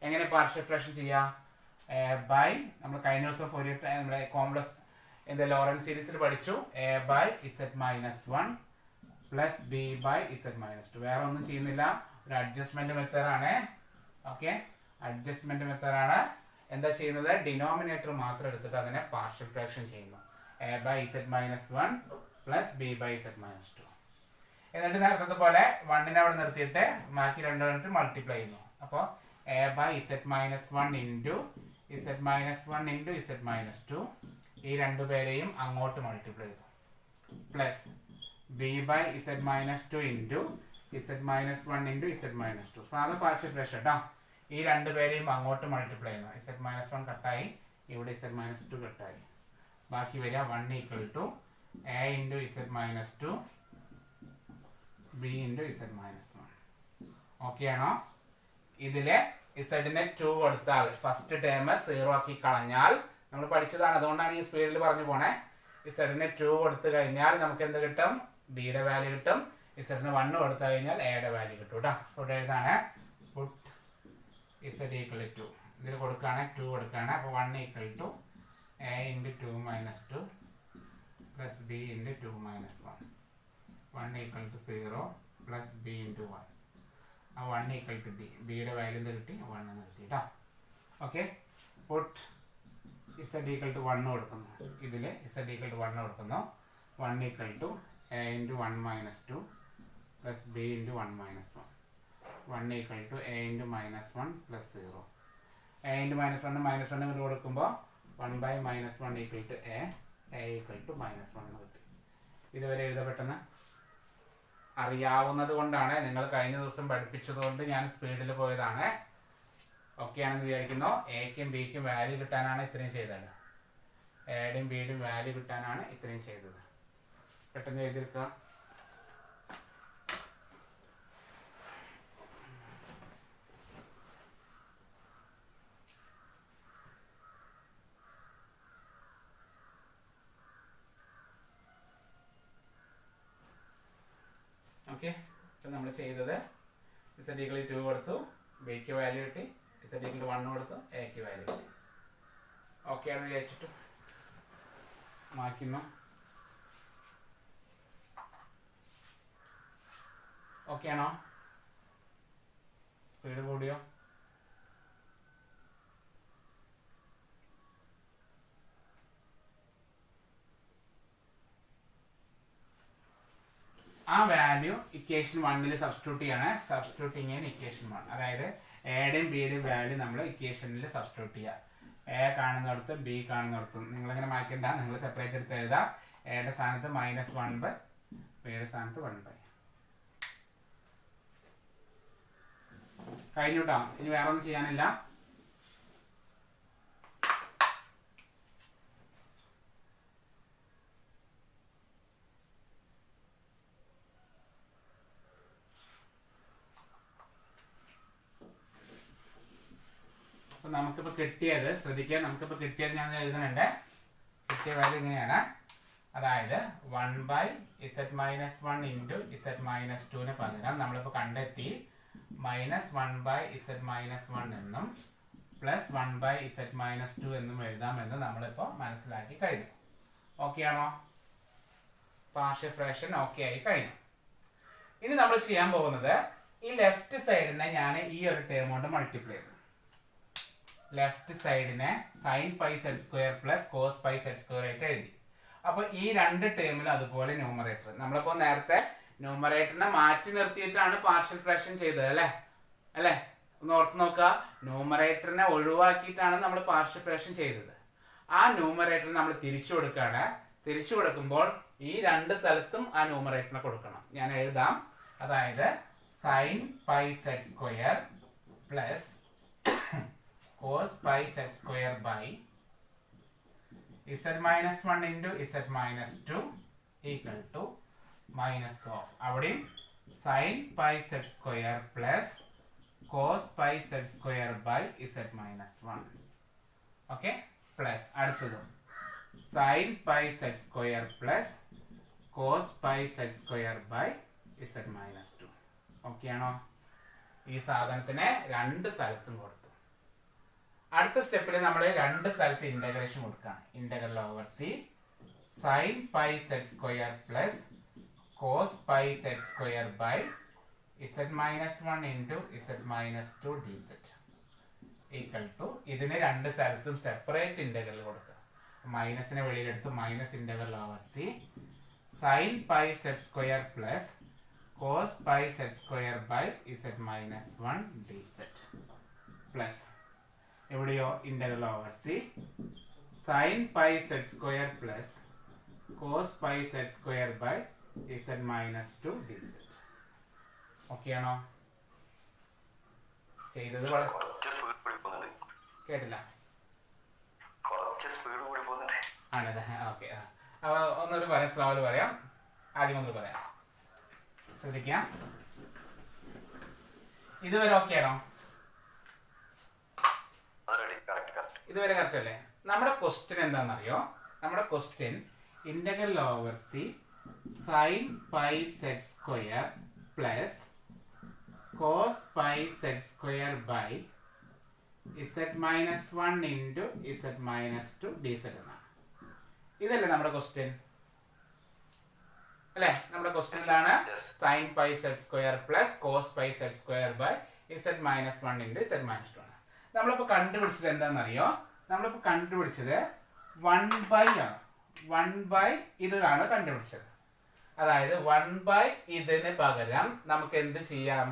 എങ്ങനെ പാർഷ്യൽ ഫ്രാക്ഷൻ ചെയ്യാം? നമ്മൾ കഴിഞ്ഞ ദിവസം നമ്മുടെ കോംപ്ലക്സ് ലോറൻസ് സീരീസിൽ പഠിച്ചു. a/z-1 plus b/z-2. വേറെ ഒന്നും ചെയ്യുന്നില്ല, ഒരു അഡ്ജസ്റ്റ്മെന്റ് മെത്തേഡാണ്. ഓക്കെ, അഡ്ജസ്റ്റ്മെന്റ് മെത്തേഡാണ്. എന്താ ചെയ്യുന്നത്? ഡിനോമിനേറ്റർ മാത്രം എടുത്തിട്ട് അതിനെ പാർഷ്യൽ ഫ്രാക്ഷൻ ചെയ്യുന്നു. a/z-1 plus b/z-2. എന്നിട്ട് നേരത്തെ പോലെ 1 അവിടെ നിർത്തിയിട്ട് ബാക്കി 2 മൾട്ടിപ്ലൈ ചെയ്യുന്നു. അപ്പോൾ a/z-1 into z-1 into z-2 ഈ രണ്ടുപേരെയും അങ്ങോട്ട് മൾട്ടിപ്ലൈ ചെയ്തു. Plus b/z-2 into z-1 into z-2. സാധാ പാർഷ്യൽ ഫ്രാക്ഷൻ കേട്ടോ. ഈ രണ്ടുപേരെയും അങ്ങോട്ട് മൾട്ടിപ്ലൈ ചെയ്യുന്നു. z-1 കട്ടായി, ഇവിടെ z-2 കട്ടായി. ബാക്കി വരിക 1 equal to a into z-2 b into z-1. Okay ആണോ? ഇതിലെ ഇസഡിനെ 2 കൊടുത്താൽ ഫസ്റ്റ് ടേം 0 ആക്കി കളഞ്ഞാൽ, നമ്മൾ പഠിച്ചതാണ്, അതുകൊണ്ടാണ് ഈ സ്പീഡിൽ പറഞ്ഞു പോണേ. ഇസഡിനെ 2 കൊടുത്തു കഴിഞ്ഞാൽ നമുക്ക് എന്ത് കിട്ടും? ബിയുടെ വാല്യൂ കിട്ടും. ഇസഡിന് 1 കൊടുത്തു കഴിഞ്ഞാൽ എയുടെ വാല്യൂ കിട്ടും കേട്ടോ. ഇവിടെ എഴുതാണ് പുട്ട് ഇസഡ് ഈക്വൽ ടു, ഇതിൽ കൊടുക്കുകയാണ് 2 കൊടുക്കുകയാണ്. അപ്പോൾ 1 equal to a into 2 minus 2 plus b into 2 minus 1. 1 equal to 0 plus b into 1. 1 equal to b. ബിയുടെ വാല്യൂ എന്ത് കിട്ടി? 1 എന്ന് കിട്ടി കേട്ടോ. Okay, put z equal to 1 കൊടുക്കുന്നു. ഇതിൽ z equal to 1 കൊടുക്കുന്നു. 1 equal to a into 1 minus 2 plus b into 1 minus 1. 1 equal to a into minus 1 plus 0. a into minus 1 minus 1 ഇങ്ങോട്ട് കൊടുക്കുമ്പോൾ 1/-1 equal to a equal to -1 എന്ന് കിട്ടി. ഇതുവരെ എഴുതാൻ പെട്ടെന്ന് അറിയാവുന്നത് കൊണ്ടാണ്, നിങ്ങൾ കഴിഞ്ഞ ദിവസം പഠിപ്പിച്ചത് കൊണ്ട് ഞാൻ സ്പീഡിൽ പോയതാണ്. ഓക്കെ ആണെന്ന് വിചാരിക്കുന്നു. എക്കും ബിക്കും വാല്യൂ കിട്ടാനാണ് ഇത്രയും ചെയ്തത്. എയുടെയും ബിയുടെയും വാല്യൂ കിട്ടാനാണ് ഇത്രയും ചെയ്തത്. പെട്ടെന്ന് എഴുതിയെടുക്കുക. ഓക്കെ, ഇപ്പം നമ്മൾ ചെയ്തത് z = 2 കൊടുത്തു, ബിക്ക് വാല്യൂ കിട്ടി, z = 1 കൊടുത്തു, എക്ക് വാല്യൂ കിട്ടി. ഓക്കെ ആണെന്ന് വിചാരിച്ചിട്ട് മായ്ക്കുന്നു. ഓക്കെ ആണോ? സ്പീഡ് കൂടിയോ? ആ വാല്യൂ ഇക്വേഷൻ 1 സബ്സ്റ്റിറ്റ്യൂട്ട് ചെയ്യാണ്. സബ്സ്റ്റിറ്റ്യൂട്ടിങ് ഇൻ ഇക്വേഷൻ 1, അതായത് എയുടെയും ബിയുടെയും വാല്യൂ നമ്മൾ ഇക്വേഷനിൽ സബ്സ്റ്റിറ്റ്യൂട്ട് ചെയ്യുക. എ കാണുന്നിടത്ത് ബി കാണുന്നിടത്തും നിങ്ങളിങ്ങനെ മാറ്റണ്ട, നിങ്ങൾ സെപ്പറേറ്റ് എടുത്ത് എഴുതാം. എയുടെ സ്ഥാനത്ത് -1/, ബിയുടെ സ്ഥാനത്ത് 1/. കഴിഞ്ഞു കേട്ടോ. ഇനി വേറെ ഒന്നും ചെയ്യാനില്ല. അപ്പൊ നമുക്കിപ്പോൾ കിട്ടിയത് ശ്രദ്ധിക്കുക. നമുക്കിപ്പോൾ കിട്ടിയത് ഞാൻ എഴുതുന്നുണ്ട്. കിട്ടിയ വാല്യൂ ഇങ്ങനെയാണ്. അതായത് 1/z-1 ഇൻറ്റു z-2ന് പകരം നമ്മളിപ്പോൾ കണ്ടെത്തി -1/z-1 എന്നും +1/z-2 എന്നും എഴുതാമെന്ന് നമ്മളിപ്പോൾ മനസ്സിലാക്കി കഴിഞ്ഞു. ഓക്കെ ആണോ? പാർഷ്യൽ ഫ്രാക്ഷൻ ഓക്കെ ആയി കഴിഞ്ഞു. ഇനി നമ്മൾ ചെയ്യാൻ പോകുന്നത് ഈ ലെഫ്റ്റ് സൈഡിനെ ഞാൻ ഈ ഒരു ടേം കൊണ്ട് മൾട്ടിപ്ലൈ ചെയ്തു. Left സൈഡിനെ sin πz² + cos πz² ആയിട്ട് എഴുതി. അപ്പോൾ ഈ രണ്ട് ടേമിൽ അതുപോലെ ന്യൂമറേറ്റർ നമ്മളിപ്പോൾ നേരത്തെ ന്യൂമറേറ്ററിനെ മാറ്റി നിർത്തിയിട്ടാണ് പാർഷ്യൽ ഫ്രാക്ഷൻ ചെയ്തത് അല്ലേ? ഒന്ന് ഓർത്ത് നോക്കുക. ന്യൂമറേറ്ററിനെ ഒഴിവാക്കിയിട്ടാണ് നമ്മൾ പാർഷ്യൽ ഫ്രാക്ഷൻ ചെയ്തത്. ആ ന്യൂമറേറ്റർ നമ്മൾ തിരിച്ചു കൊടുക്കുകയാണ്. തിരിച്ചു കൊടുക്കുമ്പോൾ ഈ രണ്ട് സ്ഥലത്തും ആ ന്യൂമറേറ്ററിനെ കൊടുക്കണം. ഞാൻ എഴുതാം. അതായത് sin πz² + cos πz² by z-1 into z-2 equal to minus of അവിടെയും sin πz² plus cos πz² by z-1. Okay, plus അടുത്തതും sin πz² plus cos πz² by z-2. Okay ആണോ? ഈ സാധനത്തിന് രണ്ട് സ്ഥലത്തും കൊടുത്തു. അടുത്ത സ്റ്റെപ്പിൽ നമ്മൾ രണ്ട് സ്ഥലത്ത് ഇന്റഗ്രേഷൻ കൊടുക്കുകയാണ്. Integral over c sin πz² plus cos πz² by z-1 into z-2 dz equal to ഇതിന് രണ്ട് സ്ഥലത്തും സെപ്പറേറ്റ് ഇന്റഗ്രൽ കൊടുക്കുക. മൈനസിനെ വെളിയിലെടുത്ത് minus integral over c sin πz² plus cos πz² by z-1 dz plus എവിടെയോ ഇന്റഗ്രൽ over c sin πz² plus cos πz² by z-2 dz. Okay ആണോ? ചെയ്തത് കേട്ടില്ല? ആണല്ലേ? ഓക്കെ. അപ്പോൾ ഒന്നൊരു പറയാം, സ്ലോയിൽ പറയാം. ആദ്യം ഒന്നൊരു പറയാം, ശ്രദ്ധിക്കാം. ഇതുവരെ ഓക്കെ ആണോ? ഇതുവരെ കറക്റ്റ് അല്ലേ? നമ്മുടെ ക്വസ്റ്റ്യൻ എന്താണെന്നറിയോ? നമ്മുടെ question integral over c sin πz² plus cos πz² by z-1 into z-2 dz എന്നാണ്. ഇതല്ലേ നമ്മുടെ ക്വസ്റ്റ്യൻ അല്ലേ? നമ്മുടെ ക്വസ്റ്റ്യൻ എന്താണ്? sin πz² plus cos πz² by z-1 into z-2 ആണ്. നമ്മളിപ്പോൾ കണ്ടുപിടിച്ചത് എന്താണെന്നറിയോ? നമ്മളിപ്പോൾ കണ്ടുപിടിച്ചത് 1/, 1/, ഇതാണ് കണ്ടുപിടിച്ചത്. അതായത് 1/, ഇതിന് പകരം നമുക്ക് എന്ത് ചെയ്യാം?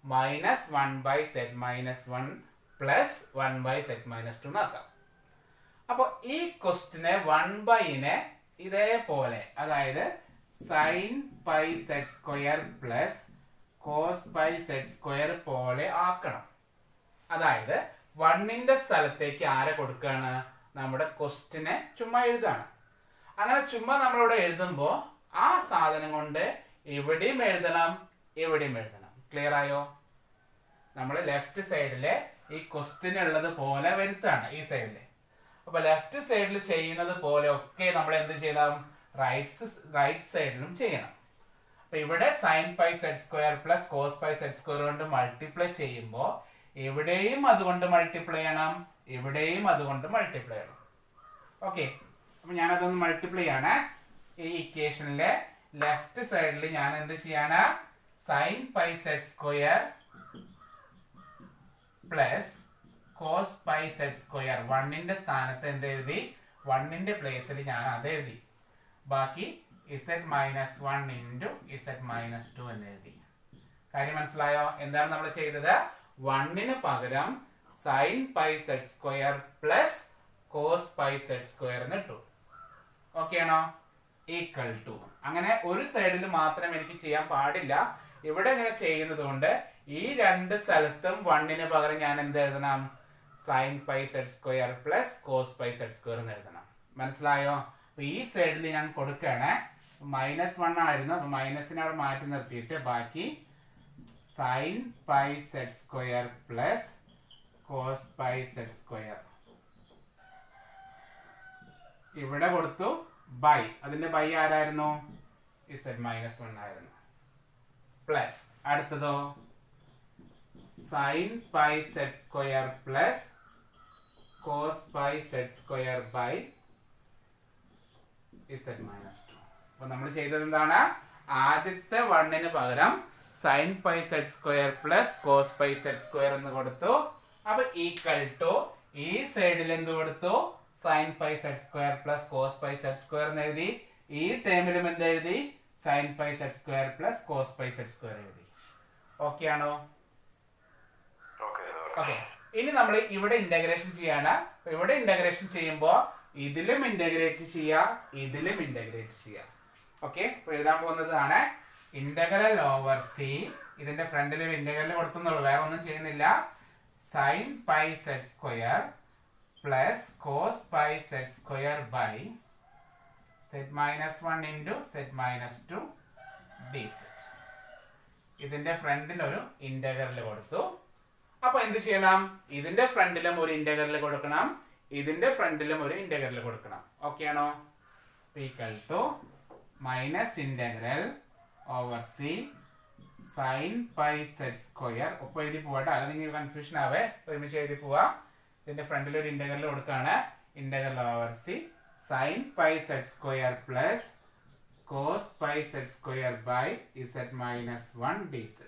-1/z-1 plus 1/z-2 എന്നാക്കാം. അപ്പോൾ ഈ ക്വസ്റ്റിനെ 1/നെ ഇതേപോലെ, അതായത് sin πz² plus cos πz² പോലെ ആക്കണം. അതായത് 1ന്റെ സ്ഥലത്തേക്ക് ആരെ കൊടുക്കുകയാണ്? നമ്മുടെ ക്വസ്റ്റിനെ ചുമ്മാ എഴുതാണ്. അങ്ങനെ ചുമ്മാ നമ്മളിവിടെ എഴുതുമ്പോൾ ആ സാധനം കൊണ്ട് എവിടെയും എഴുതണം, എവിടെയും എഴുതണം. ക്ലിയർ ആയോ? നമ്മൾ ലെഫ്റ്റ് സൈഡിലെ ഈ ക്വസ്റ്റിന് ഉള്ളത് പോലെ വരുത്താണ് ഈ സൈഡില്. അപ്പൊ ലെഫ്റ്റ് സൈഡിൽ ചെയ്യുന്നത് പോലെ ഒക്കെ നമ്മൾ എന്ത് ചെയ്യണം? റൈറ്റ് സൈഡിലും ചെയ്യണം. അപ്പൊ ഇവിടെ sine pi Z square plus cos pi Z square കൊണ്ട് മൾട്ടിപ്ലൈ ചെയ്യുമ്പോൾ എവിടെയും അതുകൊണ്ട് മൾട്ടിപ്ലൈ ചെയ്യണം, എവിടെയും അതുകൊണ്ട് മൾട്ടിപ്ലൈ ചെയ്യണം. ഓക്കെ, അപ്പൊ ഞാനതൊന്ന് മൾട്ടിപ്ലൈ ആണ്. ഈ ഇക്വേഷനിലെ ലെഫ്റ്റ് സൈഡിൽ ഞാൻ എന്ത് ചെയ്യാണ്? Sine pi Z square plus cos pi Z square 1ന്റെ സ്ഥാനത്ത് എന്ത് എഴുതി? 1ന്റെ പ്ലേസിൽ ഞാൻ അത് എഴുതി. ബാക്കി z minus 1 into z minus 2 എന്ന് എഴുതി. കാര്യം മനസ്സിലായോ? എന്താണ് നമ്മൾ ചെയ്തത്? 1ന് പകരം sine pi Z square plus cos pi Z square എന്ന് ഇട്ടു. ഓക്കെ ആണോ? Equal to. അങ്ങനെ ഒരു സൈഡിൽ മാത്രം എനിക്ക് ചെയ്യാൻ പാടില്ല. ഇവിടെ ഇങ്ങനെ ചെയ്യുന്നത് കൊണ്ട് ഈ രണ്ട് സ്ഥലത്തും 1ന് പകരം ഞാൻ എന്ത് എഴുതണം? Sine pi Z square plus cos pi Z square എന്ന് എഴുതണം. മനസ്സിലായോ? അപ്പൊ ഈ സൈഡിൽ ഞാൻ കൊടുക്കുകയാണ്. -1 ആയിരുന്നു, അപ്പൊ മൈനസിനെ അവിടെ മാറ്റി നിർത്തിയിട്ട് ബാക്കി sine pi Z square plus cos pi Z square ഇവിടെ കൊടുത്തു. ബൈ, അതിന്റെ ബൈ ആരായിരുന്നു? z-1 ആയിരുന്നു. പ്ലസ് അടുത്തതോ sine pi Z square plus cos pi Z square by z-2. അപ്പൊ നമ്മൾ ചെയ്തത് എന്താണ്? ആദ്യത്തെ 1ന് പകരം sine pi Z square plus cos pi Z square എന്ന് കൊടുത്തു. അപ്പൊ ഈക്വൽ ടു ഈ സൈഡിൽ എന്ത് കൊടുത്തു? Sine pi Z square plus cos pi Z square എന്ന് എഴുതി. ഈ ടേമിലും എന്ത് എഴുതി? Sine pi Z square plus cos pi Z square എഴുതി. ഓക്കെ ആണോ? ഓക്കെ, ഇനി നമ്മൾ ഇവിടെ ഇന്റഗ്രേഷൻ ചെയ്യാണ്. ഇവിടെ ഇന്റഗ്രേഷൻ ചെയ്യുമ്പോൾ ഇതിലും ഇന്റഗ്രേറ്റ് ചെയ്യാം, ഇതിലും ഇന്റഗ്രേറ്റ് ചെയ്യാം. ഓക്കെ, ഇപ്പൊ എഴുതാൻ പോകുന്നതാണ് ഇന്റഗ്രൽ ഓവർ സി. ഇതിന്റെ ഫ്രണ്ടിൽ ഒരു ഇന്റഗ്രൽ കൊടുത്തുന്നുള്ളൂ, വേറെ ഒന്നും ചെയ്യുന്നില്ല. Sine pi Z square plus cos pi Z square by z-1 into z-2 dz. ഇതിന്റെ ഫ്രണ്ടിൽ ഒരു ഇന്റഗ്രൽ കൊടുത്തു. അപ്പൊ എന്ത് ചെയ്യണം? ഇതിന്റെ ഫ്രണ്ടിലും ഒരു ഇന്റഗ്രൽ കൊടുക്കണം, ഇതിന്റെ ഫ്രണ്ടിലും ഒരു ഇന്റഗ്രൽ കൊടുക്കണം. ഓക്കെ ആണോ? Equal to minus integral over C sine pi Z square. ഒപ്പം എഴുതി പോവാട്ടോ, അല്ലെങ്കിൽ കൺഫ്യൂഷൻ ആവേ. ഒരുമിച്ച് എഴുതി പോവാ. ഇതിന്റെ ഫ്രണ്ടിൽ ഒരു ഇന്റഗ്രൽ കൊടുക്കാണ്. Integral over C sine pi Z square plus cos pi Z square by z-1 dz.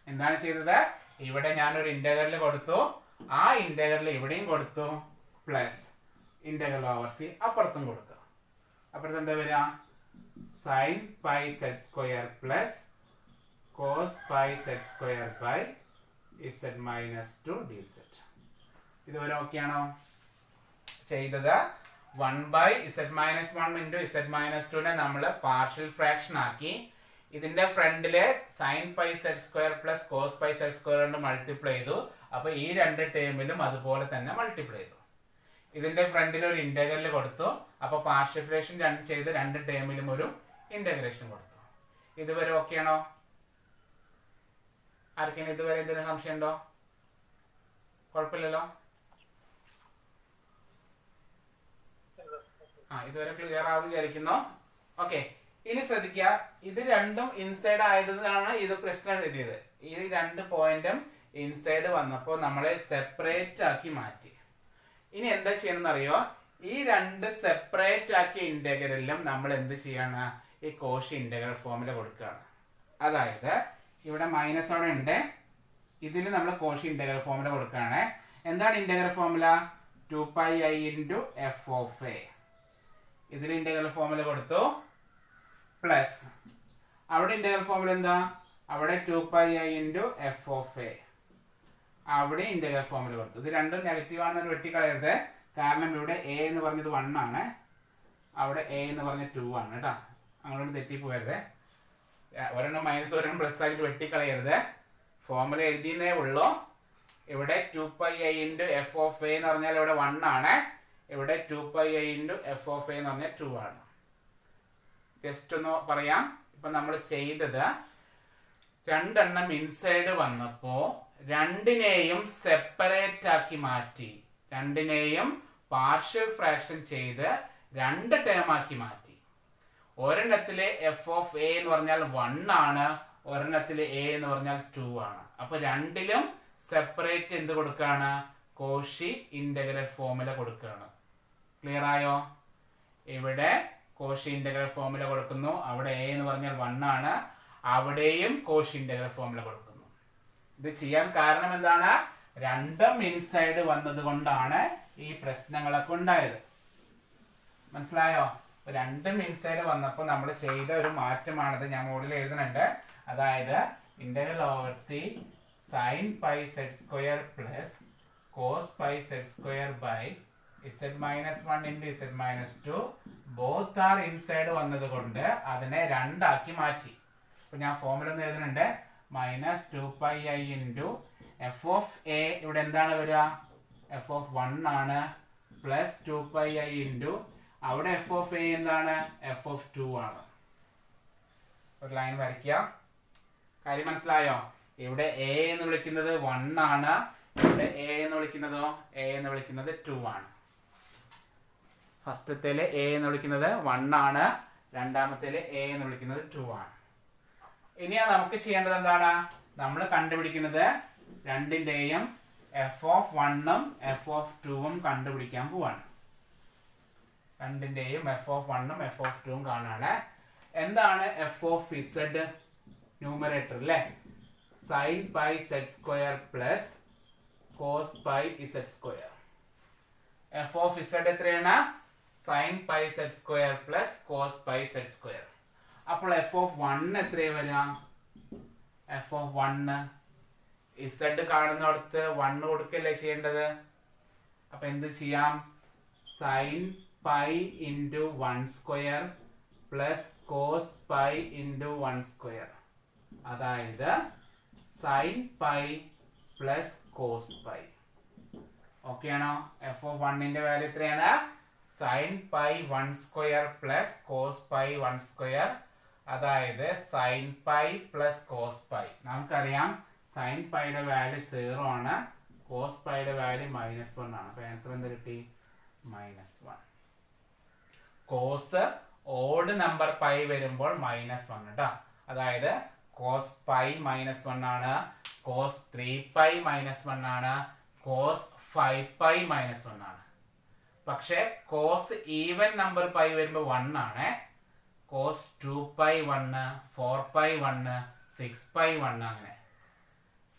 എന്താണ് ചെയ്തത്? ഇവിടെ ഞാനൊരു ഇന്റഗ്രൽ കൊടുത്തു, ആ ഇന്റഗ്രൽ ഇവിടെയും കൊടുത്തു, പ്ലസ് ഇന്റഗ്രൽ ഓവർ സി അപ്പുറത്തും കൊടുക്കുക. അപ്പുറത്ത് എന്താ വരിക? Sine pi Z square plus cos pi Z square by z-2 dz. ഇതുവരെ ഓക്കെ ആണോ? ചെയ്തത് 1/z-1 ഇൻറ്റു z-2നെ നമ്മൾ പാർഷ്യൽ ഫ്രാക്ഷൻ ആക്കി. ഇതിന്റെ ഫ്രണ്ടിലെ sine pi Z square plus cos pi Z square കൊണ്ട് മൾട്ടിപ്ലൈ ചെയ്തു. അപ്പൊ ഈ രണ്ട് ടേമിലും അതുപോലെ തന്നെ മൾട്ടിപ്ലൈ ചെയ്തു. ഇതിന്റെ ഫ്രണ്ടിൽ ഒരു ഇന്റഗ്രൽ കൊടുത്തു. അപ്പൊ പാർഷ്യൽ ഫ്രാക്ഷൻ ചെയ്ത് രണ്ട് ടേമിലും ഒരു ഇന്റഗ്രേഷൻ കൊടുത്തു. ഇതുവരെ ഓക്കെ ആണോ? ആർക്കെങ്കിലും ഇതുവരെ എന്തെങ്കിലും സംശയം ഉണ്ടോ? കുഴപ്പമില്ലല്ലോ. ഇതുവരെ ക്ലിയർ ആവും വിചാരിക്കുന്നു. ഓക്കെ, ഇനി ശ്രദ്ധിക്കുക, ഇത് രണ്ടും ഇൻസൈഡ് ആയതാണ് ഇത് പ്രശ്നം എഴുതിയത്. ഈ രണ്ട് പോയിന്റും ഇൻസൈഡ് വന്നപ്പോൾ നമ്മളെ സെപ്പറേറ്റ് ആക്കി മാറ്റി. ഇനി എന്താ ചെയ്യണമെന്ന് അറിയോ? ഈ രണ്ട് സെപ്പറേറ്റ് ആക്കിയ ഇന്റഗ്രലിലും നമ്മൾ എന്ത് ചെയ്യാണ്? ഈ കോഷി ഇന്റഗ്രൽ ഫോർമുല കൊടുക്കുകയാണ്. അതായത് ഇവിടെ മൈനസ് അവിടെ ഉണ്ട്, ഇതിൽ നമ്മൾ കോഷി ഇന്റഗ്രൽ ഫോർമുല കൊടുക്കുകയാണ്. എന്താണ് integral formula? 2πi into F of A. ഇതിൽ ഇന്റഗ്രൽ ഫോർമുല കൊടുത്തു. പ്ലസ് അവിടെ ഇന്റഗ്രൽ ഫോർമുല എന്താ? അവിടെ 2πi into F of A. അവിടെ ഇന്റഗ്രൽ ഫോർമുല കൊടുത്തു. ഇത് രണ്ടും നെഗറ്റീവ് ആണെന്ന് വെട്ടിക്കളയരുത്. കാരണം ഇവിടെ എ എന്ന് പറഞ്ഞത് 1 ആണ്, അവിടെ എ എന്ന് പറഞ്ഞ 2 ആണ് കേട്ടോ. അങ്ങോട്ട് തെറ്റിപ്പോയരുത്. ഒരെണ്ണം മൈനസ് ഒരെണ്ണം പ്ലസ് ആയിട്ട് വെട്ടിക്കളയരുത്. ഫോർമുല എഴുതിയെന്നേ ഉള്ളൂ. ഇവിടെ 2πi into F of A എന്ന് പറഞ്ഞാൽ ഇവിടെ 1 ആണ്. ഇവിടെ 2πi into F of A എന്ന് പറഞ്ഞാൽ 2 ആണ്. ജസ്റ്റ് ഒന്ന് പറയാം. ഇപ്പം നമ്മൾ ചെയ്തത് രണ്ടെണ്ണം ഇൻസൈഡ് വന്നപ്പോൾ രണ്ടിനെയും സെപ്പറേറ്റ് ആക്കി മാറ്റി, രണ്ടിനെയും പാർഷ്യൽ ഫ്രാക്ഷൻ ചെയ്ത് 2 ടേം ആക്കി മാറ്റി. ഒരെണ്ണത്തിലെ എഫ് ഓഫ് എ എന്ന് പറഞ്ഞാൽ 1 ആണ്, ഒരെണ്ണത്തിലെ എ എന്ന് പറഞ്ഞാൽ 2 ആണ്. അപ്പൊ രണ്ടിലും സെപ്പറേറ്റ് എന്ത് കൊടുക്കുകയാണ്? കോഷി ഇന്റഗ്രൽ ഫോർമുല കൊടുക്കുകയാണ്. ക്ലിയർ ആയോ? ഇവിടെ കോഷി ഇന്റഗ്രൽ ഫോർമുല കൊടുക്കുന്നു. അവിടെ എ എന്ന് പറഞ്ഞാൽ 1 ആണ്, അവിടെയും കോഷി ഇന്റഗ്രൽ ഫോർമുല കൊടുക്കുന്നു. ഇത് ചെയ്യാൻ കാരണം എന്താണ്? രണ്ടും ഇൻസൈഡ് വന്നത് കൊണ്ടാണ് ഈ പ്രശ്നങ്ങളൊക്കെ ഉണ്ടായത്. മനസ്സിലായോ? രണ്ടും ഇൻസൈഡ് വന്നപ്പോൾ നമ്മൾ ചെയ്ത ഒരു മാറ്റമാണിത്. ഞാൻ മുകളിൽ എഴുതുന്നുണ്ട്. അതായത് integral over C sine pi Z square plus cos pi Z square by z minus 1 into z minus 2 both are inside വന്നത് കൊണ്ട് അതിനെ 2 ആക്കി മാറ്റി. അപ്പൊ ഞാൻ ഫോർമുല ഒന്ന് എഴുതുന്നുണ്ട്. Minus 2πi into F of A ഇവിടെ എന്താണ് വരിക? എഫ് ഓഫ് 1 ആണ്, പ്ലസ് 2πi ഇൻറ്റു അവിടെ എഫ് ഓഫ് എ എന്താണ്? എഫ് ഓഫ് 2 ആണ്. ഒരു ലൈൻ വരയ്ക്കുക. കാര്യം മനസ്സിലായോ? ഇവിടെ എ എന്ന് വിളിക്കുന്നത് 1 ആണ്, ഇവിടെ എ എന്ന് വിളിക്കുന്നതോ എ എന്ന് വിളിക്കുന്നത് 2 ആണ്. ഫസ്റ്റത്തേല് എ എന്ന് വിളിക്കുന്നത് 1 ആണ്, രണ്ടാമത്തേല് എ എന്ന് വിളിക്കുന്നത് 2 ആണ്. ഇനി നമുക്ക് ചെയ്യേണ്ടത് എന്താണ്? നമ്മൾ കണ്ടുപിടിക്കുന്നത് രണ്ടിന്റെയും എഫ് ഓഫ് 1ഉം എഫ് ഓഫ് 2ഉം കണ്ടുപിടിക്കാൻ പോവാണ്. രണ്ടിന്റെയും എഫ് ഓഫ് 1ഉം എഫ് ഓഫ് 2ഉം കാണാണ്. എന്താണ് എഫ് ഓഫ് ഇസഡ്? ന്യൂമറേറ്റർ അല്ലേ? Sine pi Z square plus cos pi z square. F of z എത്രയാണ്? Sine pi Z square plus cos pi Z square. അപ്പോൾ എഫ് ഓഫ് 1 എത്രയാണ് വരിക? F of 1 Z കാണുന്നിടത്ത് 1 കൊടുക്കല്ലേ ചെയ്യേണ്ടത്? അപ്പൊ എന്ത് ചെയ്യാം? Sine pi into 1 square plus cos pi into 1 square. അതായത് sine pi plus cos pi. Okay ആണോ? എഫ് ഓഫ് 1ന്റെ വാല്യൂ എത്രയാണ്? Sine pi 1 square plus cos pi 1 square. അതായത് sine pi plus cos pi. നമുക്കറിയാം സൈൻ പൈയുടെ value 0 ആണ്, cos പൈയുടെ value -1 ആണ്. അപ്പൊ ആൻസർ എന്ത് കിട്ടി? -1. കോസ് ഓഡ് നമ്പർ പൈ വരുമ്പോൾ -1 കേട്ടോ. അതായത് കോസ് പൈ -1 ആണ്, കോസ് 3π -1 ആണ്, കോസ് 5π -1 ആണ്. പക്ഷെ കോസ് ഈവൻ നമ്പർ പൈ വരുമ്പോൾ 1 ആണ്. കോസ് 2π 1, 4π 1, 6π 1 അങ്ങനെ.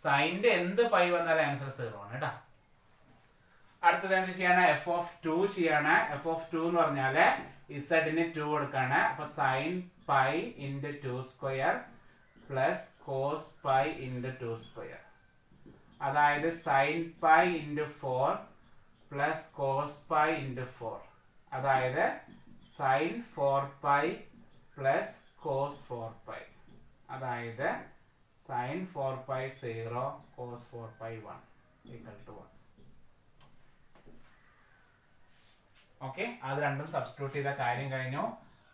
സൈൻ്റെ എന്ത് പൈ വന്നാലും ആൻസർ 0 ആണ് കേട്ടോ. അടുത്തത് എന്ത് ചെയ്യാണ്? എഫ് ഓഫ് 2 ചെയ്യാണ്. എഫ് ഓഫ് 2 എന്ന് പറഞ്ഞാല് ഇസഡിന് 2 കൊടുക്കാണ്. അപ്പൊ sine pi into 2 square plus cos pi into 2 square. അതായത് sine pi into 4 plus cos pi into 4. അതായത് സൈൻ 4π പ്ലസ് കോസ് 4π. അതായത് sine 4π 0, cos 4π 1 equal to 1. Okay, അത് രണ്ടും സബ്സ്റ്റിറ്റ്യൂട്ട് ചെയ്ത കാര്യം കഴിഞ്ഞു.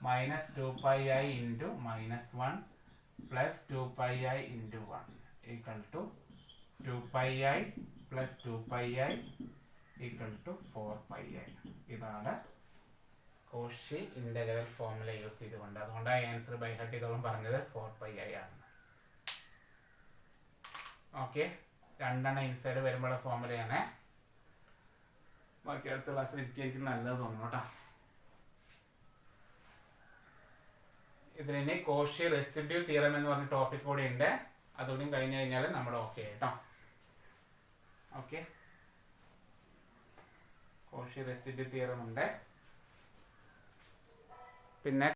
Minus 2πi into -1 plus 2πi into 1 equal to 2πi plus 2πi equal to 4πi. ഇതാണ് Cauchy integral formula use ചെയ്തുകൊണ്ട്. അതുകൊണ്ടാണ് ആൻസർ ബൈ ഹാർട്ട് ചെയ്തോളം പറഞ്ഞത് 4πi ആണ്. ഓക്കെ, രണ്ടെണ്ണം ഇൻസൈഡ് വരുമ്പോഴുള്ള ഫോർമുലയാണ്. ബാക്കി അടുത്ത ക്ലാസ്സിൽ എനിക്ക് നല്ലത് തോന്നുന്നു കേട്ടോ. ഇതിന് കോഷി റെസിഡ്യൂ തിയറം എന്ന് പറഞ്ഞ ടോപ്പിക് കൂടി ഉണ്ട്. അതുകൂടി കഴിഞ്ഞു കഴിഞ്ഞാൽ നമ്മുടെ ഓക്കെ കേട്ടോ. ഓക്കെ, കോഷി റെസിഡ്യൂ തിയറം ഉണ്ട്. പിന്നെ